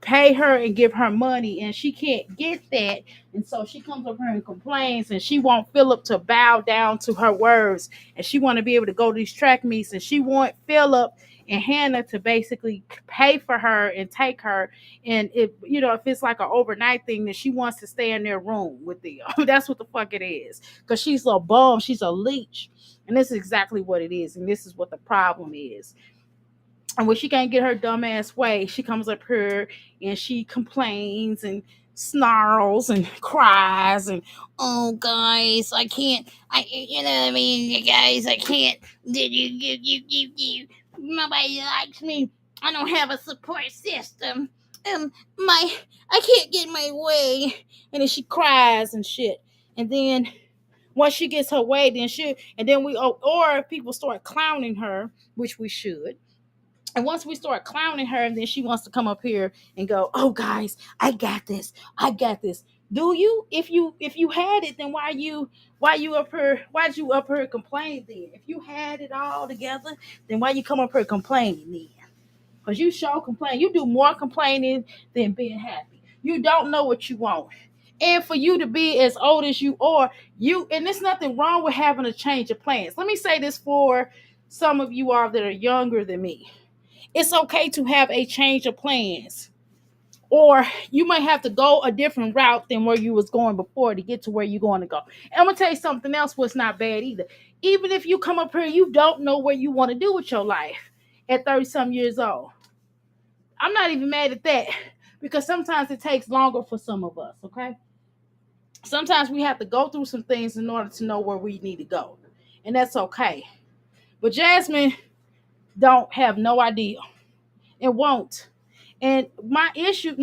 pay her and give her money, and she can't get that, and so she comes up here and complains, and she want Philip to bow down to her words, and she want to be able to go to these track meets, and she want Philip and Hannah to basically pay for her and take her, and if it's like an overnight thing, that she wants to stay in their room with them. That's what the fuck it is, because she's a bum, she's a leech, and this is exactly what it is, and this is what the problem is. And when she can't get her dumb ass way, she comes up here and she complains and snarls and cries and, oh guys, I can't, you know what I mean, you guys, I can't, nobody likes me, I don't have a support system, I can't get my way, and then she cries and shit, and then once she gets her way, or if people start clowning her, which we should, and once we start clowning her, and then she wants to come up here and go, "Oh, guys, I got this. I got this." Do you? If you had it, then why you up here? Why'd you up here complain then? If you had it all together, then why you come up here complaining then? Because you show complain. You do more complaining than being happy. You don't know what you want. And for you to be as old as you are, and there's nothing wrong with having a change of plans. Let me say this for some of you all that are younger than me. It's okay to have a change of plans, or you might have to go a different route than where you was going before to get to where you're going to go. And I'm gonna tell you something else what's not bad either. Even if you come up here, you don't know what you want to do with your life at 30 some years old. I'm not even mad at that, because sometimes it takes longer for some of us. Okay, sometimes we have to go through some things in order to know where we need to go, and that's okay. But Jasmine don't have no idea and won't. And my issue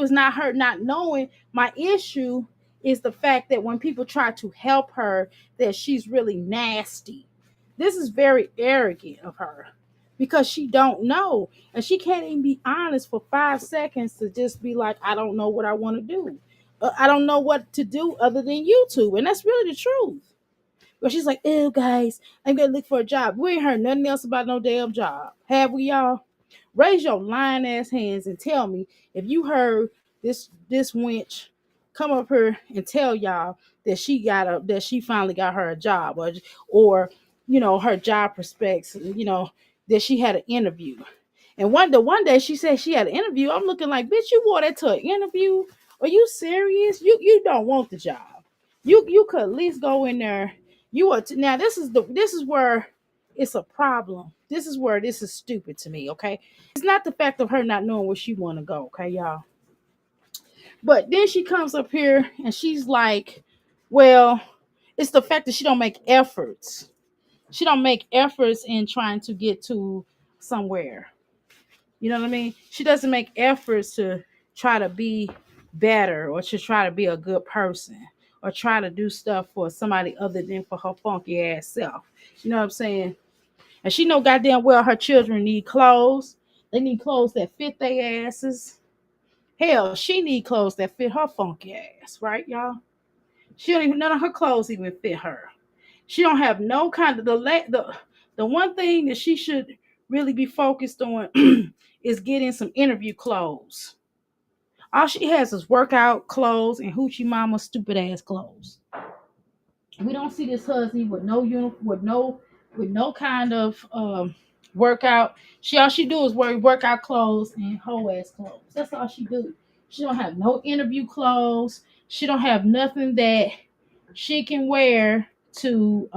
is not her not knowing. My issue is the fact that when people try to help her, that she's really nasty. This is very arrogant of her, because she don't know, and she can't even be honest for 5 seconds to just be like, I don't know what I want to do. I don't know what to do other than YouTube, and that's really the truth. But she's like, "Oh, guys, I'm gonna look for a job." We ain't heard nothing else about no damn job, have we, y'all? Raise your lying ass hands and tell me if you heard this wench come up here and tell y'all that she finally got her a job, or her job prospects, that she had an interview. And one day she said she had an interview. I'm looking like, bitch, you wore that to an interview? Are you serious? You don't want the job. You could at least go in there. Now this is where it's a problem. This is where this is stupid to me, okay? It's not the fact of her not knowing where she want to go, okay, y'all? But then she comes up here and she's like, well, it's the fact that she don't make efforts. She don't make efforts in trying to get to somewhere. You know what I mean? She doesn't make efforts to try to be better, or to try to be a good person, or try to do stuff for somebody other than for her funky ass self. You know what I'm saying? And she know goddamn well her children need clothes. They need clothes that fit their asses. Hell, she need clothes that fit her funky ass, right, y'all? She don't even, none of her clothes even fit her. She don't have no kind of the one thing that she should really be focused on is getting some interview clothes. All she has is workout clothes and hoochie mama stupid ass clothes. We don't see this hussy with no uniform, with no kind of workout. All she do is wear workout clothes and hoe ass clothes. That's all she do. She don't have no interview clothes. She don't have nothing that she can wear to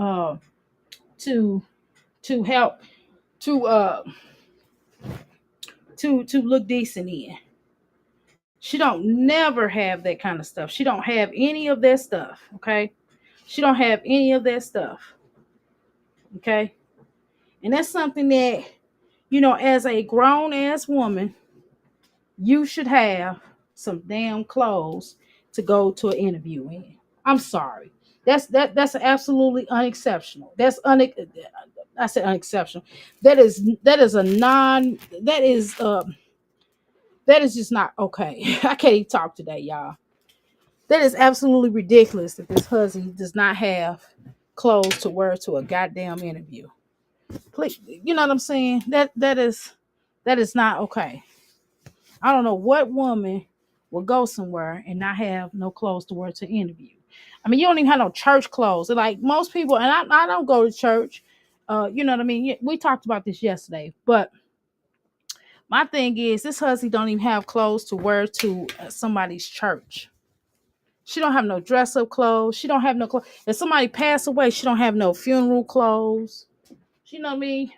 to help to look decent in. She don't never have that kind of stuff. She don't have any of that stuff. Okay. She don't have any of that stuff. Okay. And that's something that, as a grown ass woman, you should have some damn clothes to go to an interview in. I'm sorry. That's absolutely unexceptional. I said unexceptional. That is a non that is just not okay. I can't even talk today, y'all. That is absolutely ridiculous that this hussy does not have clothes to wear to a goddamn interview. Please, you know what I'm saying? That is not okay. I don't know what woman will go somewhere and not have no clothes to wear to interview. I mean, you don't even have no church clothes. Like most people, and I don't go to church. You know what I mean? We talked about this yesterday, but my thing is, this hussy don't even have clothes to wear to somebody's church. She don't have no dress up clothes. She don't have no clothes. If somebody passed away, she don't have no funeral clothes. You know what I mean?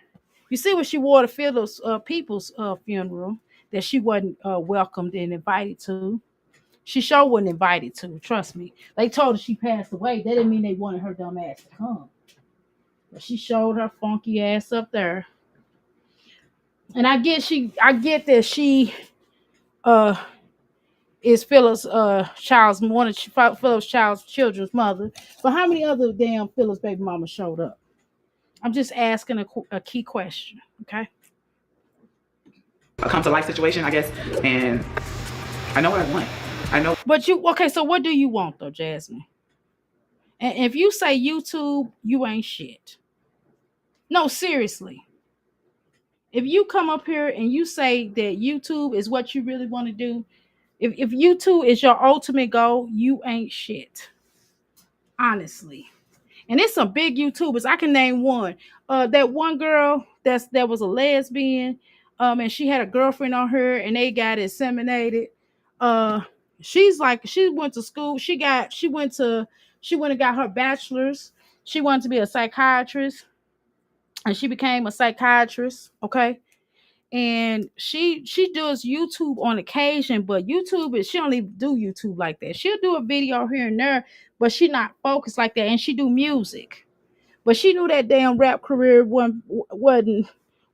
You see what she wore to Phil's people's funeral that she wasn't welcomed and invited to. She sure wasn't invited to. Trust me. They told her she passed away. That didn't mean they wanted her dumb ass to come. But she showed her funky ass up there. And I get that she uh is Phyllis child's one of Phyllis child's children's mother. But how many other damn Phyllis baby mama showed up? I'm just asking a key question. Okay. A come to life situation, I guess. And I know what I want. I know. But okay, so what do you want though, Jasmine? And if you say YouTube, you ain't shit. No, seriously. If you come up here and you say that YouTube is what you really want to do, if YouTube is your ultimate goal, you ain't shit. Honestly. And it's some big YouTubers. I can name one. That one girl that was a lesbian, and she had a girlfriend on her, and they got inseminated. Uh, she went to school. She went and got her bachelor's. She wanted to be a psychiatrist, and she became a psychiatrist. Okay, and she does YouTube on occasion, but she don't even do YouTube like that. She'll do a video here and there, but she not focused like that. And she do music. But she knew that damn rap career wasn't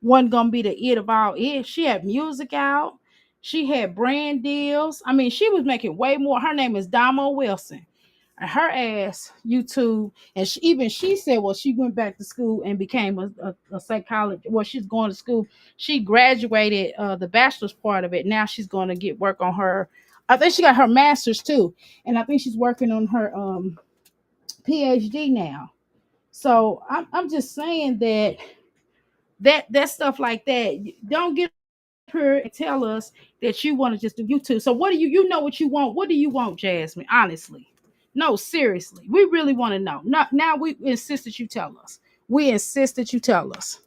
gonna be the it of all it. She had music out. She had brand deals. I mean, she was making way more. Her name is Damo Wilson. And her ass YouTube, and she said, well, she went back to school and became a psychologist. Well, she's going to school. She graduated the bachelor's part of it. Now she's going to get work on her. I think she got her master's too, and I think she's working on her PhD now. So I'm just saying that stuff like that. Don't get her and tell us that you want to just do YouTube. So what do you know what you want? What do you want, Jasmine? Honestly, no, seriously, we really want to know. Now we insist that you tell us. We insist that you tell us.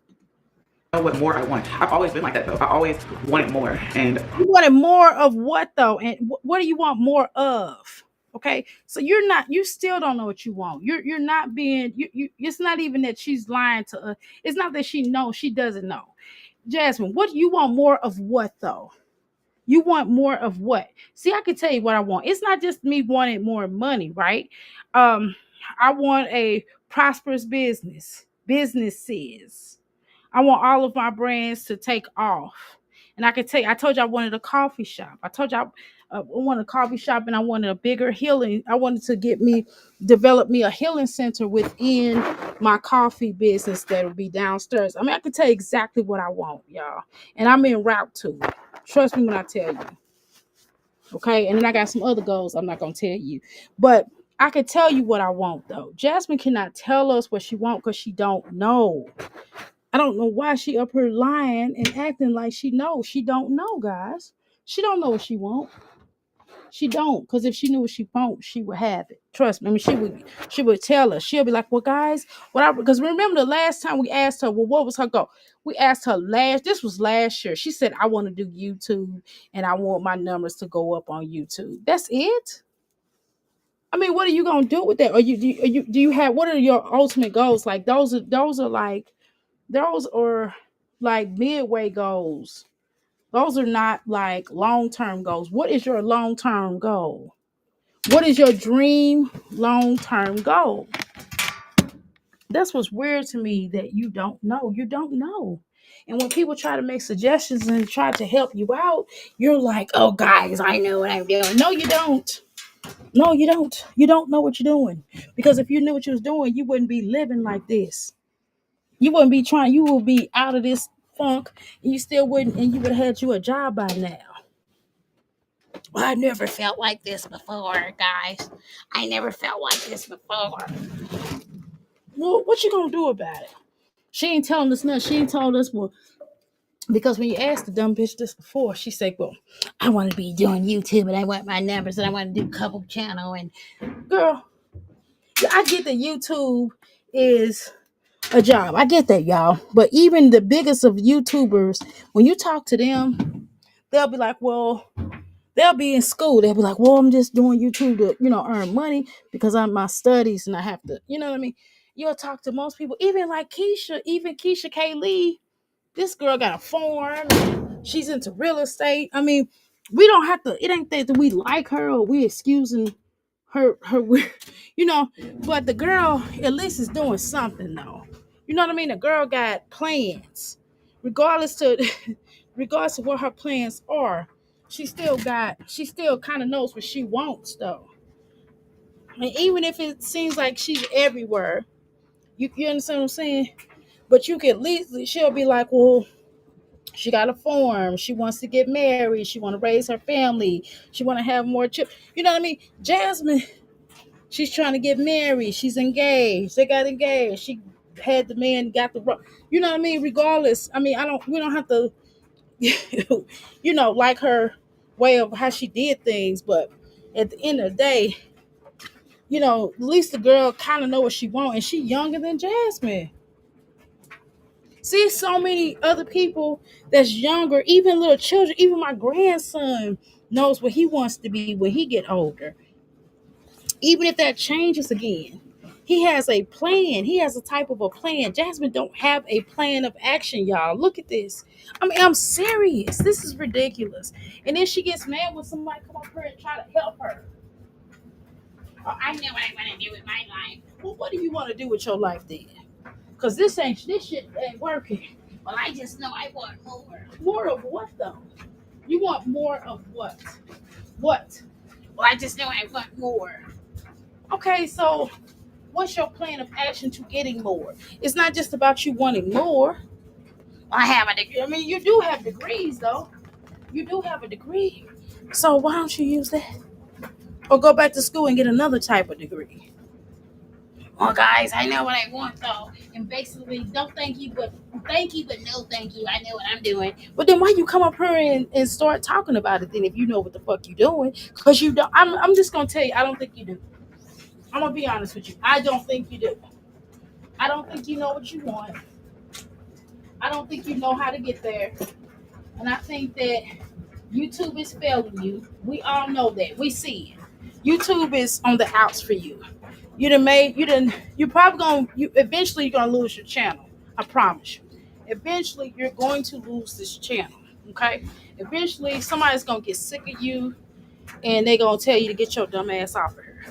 Know what more I want. I've always been like that though. I always wanted more, and You wanted more of what though? And what do you want more of? Okay, so you still don't know what you want. You're not being it's not even that she's lying to us. It's not that she knows, she doesn't know. Jasmine, what you want more of what though? You want more of what? See, I can tell you what I want. It's not just me wanting more money, right? Um, I want a prosperous businesses. I want all of my brands to take off. And I can tell you, I told you I wanted a coffee shop. I told you I wanted a coffee shop, and I wanted a bigger healing. I wanted to develop me a healing center within my coffee business that would be downstairs. I mean, I can tell you exactly what I want, y'all. And I'm en route to it. Trust me when I tell you. Okay. And then I got some other goals I'm not going to tell you. But I can tell you what I want, though. Jasmine cannot tell us what she wants because she don't know. I don't know why she up here lying and acting like she knows. She don't know, guys. She don't know what she wants. She don't, because if she knew what she want, she would have it. Trust me. I mean, she would tell us. She'll be like, well, guys, because remember the last time we asked her, well, what was her goal? We asked her this was last year. She said, I want to do YouTube and I want my numbers to go up on YouTube. That's it. I mean, what are you gonna do with that? Or do you have, what are your ultimate goals? Like those are like midway goals. Those are not like long-term goals. What is your long-term goal? What is your dream long-term goal? That's what's weird to me, that you don't know. You don't know. And when people try to make suggestions and try to help you out, you're like, oh, guys, I know what I'm doing. No, you don't. No, you don't. You don't know what you're doing. Because if you knew what you was doing, you wouldn't be living like this. You wouldn't be trying. You would be out of this funk, and you still wouldn't, and you would have had you a job by now. Well, I never felt like this before, guys. I never felt like this before. Well, what you gonna do about it? She ain't telling us nothing. She ain't told us, well, because when you asked the dumb bitch this before, she said, well, I want to be doing YouTube and I want my numbers and I want to do couple channel. And girl, I get that YouTube is a job. I get that, y'all. But even the biggest of YouTubers, when you talk to them, they'll be like, well, they'll be in school. They'll be like, well, I'm just doing YouTube to, earn money because I'm my studies and I have to, you know what I mean? You'll talk to most people, even like Keisha K. Lee. This girl got a farm. She's into real estate. I mean, we don't have to, it ain't that we like her or we excusing her but the girl at least is doing something though. You know what I mean? The girl got plans. Regardless to regardless of what her plans are, she still kind of knows what she wants though. And even if it seems like she's everywhere, you understand what I'm saying? But you can at least, she'll be like, well, she got a farm. She wants to get married. She want to raise her family. She want to have more children. You know what I mean? Jasmine, she's trying to get married. She's engaged. They got engaged. She had the man, got the, you know what I mean? Regardless, I mean, we don't have to, like her way of how she did things. But at the end of the day, at least the girl kind of know what she want, and she younger than Jasmine. See, so many other people that's younger, even little children, even my grandson knows what he wants to be when he get older. Even if that changes again, he has a plan. He has a type of a plan. Jasmine don't have a plan of action, y'all. Look at this. I mean, I'm serious. This is ridiculous. And then she gets mad when somebody come up here and try to help her. Oh, I know what I want to do with my life. Well, what do you want to do with your life then? Because this shit ain't working. Well, I just know I want more. More of what though? You want more of what? What? Well, I just know I want more. Okay, so what's your plan of action to getting more? It's not just about you wanting more. I have a degree. I mean, you do have degrees though. You do have a degree. So why don't you use that? Or go back to school and get another type of degree. Well, guys, I know what I want though, and basically, don't thank you, but thank you, but no thank you. I know what I'm doing. But then why you come up here and start talking about it then if you know what the fuck you doing? Because you don't. I'm just gonna tell you, I don't think you do. I'm gonna be honest with you. I don't think you do. I don't think you know what you want. I don't think you know how to get there, and I think that YouTube is failing you. We all know that. We see it. YouTube is on the outs for you. Eventually you're gonna lose your channel. I promise you. Eventually you're going to lose this channel. Okay? Eventually somebody's gonna get sick of you and they're gonna tell you to get your dumb ass off of here.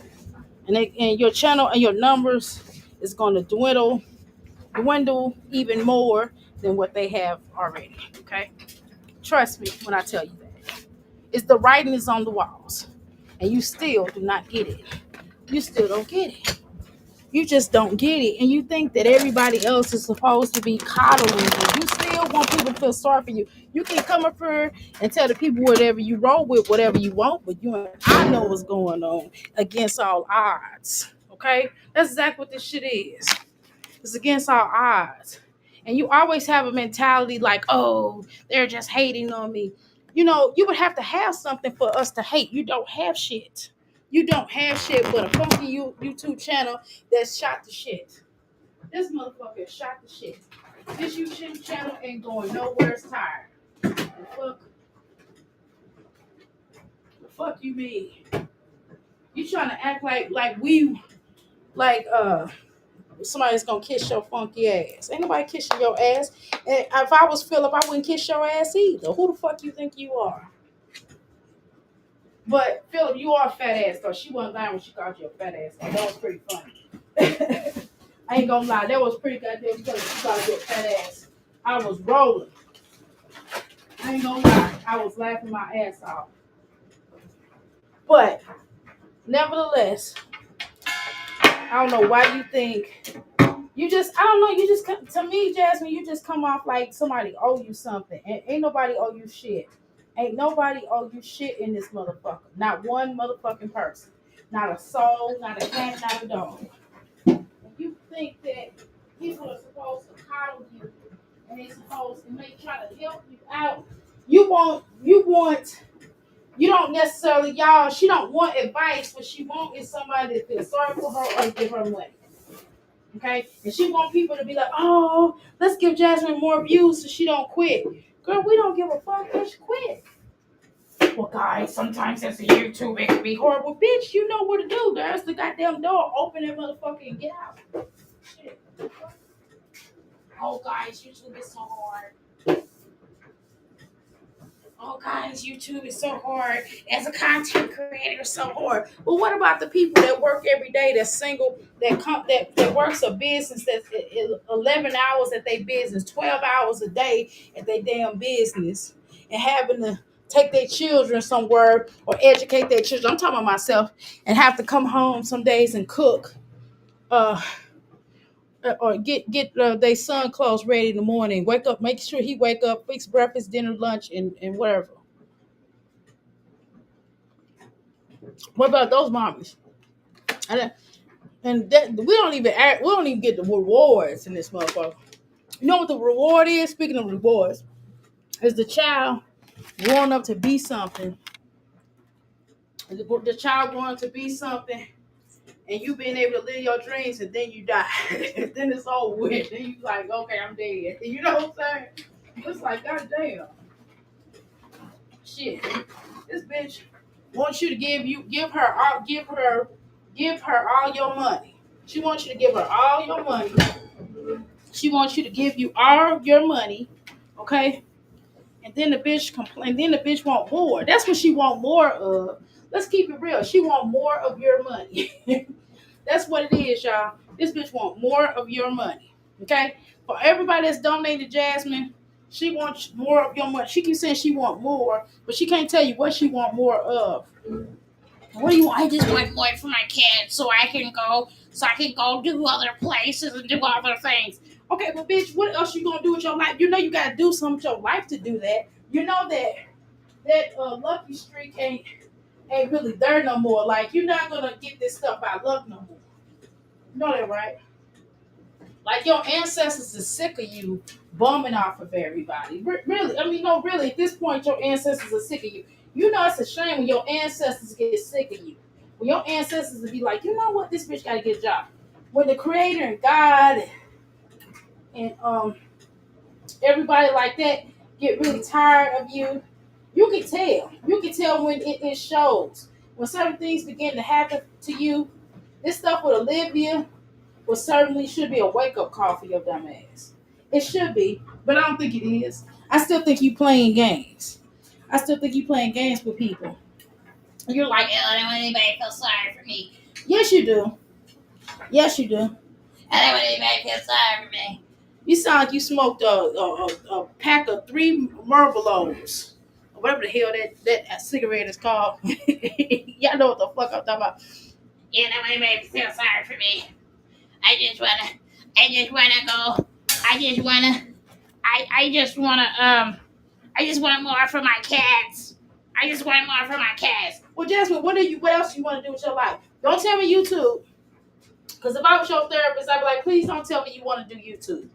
And your channel and your numbers is gonna dwindle even more than what they have already. Okay? Trust me when I tell you that. It's the writing is on the walls. And you still do not get it. You still don't get it. You just don't get it. And you think that everybody else is supposed to be coddling you. You still want people to feel sorry for you. You can come up here and tell the people whatever you roll with, whatever you want, but you and I know what's going on against all odds. Okay? That's exactly what this shit is. It's against all odds. And you always have a mentality like, oh, they're just hating on me. you know, you would have to have something for us to hate. You don't have shit. You don't have shit but a funky YouTube channel that shot the shit. This motherfucker shot the shit. This YouTube channel ain't going nowhere. It's tired. The fuck you mean? You trying to act like we like somebody's gonna kiss your funky ass. Ain't nobody kissing your ass. And if I was Philip, I wouldn't kiss your ass either. Who the fuck you think you are? But Philip, you are a fat ass though. She wasn't lying when she called you a fat ass. That was pretty funny. I ain't gonna lie, that was pretty goddamn funny. She called you a fat ass. I was rolling. I ain't gonna lie, I was laughing my ass off. But nevertheless, I don't know why you think you just, I don't know, you just, to me, Jasmine, you just come off like somebody owe you something. And ain't nobody owe you shit. Ain't nobody owe you shit in this motherfucker. Not one motherfucking person. Not a soul, not a cat, not a dog. You think that people are supposed to coddle you and they're supposed to try to help you out. You don't necessarily, y'all, she don't want advice. What she want is somebody to feel sorry for her or give her money. Okay? And she want people to be like, oh, let's give Jasmine more views so she don't quit. Girl, we don't give a fuck, bitch, quit. Well, guys, sometimes as a YouTube, it can be horrible. Bitch, you know what to do. There's the goddamn door. Open that motherfucker and get out. Shit. Oh, guys, YouTube is so hard. Oh, guys, YouTube is so hard. As a content creator, it's so hard. But what about the people that work every day, that's single, that works a business that's 11 hours at their business, 12 hours a day at their damn business, and having to take their children somewhere or educate their children? I'm talking about myself, and have to come home some days and cook. Or get their son clothes ready in the morning. Wake up, make sure he wake up, fix breakfast, dinner, lunch, and whatever. What about those mommies? And that we don't even get the rewards in this motherfucker. You know what the reward is? Speaking of rewards, is the child growing up to be something. The child growing up to be something, and you being able to live your dreams, and then you die. Then it's over with. Then you like, okay, I'm dead. You know what I'm saying? It's like, goddamn. Shit. This bitch wants you to give her all your money. She wants you to give her all your money. She wants you to give you all your money, okay? And then the bitch complain. Then the bitch want more. That's what she want more of. Let's keep it real. She want more of your money. That's what it is, y'all. This bitch want more of your money, okay? For everybody that's donated Jasmine, she wants more of your money. She keeps saying she want more, but she can't tell you what she want more of. What do you want? I just want more for my kids so I can go do other places and do other things. Okay, but bitch, what else you gonna do with your life? You know you gotta do something with your life to do that. You know that lucky streak ain't really there no more. Like, you're not gonna get this stuff by luck no more. You know that, right? Like, your ancestors is sick of you bumming off of everybody. Really, I mean, no, really, at this point, your ancestors are sick of you. You know it's a shame when your ancestors get sick of you. When your ancestors will be like, you know what, this bitch got to get a job. When the Creator and God and everybody like that get really tired of you, you can tell. You can tell when it shows. When certain things begin to happen to you, this stuff with Olivia certainly should be a wake-up call for your dumb ass. It should be, but I don't think it is. I still think you playing games. I still think you playing games with people. You're like, oh, I don't want anybody to feel sorry for me. Yes, you do. Yes, you do. I don't want anybody to feel sorry for me. You sound like you smoked a pack of 3 Marlboros. Whatever the hell that cigarette is called. Y'all know what the fuck I'm talking about. Yeah, I don't want anybody to feel sorry for me. I just want more for my cats. I just want more for my cats. Well, Jasmine, what else you want to do with your life? Don't tell me YouTube. Because if I was your therapist, I'd be like, please don't tell me you want to do YouTube.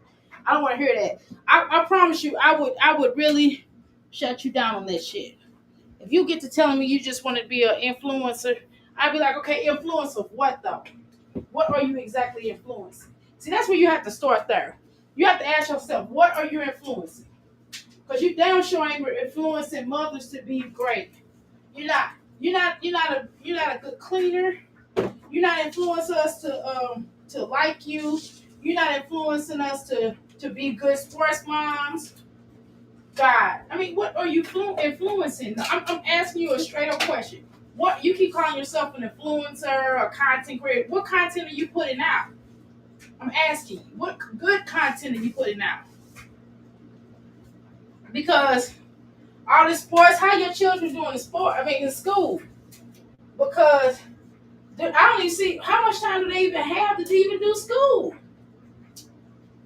I don't want to hear that. I promise you, I would really shut you down on that shit. If you get to telling me you just want to be an influencer, I'd be like, okay, influence of what though? What are you exactly influencing? See, that's where you have to start there. You have to ask yourself, what are you influencing? Because you damn sure ain't influencing mothers to be great. You're not. You're not a good cleaner. You're not influencing us to like you. You're not influencing us to be good sports moms. God, I mean, what are you influencing? I'm asking you a straight up question. What you keep calling yourself an influencer or content creator? What content are you putting out? I'm asking you, what good content are you putting out? Because all the sports, how your children doing in sport? I mean, in school, because I don't even see how much time do they even have to even do school.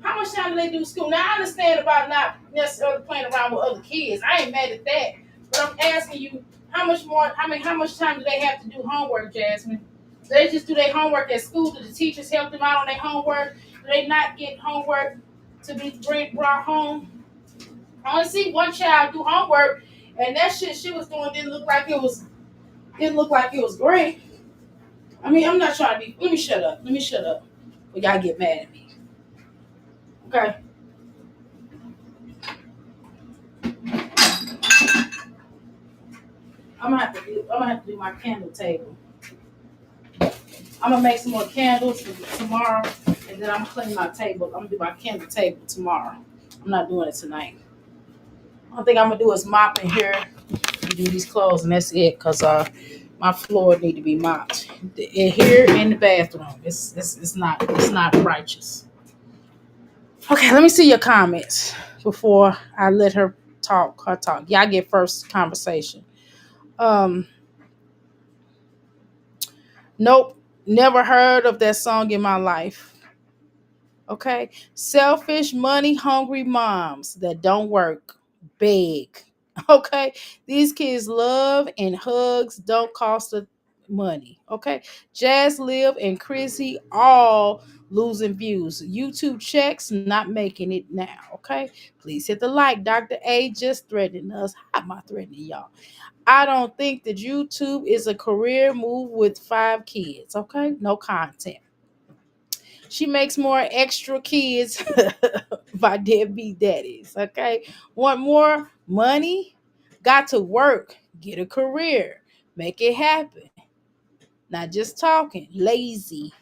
How much time do they do school? Now I understand about not necessarily playing around with other kids. I ain't mad at that, but I'm asking you, how much more? I mean, how much time do they have to do homework, Jasmine? Do they just do their homework at school? Do the teachers help them out on their homework? Do they not get homework to be brought home? I only see one child do homework, and that shit she was doing didn't look like it was great. I mean, I'm not trying to be. Let me shut up. But y'all get mad at me. Okay. I'm gonna have to do my candle table. I'm gonna make some more candles for tomorrow, and then I'm gonna clean my table. I'm gonna do my candle table tomorrow. I'm not doing it tonight. One thing I'm gonna do is mop in here and do these clothes, and that's it. Cause my floor need to be mopped. In here in the bathroom, it's not righteous. Okay, let me see your comments before I let her talk. Y'all get first conversation. Nope, never heard of that song in my life. Okay, selfish, money hungry moms that don't work, beg. Okay, these kids love and hugs don't cost money. Okay, Jazz, Liv, and Chrissy all losing views. YouTube checks not making it now. Okay, please hit the like. Dr. A just threatening us. How am I threatening y'all? I don't think that YouTube is a career move with 5 kids. Okay, no content. She makes more extra kids by deadbeat daddies. Okay, want more money? Got to work, get a career, make it happen. Not just talking. Lazy.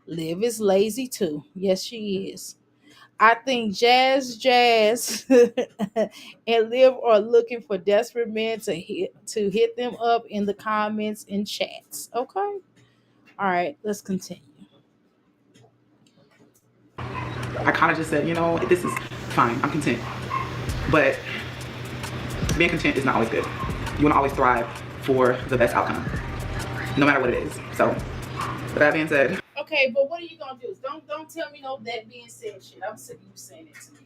Liv is lazy too. Yes, she is. I think Jazz, and Liv are looking for desperate men to hit them up in the comments and chats. Okay. All right. Let's continue. I kind of just said, you know, this is fine. I'm content. But being content is not always good. You want to always thrive for the best outcome, no matter what it is. So, with that being said. Okay, but what are you gonna do? Don't tell me no that being said shit. I'm sick of you saying it to me.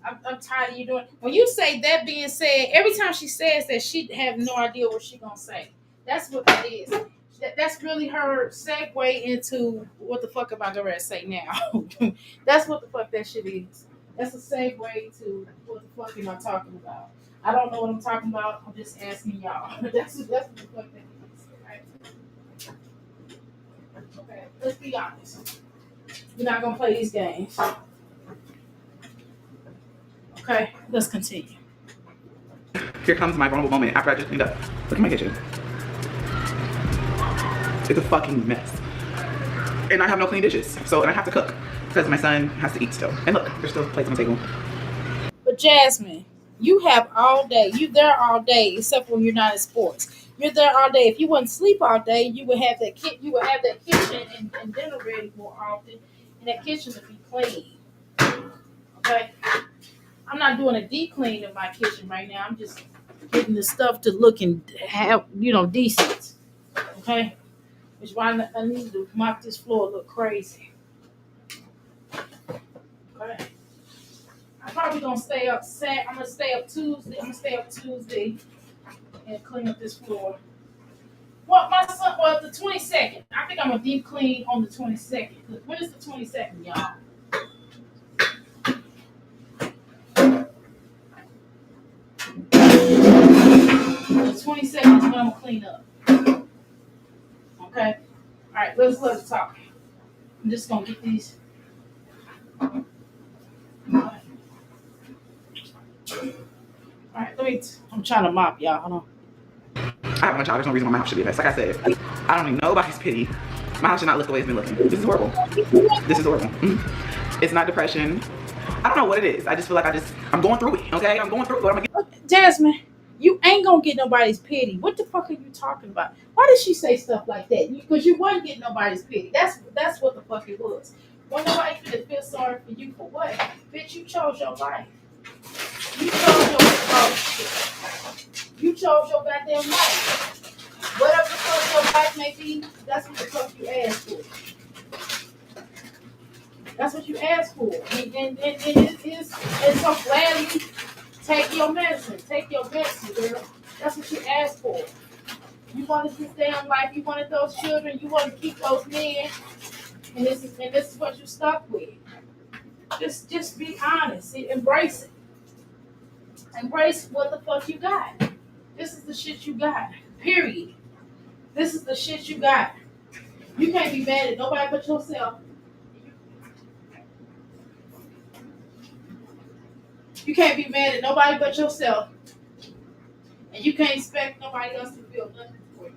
I'm tired of you doing. When you say that being said, every time she says that, she have no idea what she gonna say. That's what that is. That's really her segue into what the fuck am I gonna say now? That's what the fuck that shit is. That's a segue to what the fuck am I talking about? I don't know what I'm talking about. I'm just asking y'all. That's what the fuck that is, right? Okay, let's be honest. We're not gonna play these games. Okay, let's continue. Here comes my vulnerable moment after I just cleaned up. Look at my kitchen. It's a fucking mess. And I have no clean dishes. And I have to cook because my son has to eat still. And look, there's still plates on the table. But Jasmine, you have all day. You there all day, except when you're not in sports. You're there all day. If you wouldn't sleep all day, you would have that kitchen and dinner ready more often, and that kitchen would be clean. Okay, I'm not doing a deep clean in my kitchen right now. I'm just getting the stuff to look and have decent. Okay, which is why I need to mop this floor. Look crazy. Okay. I'm probably gonna stay up. I'm gonna stay up Tuesday and clean up this floor. Well, my son. Well, the 22nd. I think I'm gonna deep clean on the 22nd. When is the 22nd, y'all? I'm gonna clean up. Okay? Alright, let's talk. I'm just gonna get these. Alright, I'm trying to mop y'all. Hold on. I have one child. There's no reason why my house should be a mess. Like I said, I don't need nobody's pity. My house should not look the way it's been looking. This is horrible. This is horrible. It's not depression. I don't know what it is. I just feel like I'm going through it. Okay, I'm going through it. But I'm gonna get. Jasmine, you ain't gonna get nobody's pity. What the fuck are you talking about? Why did she say stuff like that? Because you wasn't getting nobody's pity. That's what the fuck it was. When nobody finna feel sorry for you for what? Bitch, you chose your life. You chose you chose your goddamn life. Whatever the fuck your life may be, that's what the fuck you asked for. That's what you asked for. And so gladly take your medicine. Take your medicine, girl. That's what you asked for. You wanted this damn life. You wanted those children. You wanted to keep those men. And this is what you stuck with. Just be honest. Embrace it. Embrace what the fuck you got. This is the shit you got. Period. This is the shit you got. You can't be mad at nobody but yourself. You can't be mad at nobody but yourself. And you can't expect nobody else to feel nothing for you.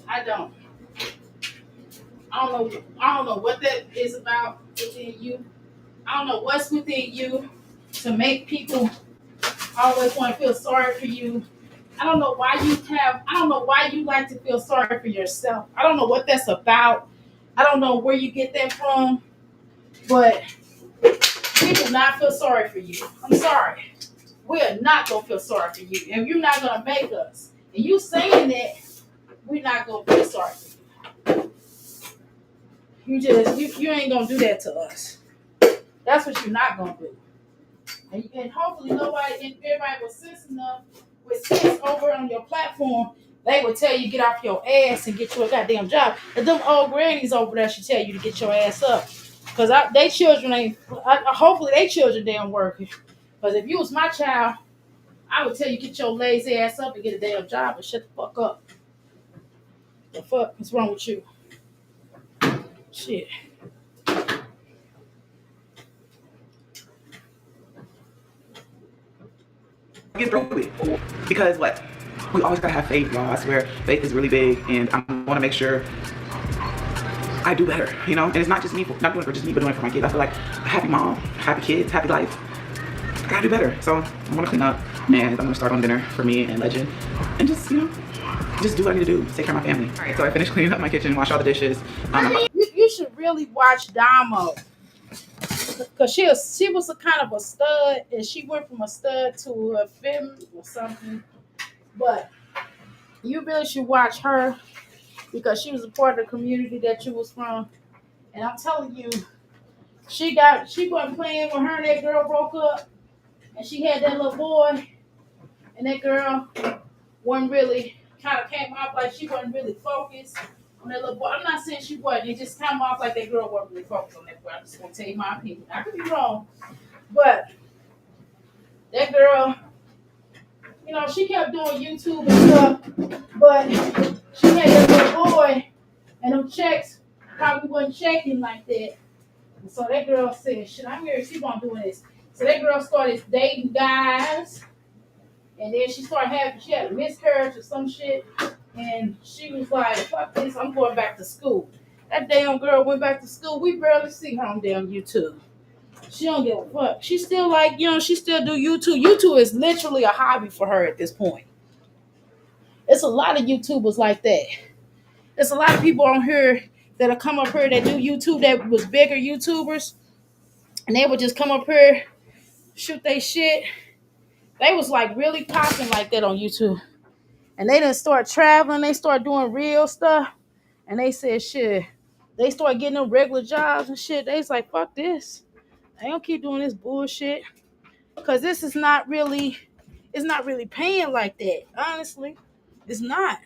I don't know what that is about within you. I don't know what's within you to make people always want to feel sorry for you. I don't know why you like to feel sorry for yourself. I don't know what that's about. I don't know where you get that from. But we do not feel sorry for you. I'm sorry. We are not going to feel sorry for you. And you're not going to make us. And you saying that, we're not going to feel sorry for you. You ain't going to do that to us. That's what you're not going to do. And hopefully everybody was sense enough with sense over on your platform, they would tell you get off your ass and get you a goddamn job. And them old grannies over there should tell you to get your ass up. Because they children hopefully they children damn working. Because if you was my child, I would tell you get your lazy ass up and get a damn job and shut the fuck up. The fuck is wrong with you? Shit. Get through it. Because what? We always gotta have faith, y'all. I swear, faith is really big, and I want to make sure I do better, you know. And it's not just me, not doing it for just me, but doing it for my kids. I feel like a happy mom, happy kids, happy life. I gotta do better. So I want to clean up, and I'm gonna start on dinner for me and Legend, and just do what I need to do, take care of my family. All right, so I finished cleaning up my kitchen, wash all the dishes. You should really watch Damo. Because she was a kind of a stud, and she went from a stud to a femme or something. But you really should watch her because she was a part of the community that you was from. And I'm telling you, she wasn't playing when her and that girl broke up, and she had that little boy, and that girl wasn't really kind of came off like she wasn't really focused on that little boy. I'm not saying she wasn't. It just came off like that girl wasn't really focused on that boy. I'm just gonna tell you my opinion. I could be wrong, but that girl, she kept doing YouTube and stuff, but she had that little boy, and them checks probably wasn't checking like that. And so that girl said, "Shit, I'm here. She won't do this." So that girl started dating guys, and then she had a miscarriage or some shit. And she was like, "Fuck this, I'm going back to school." That damn girl went back to school. We barely see her on damn YouTube. She don't give a fuck. She still she still do YouTube. YouTube is literally a hobby for her at this point. It's a lot of YouTubers like that. There's a lot of people on here that'll come up here that do YouTube that was bigger YouTubers. And they would just come up here, shoot they shit. They was like really popping like that on YouTube. And they didn't start traveling. They started doing real stuff. And they said, shit. They started getting them regular jobs and shit. They was like, fuck this. I don't keep doing this bullshit. Because this is not really paying like that. Honestly. It's not.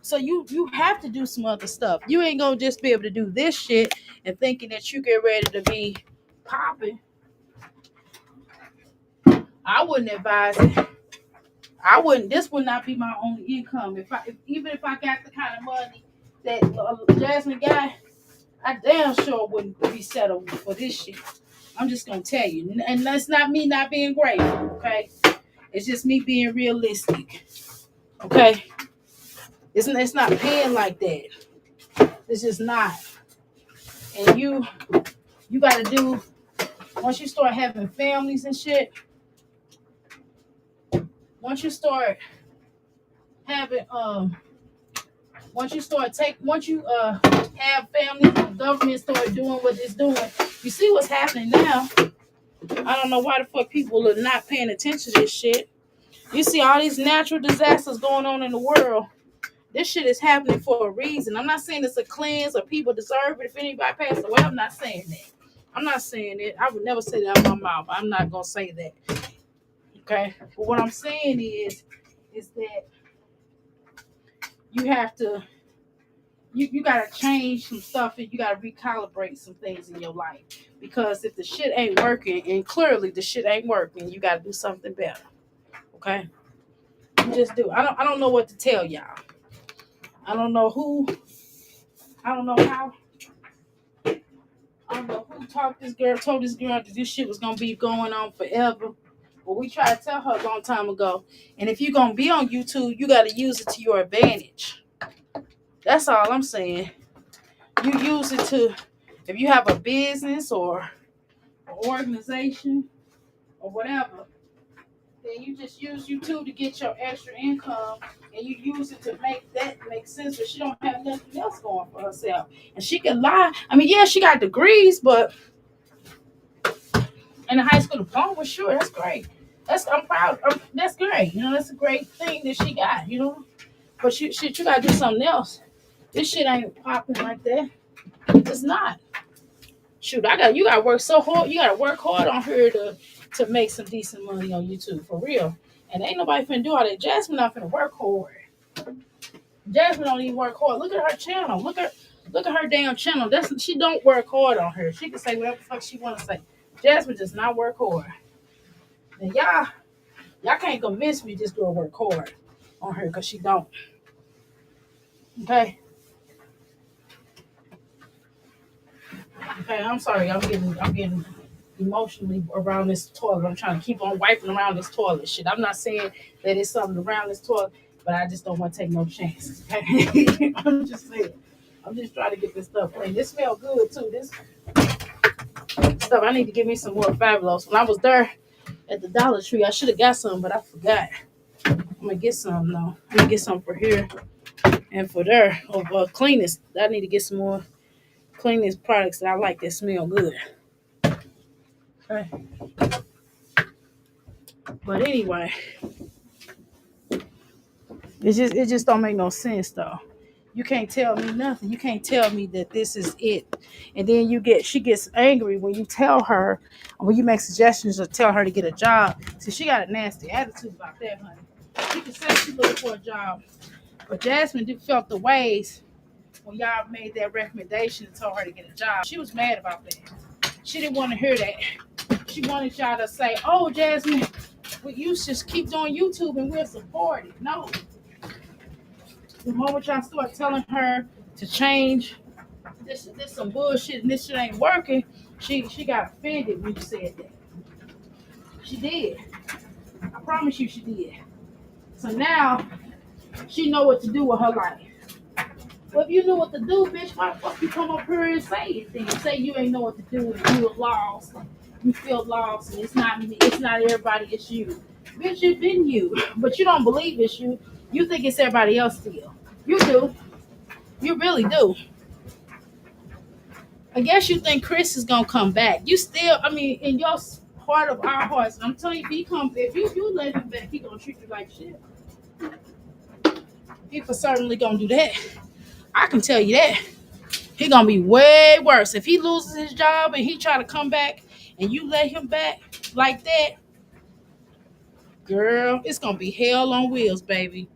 So you have to do some other stuff. You ain't going to just be able to do this shit and thinking that you get ready to be popping. I wouldn't advise it. I wouldn't. This would not be my only income. Even if I got the kind of money that Jasmine got, I damn sure wouldn't be settled for this shit. I'm just gonna tell you, and that's not me not being grateful. Okay, it's just me being realistic. Okay, it's not paying like that. It's just not. And you got to do, once you start having families and shit. Once you start having once you have families, the government start doing what it's doing. You see what's happening now. I don't know why the fuck people are not paying attention to this shit. You see all these natural disasters going on in the world. This shit is happening for a reason. I'm not saying it's a cleanse or people deserve it if anybody passed away. I'm not saying that. I'm not saying it. I would never say that out of my mouth. I'm not gonna say that. Okay? But what I'm saying is that you have to you gotta change some stuff and you gotta recalibrate some things in your life. Because if the shit ain't working, and clearly the shit ain't working, you gotta do something better. Okay? You just do. I don't know what to tell y'all. I don't know who. I don't know how. I don't know who told this girl that this shit was gonna be going on forever. But we tried to tell her a long time ago. And if you're gonna be on YouTube, you gotta use it to your advantage. That's all I'm saying. You use it to, if you have a business or an organization or whatever, then you just use YouTube to get your extra income, and you use it to make sense. But she don't have nothing else going for herself, and she can lie. I mean, yeah, she got degrees, but in a high school diploma, sure, that's great. I'm proud. That's great. You know, that's a great thing that she got. You know, but you gotta do something else. This shit ain't popping like that. It's not. Shoot, you gotta work so hard. You gotta work hard on her to make some decent money on YouTube for real. And ain't nobody finna do all that. Jasmine not finna work hard. Jasmine don't even work hard. Look at her channel. Look at her damn channel. She don't work hard on her. She can say whatever the fuck she wanna say. Jasmine does not work hard. And y'all can't convince me this girl work hard on her because she don't. Okay. Okay, I'm sorry. I'm getting emotionally around this toilet. I'm trying to keep on wiping around this toilet shit. I'm not saying that it's something around this toilet, but I just don't want to take no chances. Okay? I'm just saying. I'm just trying to get this stuff clean. This smells good too. This stuff, I need to give me some more Fabulous. When I was there at the Dollar Tree, I should have got some, but I forgot. I'm gonna get some though. I'm gonna get some for here and for there. Cleanest. I need to get some more cleanest products that I like that smell good. Okay. But anyway, it just don't make no sense though. You can't tell me nothing. You can't tell me that this is it. And then she gets angry when you tell her, when you make suggestions or tell her to get a job. See, she got a nasty attitude about that, honey. She can say she's looking for a job. But Jasmine felt the ways when y'all made that recommendation and told her to get a job. She was mad about that. She didn't want to hear that. She wanted y'all to say, oh, Jasmine, you just keep doing YouTube and we'll support it. No. The moment y'all start telling her to change, this some bullshit and this shit ain't working, she got offended when you said that. She did. I promise you she did. So now she know what to do with her life. Well, if you knew what to do, bitch, why the fuck you come up here and say anything? Say you ain't know what to do and you were lost. You feel lost and it's not me, it's not everybody, it's you. Bitch, it's been you. But you don't believe it's you. You think it's everybody else still. You do. You really do. I guess you think Chris is gonna come back. You still, I mean, in your heart of our hearts, I'm telling you, if you let him back, he gonna treat you like shit. He for certainly gonna do that. I can tell you that. He gonna be way worse. If he loses his job and he try to come back and you let him back like that, girl, it's gonna be hell on wheels, baby.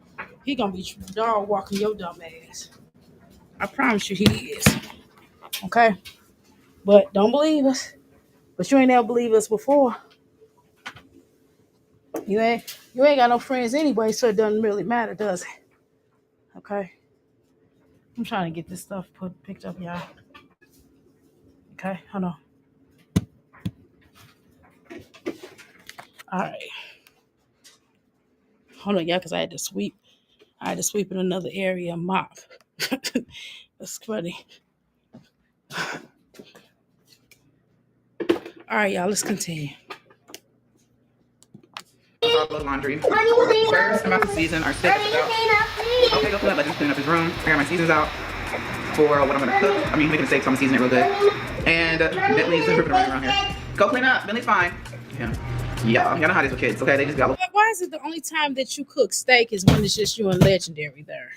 He gonna be dog walking your dumb ass. I promise you he is. Okay? But don't believe us. But you ain't never believed us before. You ain't got no friends anyway, so it doesn't really matter, does it? Okay. I'm trying to get this stuff picked up, y'all. Okay, hold on. All right. Hold on, y'all, because I had to sweep. I had to sweep in another area and mop. That's funny. All right, y'all, let's continue. Laundry. First, I'm about to season our steaks out. Okay, go clean up. Let him clean up his room. I got my seasons out for what I'm gonna cook. I mean, making a steak, so I'm seasoning it real good. And Bentley's ripping around here. Go clean up. Bentley's fine. Yeah. Y'all know how it is with kids, okay? They just got. Why is it the only time that you cook steak is when it's just you and Legendary there?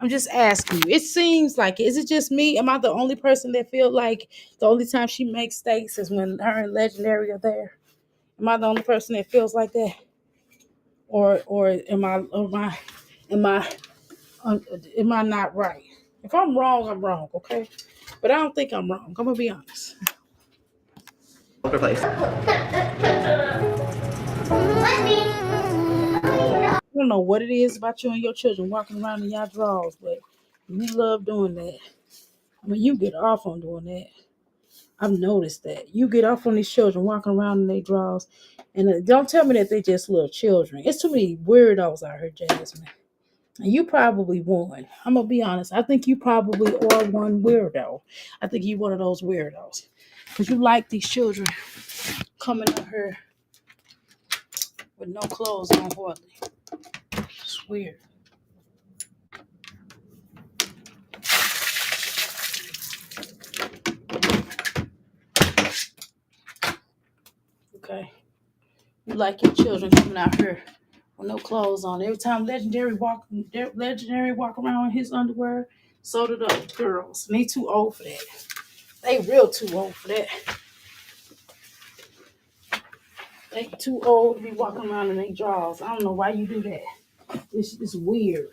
I'm just asking you. It seems like, is it just me? Am I the only person that feel like the only time she makes steaks is when her and Legendary are there? Am I the only person that feels like that? Or am I not right? If I'm wrong, I'm wrong, okay? But I don't think I'm wrong. I'm gonna be honest. Place. I don't know what it is about you and your children walking around in y'all drawers, but you love doing that. I mean, you get off on doing that. I've noticed that. You get off on these children walking around in their drawers. And don't tell me that they just little children. It's too many weirdos out here, Jasmine. And you probably one. I'm going to be honest. I think you probably are one weirdo. I think you're one of those weirdos. Because you like these children coming out here with no clothes on hardly. It's weird. Okay. You like your children coming out here with no clothes on. Every time Legendary walk around in his underwear, so do the girls. And they too old for that. They real too old for that. They too old to be walking around in their drawers. I don't know why you do that. It's weird.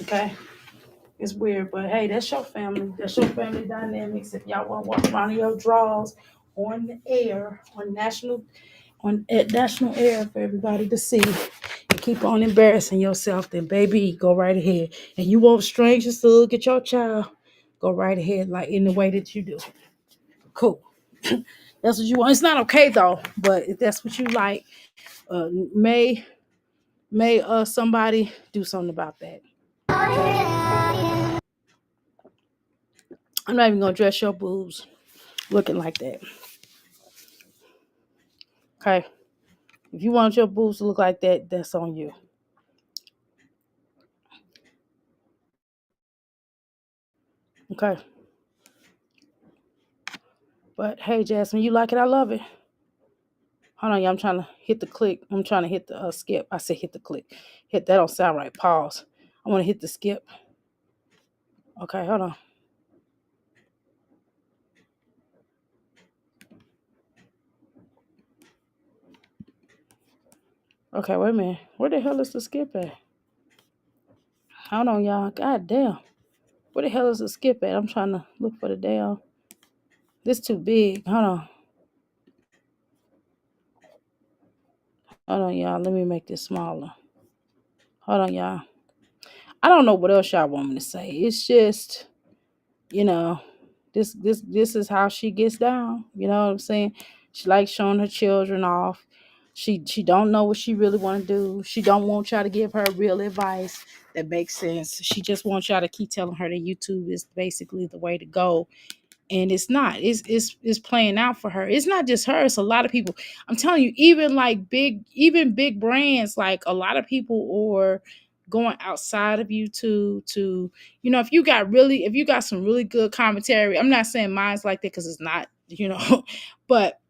Okay? It's weird, but hey, that's your family. That's your family dynamics. If y'all want to walk around in your drawers on the air, at national air for everybody to see, and keep on embarrassing yourself, then baby, go right ahead. And you want strangers to look at your child, go right ahead, like in the way that you do. Cool. That's what you want. It's not okay though, but if that's what you like, may somebody do something about that. I'm not even gonna dress your boobs looking like that. Okay. If you want your boobs to look like that, that's on you. Okay. But hey, Jasmine, you like it? I love it. Hold on, y'all. I'm trying to hit the click. I'm trying to hit the skip. I said hit the click. Hit that don't sound right. Pause. I want to hit the skip. Okay, hold on. Okay, wait a minute. Where the hell is the skip at? Hold on, y'all. God damn. Where the hell is the skip at? I'm trying to look for the damn. This too big. Hold on. Hold on, y'all. Let me make this smaller. Hold on, y'all. I don't know what else y'all want me to say. It's just, you know, this is how she gets down. You know what I'm saying? She likes showing her children off. She don't know what she really want to do. She don't want y'all to give her real advice that makes sense. She just wants y'all to keep telling her that YouTube is basically the way to go. And it's not. It's playing out for her. It's not just her. It's a lot of people. I'm telling you, even big brands, like a lot of people are going outside of YouTube to, if you got some really good commentary. I'm not saying mine's like that because it's not, but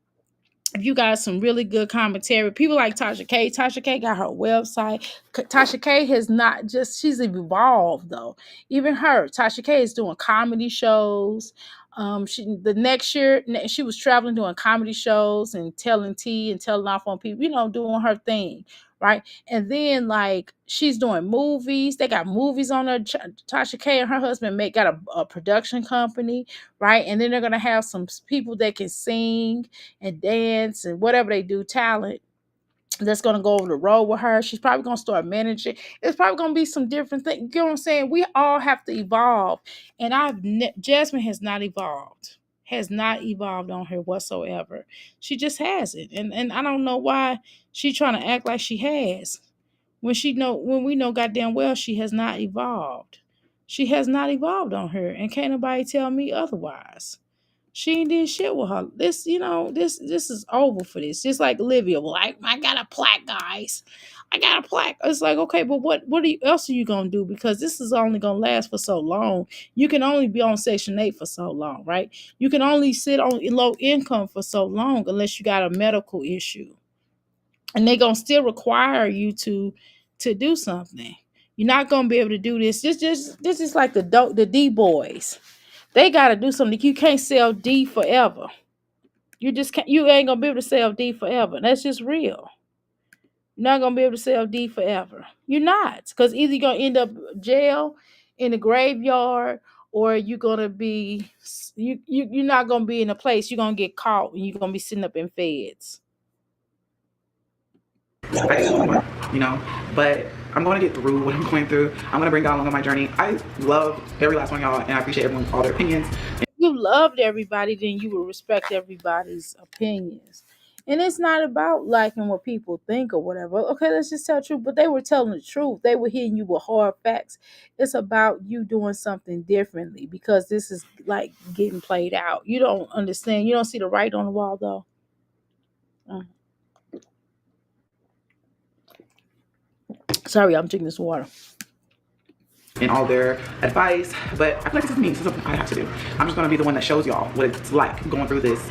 if you got some really good commentary, people like Tasha K got her website. Tasha K has not just, she's evolved though. Even her, Tasha K is doing comedy shows. The next year she was traveling doing comedy shows and telling tea and telling off on people, doing her thing, right? And then like she's doing movies. They got movies on her. Tasha K and her husband got a production company, right? And then they're gonna have some people that can sing and dance and whatever they do, talent that's going to go over the road with her. She's probably going to start managing. It's probably going to be some different things. You know what I'm saying? We all have to evolve. And Jasmine has not evolved on her whatsoever. She just hasn't. And I don't know why she's trying to act like she has. When we know goddamn well she has not evolved. She has not evolved on her. And can't nobody tell me otherwise. She ain't did shit with her. This is over for this. Just like Olivia, like I got a plaque, guys. I got a plaque. It's like, okay, but what else are you gonna do? Because this is only gonna last for so long. You can only be on Section 8 for so long, right? You can only sit on low income for so long unless you got a medical issue, and they're gonna still require you to do something. You're not gonna be able to do this. This is like the D boys. They got to do something. You can't sell D forever. You just can't. You ain't gonna be able to sell D forever. That's just real. You're not gonna be able to sell D forever. You're not, because either you're gonna end up jail, in the graveyard, or you're gonna be you're not gonna be in a place. You're gonna get caught, and you're gonna be sitting up in feds. You know, but I'm going to get through what I'm going through. I'm going to bring y'all along on my journey. I love every last one of y'all, and I appreciate everyone for all their opinions. You loved everybody, then you will respect everybody's opinions. And it's not about liking what people think or whatever. Okay, let's just tell the truth. But they were telling the truth. They were hitting you with hard facts. It's about you doing something differently, because this is like getting played out. You don't understand. You don't see the writing on the wall, though. Sorry, I'm drinking this water. And all their advice, but I feel like this is me. This is something I have to do. I'm just going to be the one that shows y'all what it's like going through this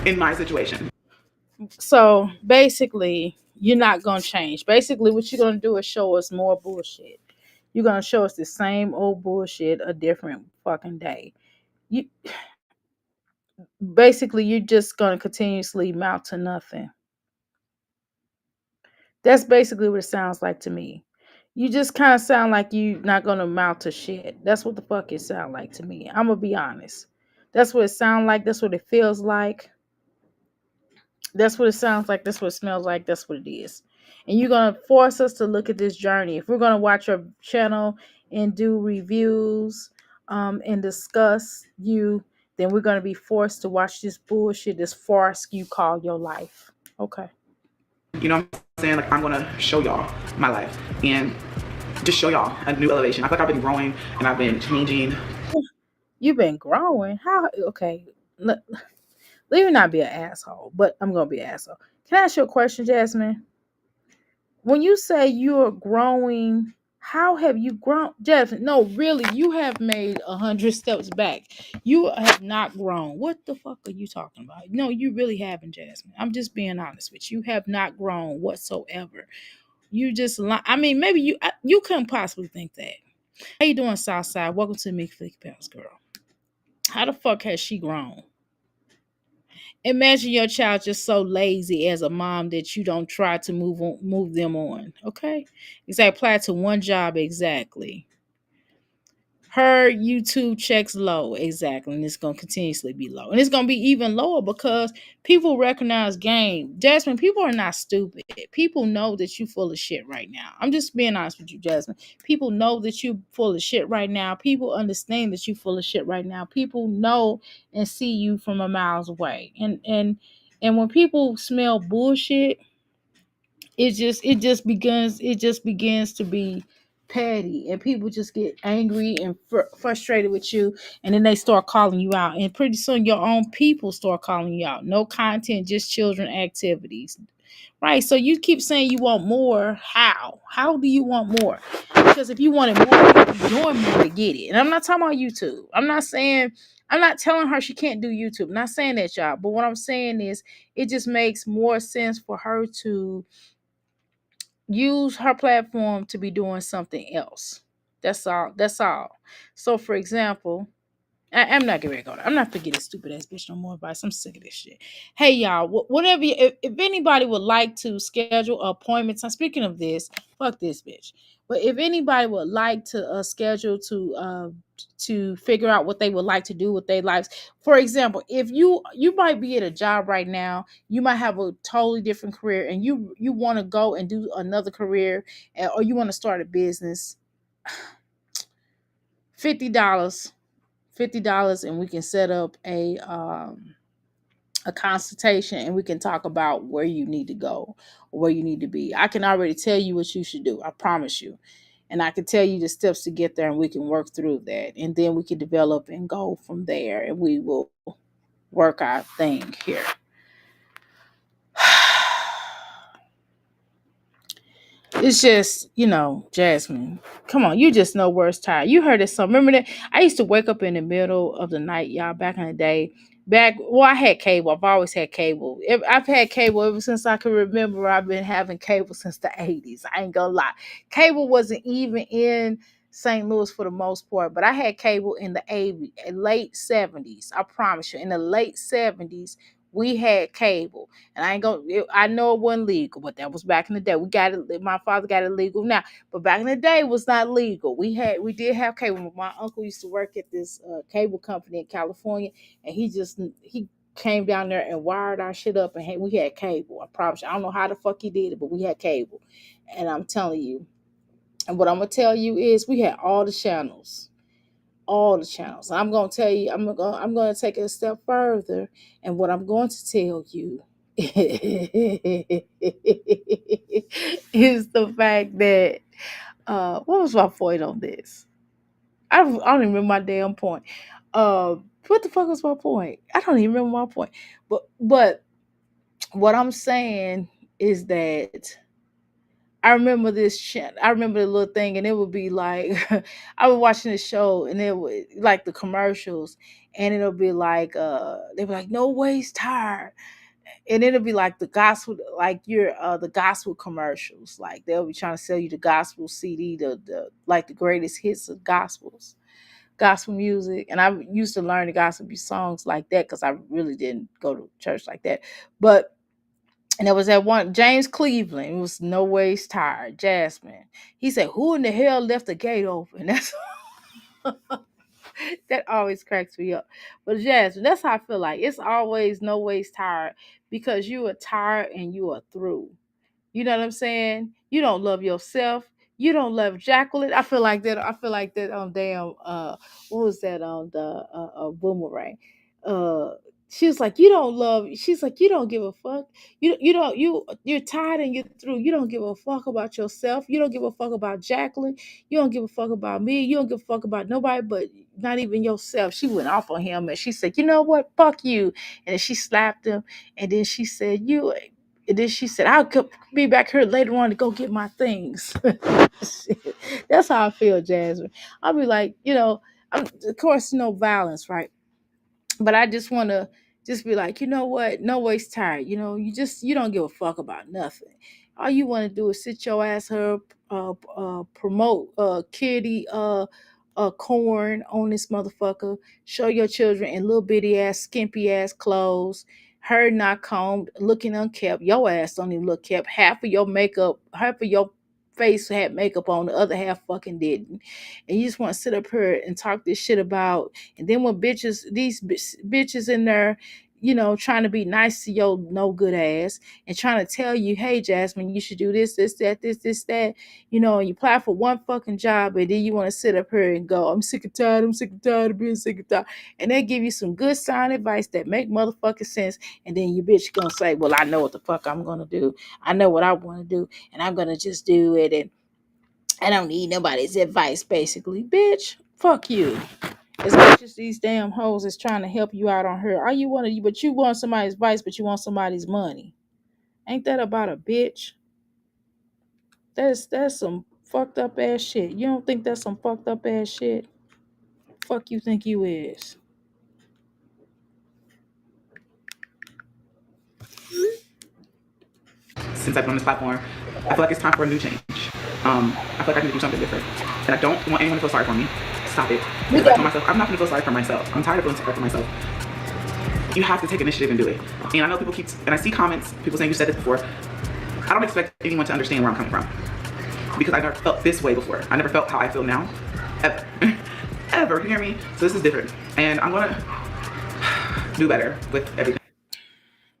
in my situation. So basically, you're not going to change. Basically, what you're going to do is show us more bullshit. You're going to show us the same old bullshit a different fucking day. You basically, you're just going to continuously mount to nothing. That's basically what it sounds like to me. You just kind of sound like you not going to mount to shit. That's what the fuck it sound like to me. I'm going to be honest. That's what it sounds like. That's what it feels like. That's what it sounds like. That's what it smells like. That's what it is. And you're going to force us to look at this journey. If we're going to watch your channel and do reviews and discuss you, then we're going to be forced to watch this bullshit, this farce you call your life. Okay. You know what I'm saying? Like, I'm going to show y'all my life and just show y'all a new elevation. I feel like I've been growing and I've been changing. You've been growing? How? Okay. Let me not be an asshole, but I'm going to be an asshole. Can I ask you a question, Jasmine? When you say you're growing, how have you grown? Jasmine, no, really, you have made 100 steps back. You have not grown. What the fuck are you talking about? No, you really haven't, Jasmine. I'm just being honest with you. You have not grown whatsoever. You just, I mean, maybe you couldn't possibly think that. How you doing, Southside? Welcome to Mick Flick Pals, girl. How the fuck has she grown? Imagine your child just so lazy as a mom that you don't try to move them on. Okay, exactly. Apply to one job exactly. Her YouTube checks low exactly, and it's gonna continuously be low, and it's gonna be even lower because people recognize game. Jasmine, people are not stupid. People know that you full of shit right now. I'm just being honest with you, Jasmine. People know that you full of shit right now. People understand that you full of shit right now. People know and see you from a miles away, and when people smell bullshit, it just begins to be petty, and people just get angry and frustrated with you, and then they start calling you out, and pretty soon your own people start calling you out. No content, just children activities, right? So you keep saying you want more. How do you want more? Because if you wanted more, you'd be doing more to get it. And I'm not talking about YouTube. I'm not telling her she can't do YouTube. I'm not saying that, y'all, but what I'm saying is it just makes more sense for her to use her platform to be doing something else. That's all. So for example, I'm not getting ready to go. I'm not forgetting stupid ass bitch no more advice. I'm sick of this shit. Hey y'all, whatever. If anybody would like to schedule appointments, I'm speaking of this. Fuck this bitch. But if anybody would like to schedule to figure out what they would like to do with their lives, for example, if you might be at a job right now, you might have a totally different career, and you want to go and do another career, or you want to start a business. $50. $50 and we can set up a consultation and we can talk about where you need to go or where you need to be. I can already tell you what you should do. I promise you. And I can tell you the steps to get there and we can work through that. And then we can develop and go from there and we will work our thing here. It's just, Jasmine, come on, you just know words tired. You heard it. So remember that I used to wake up in the middle of the night, y'all, back in the day. I had cable. I've always had cable. I've had cable ever since I can remember. I've been having cable since the 80s. I ain't gonna lie. Cable wasn't even in St. Louis for the most part, but I had cable in the late 70s. I promise you, in the late 70s, we had cable. And I know it wasn't legal, but that was back in the day. My father got it legal now, but back in the day it was not legal. We did have cable. My uncle used to work at this cable company in California, and he came down there and wired our shit up, and we had cable. I promise you. I don't know how the fuck he did it, but we had cable. And I'm telling you, and what I'm gonna tell you is we had all the channels. All the channels. I'm gonna tell you, I'm gonna take it a step further, and what I'm going to tell you is the fact that what was my point on this? I don't even remember my damn point. What the fuck was my point? I don't even remember my point. But what I'm saying is that I remember I remember the little thing, and it would be like I was watching the show, and it would like the commercials, and it'll be like they'd be like, "No waste tired," and it'll be like the gospel, like the gospel commercials, like they'll be trying to sell you the gospel CD, the like the greatest hits of gospel music, and I used to learn the gospel songs like that because I really didn't go to church like that, but. And there was that one, James Cleveland. It was No Ways Tired, Jasmine. He said, "Who in the hell left the gate open?" That's that always cracks me up. But Jasmine, that's how I feel like. It's always no ways tired because you are tired and you are through. You know what I'm saying? You don't love yourself. You don't love Jacqueline. I feel like that. I feel like that on damn. What was that on the Boomerang? Uh, she was like, you don't love. She's like, you don't give a fuck. You're tired and you're through. You don't give a fuck about yourself. You don't give a fuck about Jacqueline. You don't give a fuck about me. You don't give a fuck about nobody, but not even yourself. She went off on him and she said, you know what? Fuck you. And then she slapped him. And then she said, you. And then she said, I'll be back here later on to go get my things. That's how I feel, Jasmine. I'll be like, of course, no violence, right? But I just want to just be like, you know what? No waste tired. You don't give a fuck about nothing. All you want to do is sit your ass here, promote kitty corn on this motherfucker, show your children in little bitty ass, skimpy ass clothes, hair not combed, looking unkept. Your ass don't even look kept. Half of your face had makeup on, the other half fucking didn't. And you just want to sit up here and talk this shit about. And then when these bitches in there, trying to be nice to your no good ass and trying to tell you, hey, Jasmine, you should do this, that, and you apply for one fucking job, and then you want to sit up here and go, I'm sick and tired of being sick and tired. And they give you some good sound advice that make motherfucking sense. And then your bitch gonna say, well, I know what the fuck I'm gonna do. I know what I want to do, and I'm gonna just do it. And I don't need nobody's advice, basically. Bitch, fuck you. As much as these damn hoes is trying to help you out on her, but you want somebody's advice, but you want somebody's money. Ain't that about a bitch? That's some fucked up ass shit. You don't think that's some fucked up ass shit? Fuck you think you is. Since I've been on this platform, I feel like it's time for a new change. I feel like I need to do something different. And I don't want anyone to feel sorry for me. stop it. We Because I told got myself, I'm not gonna feel sorry for myself. I'm tired of feeling sorry for myself. You have to take initiative and do it. And I know people keep, and I see comments, people saying you said this before. I don't expect anyone to understand where I'm coming from. Because I never felt this way before. I never felt how I feel now. Ever. Ever, you hear me? So this is different. And I'm gonna do better with everything.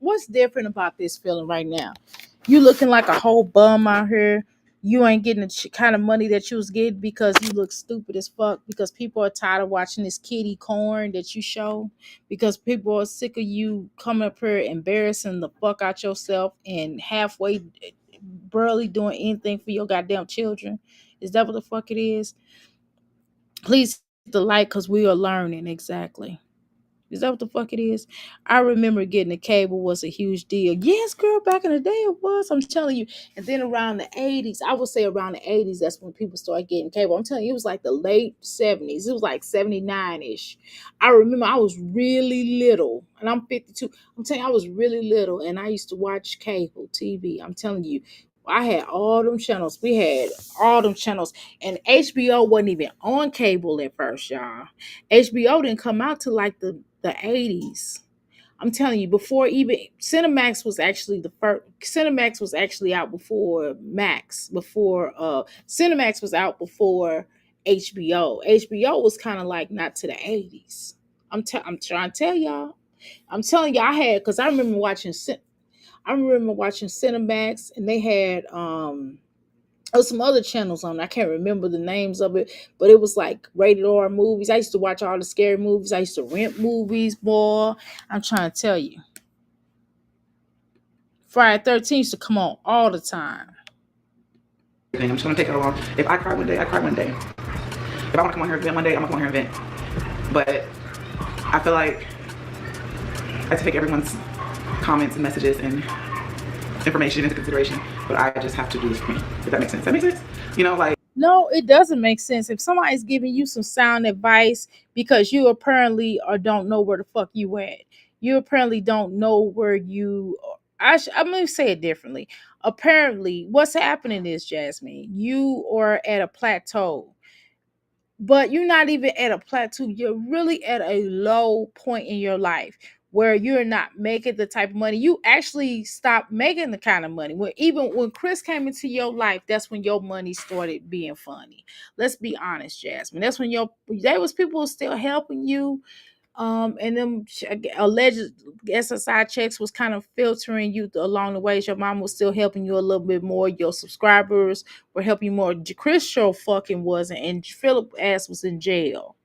what's different about this feeling right now? You looking like a whole bum out here. You ain't getting the kind of money that you was getting because you look stupid as fuck. Because people are tired of watching this kitty corn that you show. Because people are sick of you coming up here embarrassing the fuck out yourself and halfway barely doing anything for your goddamn children. Is that what the fuck it is? Please hit the like because we are learning exactly. Is that what the fuck it is? I remember getting a cable was a huge deal. Yes, girl, back in the day it was. I'm telling you. And then around the 80s, I would say around the 80s, that's when people started getting cable. I'm telling you, it was like the late 70s. It was like 79-ish. I remember I was really little, and I'm 52. I'm telling you, I was really little, and I used to watch cable TV. I'm telling you. I had all them channels. We had all them channels. And HBO wasn't even on cable at first, y'all. HBO didn't come out till like the 80s. I'm telling you, before even Cinemax was actually the first. Cinemax was actually out before Max. Before Cinemax was out before HBO. HBO was kind of like not to the 80s. I'm trying to tell y'all. I'm telling y'all, I had because I remember watching Cinemax, and they had some other channels on. I can't remember the names of it, but it was like rated R movies. I used to watch all the scary movies. I used to rent movies, boy. I'm trying to tell you. Friday 13th used to come on all the time. I'm just gonna take it along. If I cry one day, I cry one day. If I wanna come on here and vent one day, I'm gonna come on here and vent. But I feel like I have to take everyone's comments and messages and information into consideration, but I just have to do this for me. If that makes sense. That makes sense? You know, like, No, it doesn't make sense. If somebody's giving you some sound advice because you apparently or don't know where the fuck you at, you apparently don't know where you. I'm gonna say it differently. Apparently, what's happening is, Jasmine, you are at a plateau, but you're not even at a plateau. You're really at a low point in your life where you're not making the type of money. You actually stopped making the kind of money. Even when Chris came into your life, that's when your money started being funny. Let's be honest, Jasmine. That's when there was people still helping you. And them alleged SSI checks was kind of filtering you along the ways. Your mom was still helping you a little bit more. Your subscribers were helping you more. Chris show fucking wasn't, and Philip ass was in jail.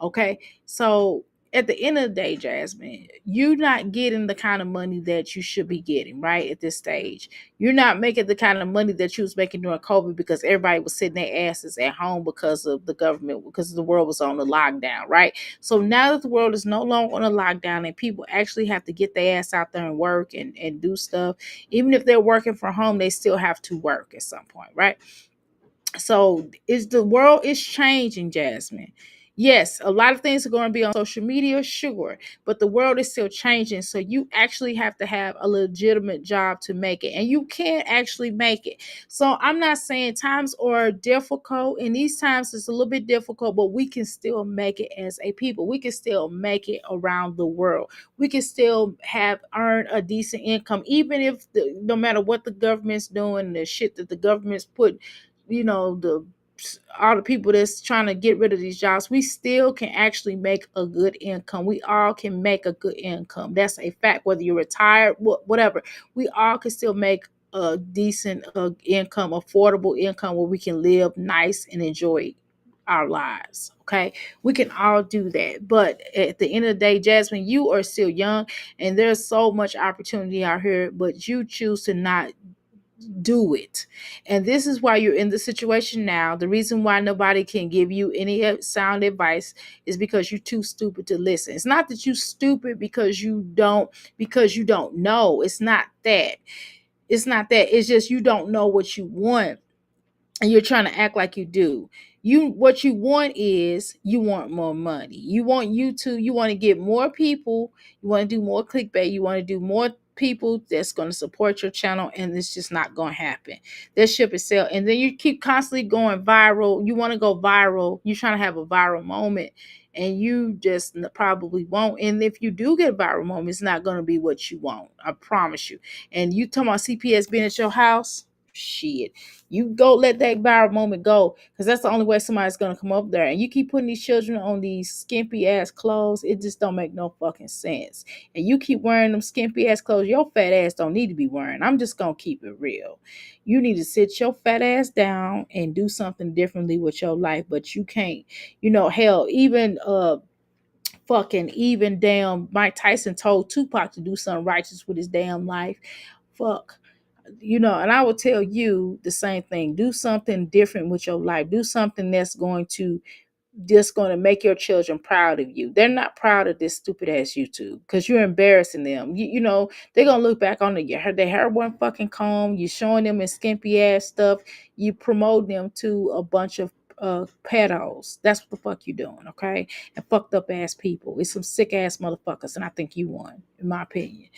Okay, so at the end of the day, Jasmine, you're not getting the kind of money that you should be getting right at this stage. You're not making the kind of money that you was making during COVID because everybody was sitting their asses at home because of the government, because the world was on the lockdown, right? So now that the world is no longer on a lockdown and people actually have to get their ass out there and work and do stuff, even if they're working from home, they still have to work at some point, right? So is the world is changing, Jasmine. Yes, a lot of things are going to be on social media, sure, but the world is still changing. So you actually have to have a legitimate job to make it, and you can actually make it. So I'm not saying times are difficult, and these times it's a little bit difficult, but we can still make it as a people. We can still make it around the world. We can still have earn a decent income, even if no matter what the government's doing, the shit that the government's put, the all the people that's trying to get rid of these jobs, we still can actually make a good income. We all can make a good income. That's a fact. Whether you're retired, whatever, we all can still make a decent income, affordable income where we can live nice and enjoy our lives. Okay, we can all do that. But at the end of the day, Jasmine, you are still young, and there's so much opportunity out here, but you choose to not do it. And this is why you're in the situation now. The reason why nobody can give you any sound advice is because you're too stupid to listen. It's not that you're stupid because you don't know. It's not that. It's just you don't know what you want, and you're trying to act like you do. What you want is you want more money. You want to get more people. You want to do more clickbait. You want to do more people that's going to support your channel, and it's just not going to happen. That ship is sailed. And then you keep constantly going viral. You want to go viral. You're trying to have a viral moment, and you just probably won't. And if you do get a viral moment, it's not going to be what you want. I promise you. And you talking about CPS being at your house? Shit. You go let that viral moment go, because that's the only way somebody's going to come up there. And you keep putting these children on these skimpy ass clothes. It just don't make no fucking sense. And you keep wearing them skimpy ass clothes your fat ass don't need to be wearing. I'm just going to keep it real. You need to sit your fat ass down and do something differently with your life, but you can't. Hell, even damn Mike Tyson told Tupac to do something righteous with his damn life. Fuck. And I will tell you the same thing. Do something different with your life. Do something that's going to make your children proud of you. They're not proud of this stupid ass YouTube because you're embarrassing them. They're gonna look back on their hair one fucking comb. You showing them in skimpy ass stuff. You promote them to a bunch of pedos. That's what the fuck you doing, okay? And fucked up ass people. It's some sick ass motherfuckers, and I think you won, in my opinion.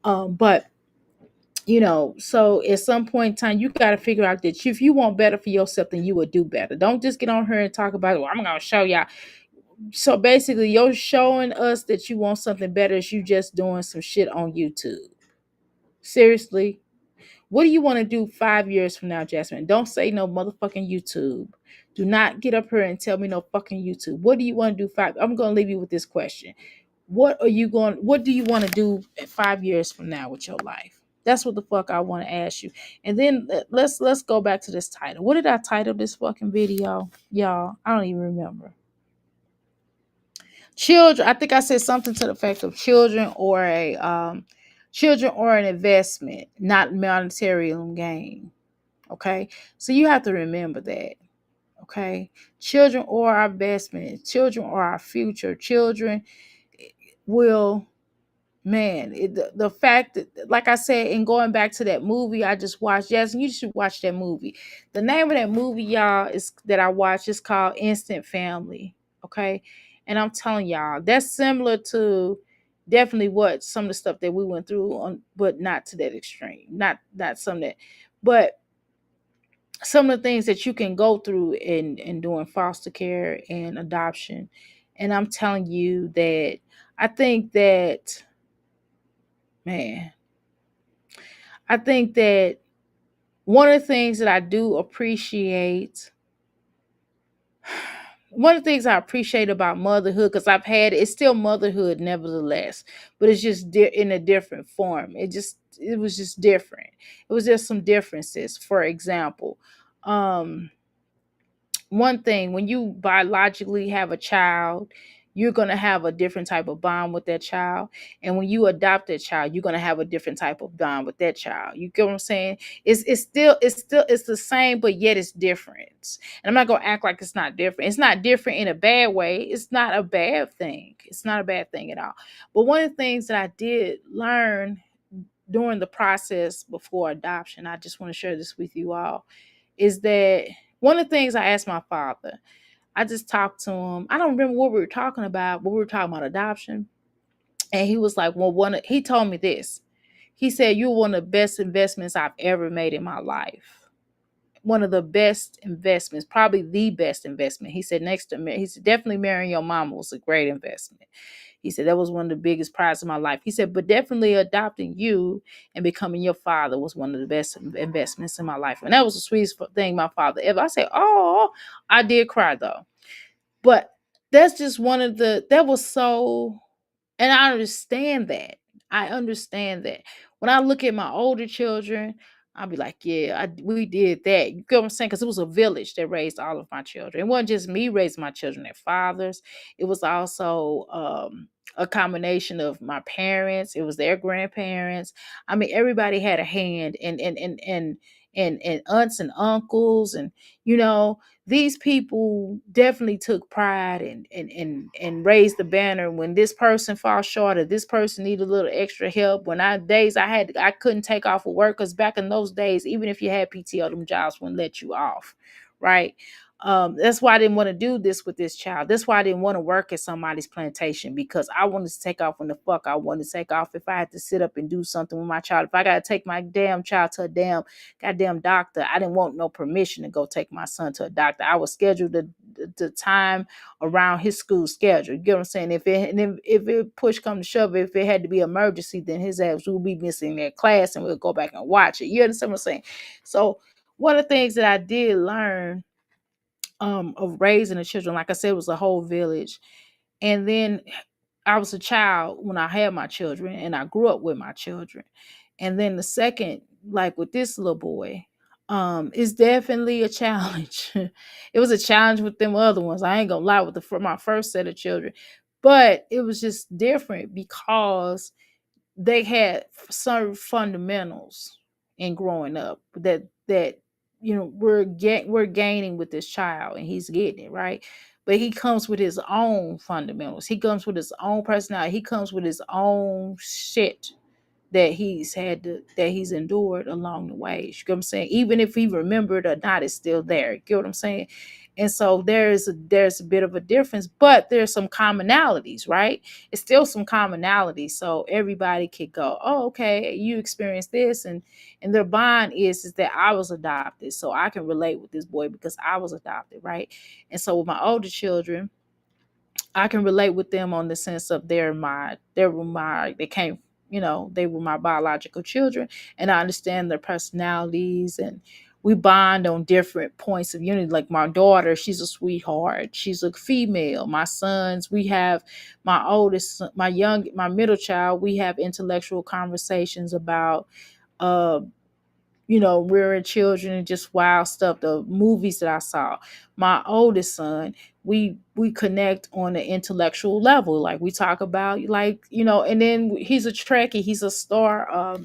But so at some point in time, you got to figure out that if you want better for yourself, then you will do better. Don't just get on here and talk about, well, I'm going to show y'all. So basically, you're showing us that you want something better is you just doing some shit on YouTube. Seriously. What do you want to do 5 years from now, Jasmine? Don't say no motherfucking YouTube. Do not get up here and tell me no fucking YouTube. What do you want to do I'm going to leave you with this question. What do you want to do 5 years from now with your life? That's what the fuck I want to ask you. And then let's go back to this title. What did I title this fucking video? Y'all, I don't even remember. Children, I think I said something to the effect of children or an investment, not monetary gain. Okay? So you have to remember that. Okay? Children or our investment, children or our future. Children will, the fact that, like I said, in going back to that movie I just watched, Jasmine, you should watch that movie. The name of that movie, y'all, is that I watched is called Instant Family. Okay. And I'm telling y'all, that's similar to definitely what some of the stuff that we went through but not to that extreme. Not some that, but some of the things that you can go through in doing foster care and adoption. And I'm telling you that I think that one of the things that I appreciate about motherhood, because it's still motherhood nevertheless, but it's just in a different form. It was just different. It was just some differences. For example, one thing, when you biologically have a child, you're going to have a different type of bond with that child. And when you adopt a child, you're going to have a different type of bond with that child. You get what I'm saying? It's the same, but yet it's different. And I'm not going to act like it's not different. It's not different in a bad way. It's not a bad thing. It's not a bad thing at all. But one of the things that I did learn during the process before adoption, I just want to share this with you all, is that one of the things I asked my father, I just talked to him. I don't remember what we were talking about, but we were talking about adoption. And he was like, well, he told me this. He said, you're one of the best investments I've ever made in my life. One of the best investments, probably the best investment. He said, he said, definitely marrying your mama was a great investment. He said, that was one of the biggest prizes of my life. He said, but definitely adopting you and becoming your father was one of the best investments in my life. And that was the sweetest thing my father ever. I said, oh, I did cry though. But that's just that was so, and I understand that. When I look at my older children, I'll be like, yeah, we did that. You get what I'm saying? Because it was a village that raised all of my children. It wasn't just me raising my children, their fathers. It was also a combination of my parents. It was their grandparents. I mean, everybody had a hand, and aunts and uncles, and these people definitely took pride and raised the banner when this person falls short or this person needed a little extra help. When I couldn't take off of work, because back in those days, even if you had PTO, them jobs wouldn't let you off, right? That's why I didn't want to do this with this child. That's why I didn't want to work at somebody's plantation, because I wanted to take off when the fuck I wanted to take off. If I had to sit up and do something with my child, if I got to take my damn child to a goddamn doctor, I didn't want no permission to go take my son to a doctor. I would schedule the time around his school schedule. You get what I'm saying? If it push come to shove, if it had to be emergency, then his ass would be missing their class and we'll go back and watch it. You understand what I'm saying? So one of the things that I did learn of raising the children, like I said, it was a whole village. And then I was a child when I had my children, and I grew up with my children. And then the second, like with this little boy, it's definitely a challenge. It was a challenge with them other ones. I ain't gonna lie, with my first set of children, but it was just different because they had some fundamentals in growing up that we're gaining with this child, and he's getting it right. But he comes with his own fundamentals. He comes with his own personality. He comes with his own shit that he's endured along the way. You get what I'm saying? Even if he remembered or not, it's still there. You get what I'm saying? And so there's a bit of a difference, but there's some commonalities, right? It's still some commonalities. So everybody could go, oh, okay, you experienced this, and their bond is that I was adopted. So I can relate with this boy because I was adopted, right? And so with my older children, I can relate with them on the sense of they came, they were my biological children, and I understand their personalities, and we bond on different points of unity. Like my daughter, she's a sweetheart. She's a female. My sons, we have my oldest, my middle child, we have intellectual conversations about uh rearing children and just wild stuff, the movies that I saw. My oldest son, we connect on the intellectual level. Like we talk about, like, and then he's a Trekkie, he's a star,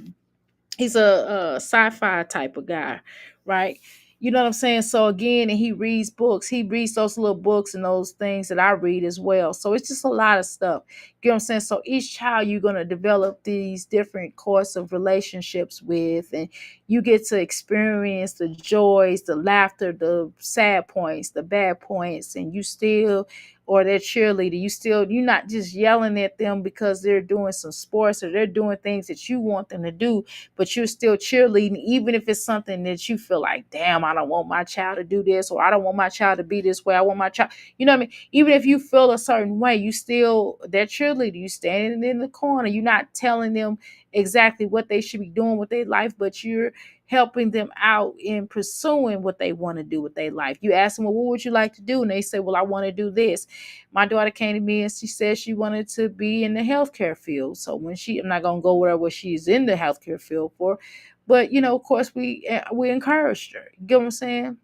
he's a sci-fi type of guy, right? You know what I'm saying? So again, and he reads books. He reads those little books and those things that I read as well. So it's just a lot of stuff. You know what I'm saying? So each child you're going to develop these different course of relationships with, and you get to experience the joys, the laughter, the sad points, the bad points, and you still, or their cheerleader, you're not just yelling at them because they're doing some sports or they're doing things that you want them to do, but you're still cheerleading, even if it's something that you feel like, damn, I don't want my child to do this, or I don't want my child to be this way. I want my child, you know what I mean? Even if you feel a certain way, you still, that cheerleader, you standing in the corner, you're not telling them exactly what they should be doing with their life, but you're helping them out in pursuing what they want to do with their life. You ask them, well, what would you like to do? And they say, well, I want to do this. My daughter came to me and she said she wanted to be in the healthcare field. So I'm not going to go where she's in the healthcare field for, but of course we encouraged her. You get what I'm saying?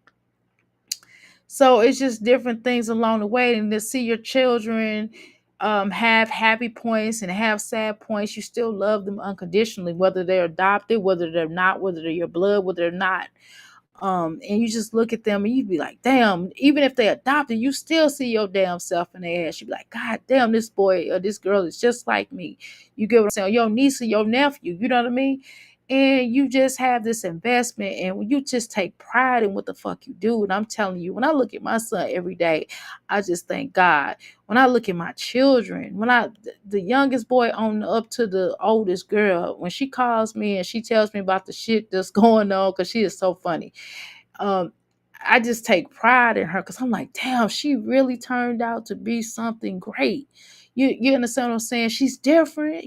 So it's just different things along the way, and to see your children have happy points and have sad points, you still love them unconditionally, whether they're adopted, whether they're not, whether they're your blood, whether they're not. And you just look at them and you'd be like, damn, even if they adopted, you still see your damn self in their ass. You'd be like, God damn, this boy or this girl is just like me. You get what I'm saying? Your niece or your nephew, you know what I mean? And you just have this investment, and you just take pride in what the fuck you do. And I'm telling you, when I look at my son every day, I just thank God. When I look at my children, the youngest boy on up to the oldest girl, when she calls me and she tells me about the shit that's going on, because she is so funny. I just take pride in her, because I'm like, damn, she really turned out to be something great. You understand what I'm saying? She's different,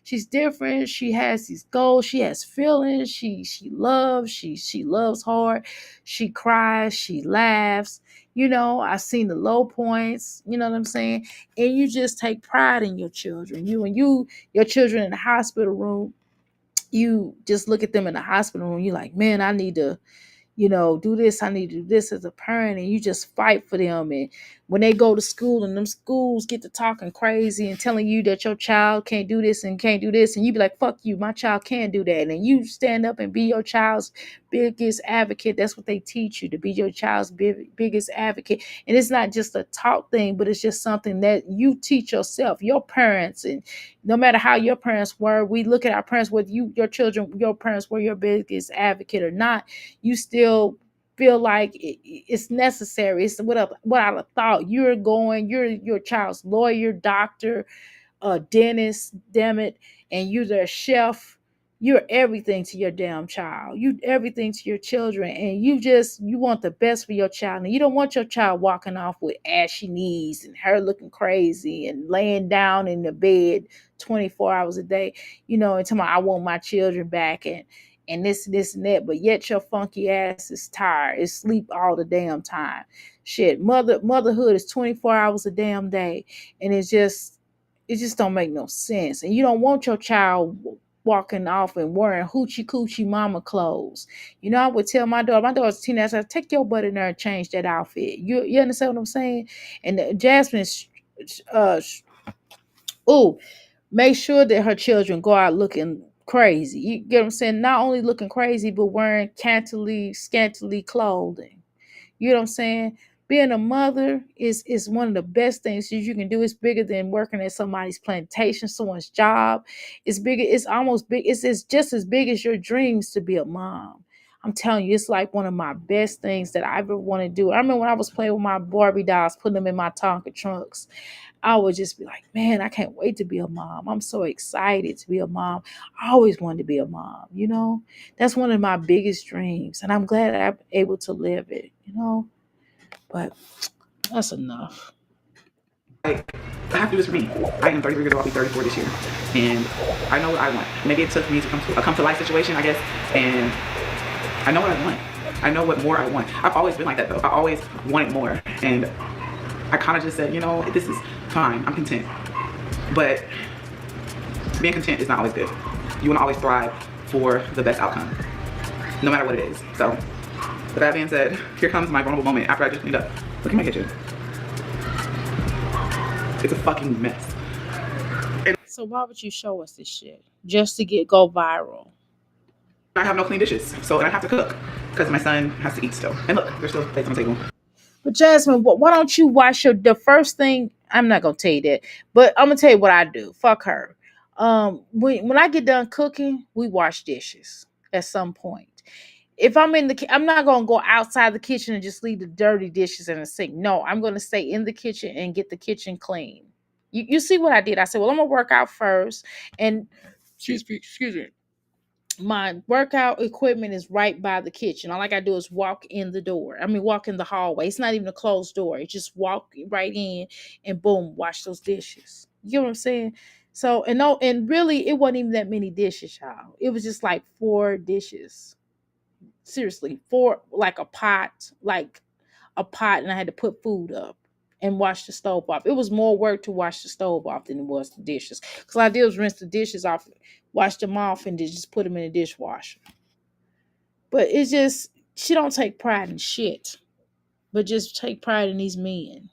she's different. She has these goals, she has feelings, she loves, she loves hard, she cries, she laughs. I've seen the low points, you know what I'm saying? And you just take pride in your children. Your children in the hospital room, you just look at them in the hospital room, you're like, man, I need to do this. I need to do this as a parent. And you just fight for them. And when they go to school and them schools get to talking crazy and telling you that your child can't do this and can't do this, and you be like, fuck you, my child can do that. And you stand up and be your child's biggest advocate. That's what they teach you, to be your child's biggest advocate. And it's not just a talk thing, but it's just something that you teach yourself, your parents. And no matter how your parents were, we look at our parents, whether your parents were your biggest advocate or not, you still feel like it's necessary. It's what I thought. You're your child's lawyer, doctor, a dentist, damn it, and you're their chef. You're everything to your damn child. You everything to your children, and you want the best for your child, and you don't want your child walking off with ashy knees and her looking crazy and laying down in the bed 24 hours a day, and tell me I want my children back and this and that, but yet your funky ass is tired, is sleep all the damn time. Shit, motherhood is 24 hours a damn day, and it just don't make no sense. And you don't want your child walking off and wearing hoochie coochie mama clothes. I would tell my daughter's a teenager, take your butt in there and change that outfit. You understand what I'm saying? And Jasmine's make sure that her children go out looking crazy. You get what I'm saying? Not only looking crazy, but wearing scantily clothing. You know what I'm saying? Being a mother is one of the best things that you can do. It's bigger than working at somebody's plantation, someone's job. It's bigger. It's almost big. It's just as big as your dreams to be a mom. I'm telling you, it's like one of my best things that I ever want to do. I remember when I was playing with my Barbie dolls, putting them in my Tonka trunks. I would just be like, man, I can't wait to be a mom. I'm so excited to be a mom. I always wanted to be a mom. That's one of my biggest dreams. And I'm glad I'm able to live it, But that's enough. I have to do this for me. I am 33 years old. I'll be 34 this year. And I know what I want. Maybe it took me to come to life situation, I guess. And I know what I want. I know what more I want. I've always been like that, though. I always wanted more. And I kind of just said, this is fine. I'm content. But being content is not always good. You want to always thrive for the best outcome, no matter what it is. So, with that being said, here comes my vulnerable moment after I just cleaned up. Look at my kitchen. It's a fucking mess. So why would you show us this shit? Just to go viral? I have no clean dishes, and I have to cook because my son has to eat still. And look, there's still plates on the table. But Jasmine, why don't you wash the first thing? I'm not gonna tell you that, but I'm gonna tell you what I do. Fuck her. When I get done cooking, we wash dishes at some point. If I'm I'm not gonna go outside the kitchen and just leave the dirty dishes in the sink. No, I'm gonna stay in the kitchen and get the kitchen clean. You see what I did? I said, well, I'm gonna work out first, and excuse me. My workout equipment is right by the kitchen. All I gotta do is walk in the hallway. It's not even a closed door. It's just walk right in and boom, wash those dishes. You know what I'm saying? So, and really, it wasn't even that many dishes, y'all. It was just like 4 dishes. Seriously, 4, like a pot, and I had to put food up and wash the stove off. It was more work to wash the stove off than it was the dishes. Because all I did was rinse the dishes off, wash them off, and then just put them in the dishwasher. But it's just, she don't take pride in shit, but just take pride in these men.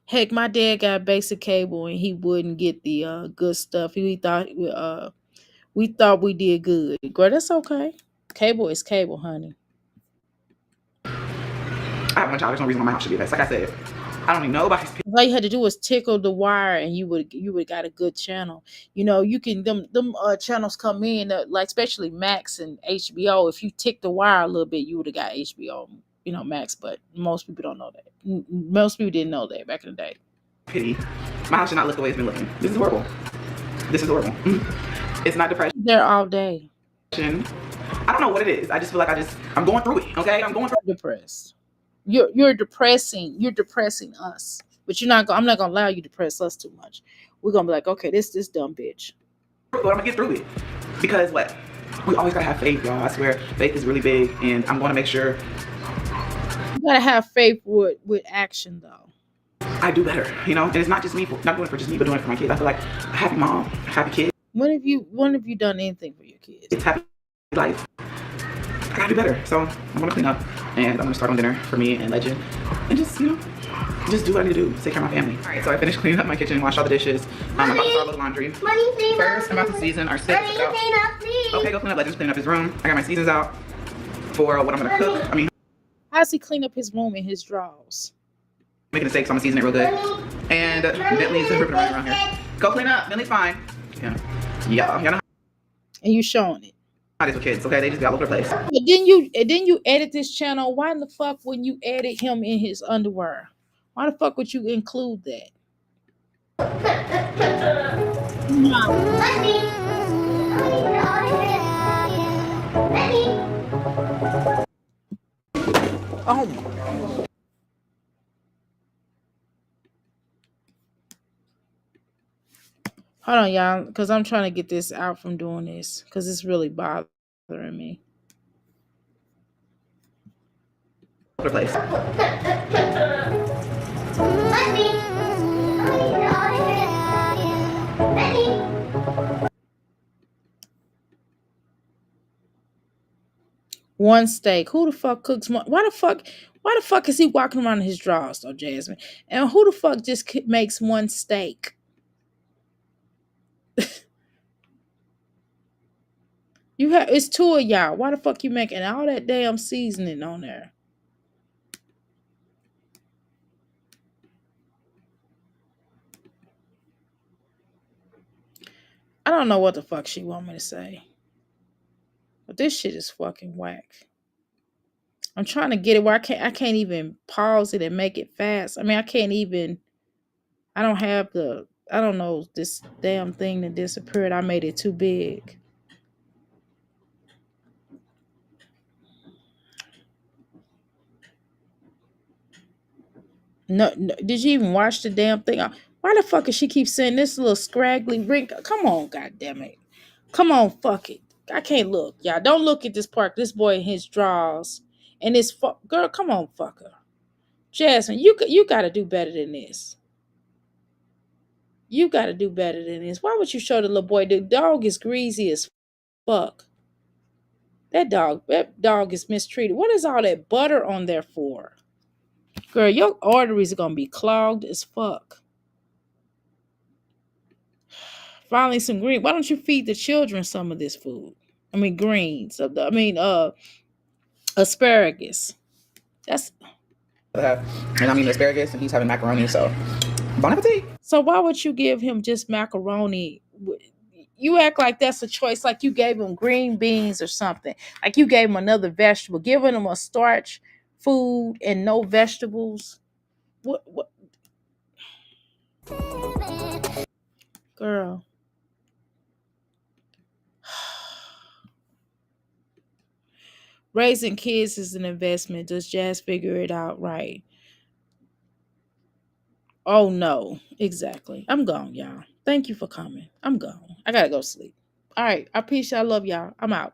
Heck, my dad got basic cable and he wouldn't get the good stuff. We thought we did good. Girl, that's okay. Cable is cable, honey. I have no child. There's no reason why my house should be a mess. Like I said, I don't need nobody's. All you had to do was tickle the wire, and you would got a good channel. You can them channels come in like especially Max and HBO. If you tick the wire a little bit, you would have got HBO, Max. But most people don't know that. Most people didn't know that back in the day. Pity. My house should not look the way it's been looking. This is horrible. It's not depression. There all day. I don't know what it is. I just feel like I'm going through it. Okay, I'm going through it. Depressed. You're depressing us, but I'm not gonna allow you to depress us too much. We're gonna be like, okay, this dumb bitch. But I'm gonna get through it because what? We always gotta have faith, y'all. I swear, faith is really big, and I'm gonna make sure. You gotta have faith with action, though. I do better, and it's not just me, not doing it for just me, but doing it for my kids. I feel like a happy mom, a happy kid. When have you done anything for your kids? It's happy life. I gotta do better, so I'm gonna clean up, and I'm gonna start on dinner for me and Legend, and just do what I need to do, take care of my family. All right, so I finished cleaning up my kitchen, washed all the dishes. I'm about to start with laundry. First, I'm about to season our steaks. Okay, go clean up. Legend's cleaning up his room. I got my seasons out for what I'm gonna cook. How does he clean up his room and his drawers? Making a steak, so I'm gonna season it real good. And Bentley's ripping around here. Go clean up. Bentley's fine. Yeah. And you showing it. Nowadays with kids, okay? They just be all over the place. But then you edit this channel. Why in the fuck when you edit him in his underwear? Why the fuck would you include that? Oh my. Hold on, y'all, because I'm trying to get this out from doing this because it's really bothering me. Place. One steak. Who the fuck cooks more? Why the fuck is he walking around in his drawers though, Jasmine? And who the fuck just makes one steak? It's two of y'all. Why the fuck you making all that damn seasoning on there? I don't know what the fuck she want me to say. But this shit is fucking whack. I'm trying to get it where I can't even pause it and make it fast. I mean, I don't know, this damn thing that disappeared. I made it too big. No, did you even watch the damn thing? Why the fuck does she keep saying this little scraggly wrinkle? Come on, goddammit. Come on, fuck it. I can't look. Y'all don't look at this part. This boy in his drawers. And this girl, come on, fucker. Jasmine, you gotta do better than this. You gotta do better than this. Why would you show the little boy? The dog is greasy as fuck. That dog is mistreated. What is all that butter on there for? Girl, your arteries are gonna be clogged as fuck. Finally, some green. Why don't you feed the children some of this food? I mean, greens. Asparagus. That's. And I'm eating asparagus, and he's having macaroni. So, bon appetit. So why would you give him just macaroni? You act like that's a choice, like you gave him green beans or something. Like you gave him another vegetable, giving him a starch food and no vegetables. What? Girl. Raising kids is an investment. Does Jazz figure it out right? Oh no, exactly. I'm gone, y'all. Thank you for coming. I'm gone. I gotta go sleep. All right. I appreciate. I love y'all. I'm out.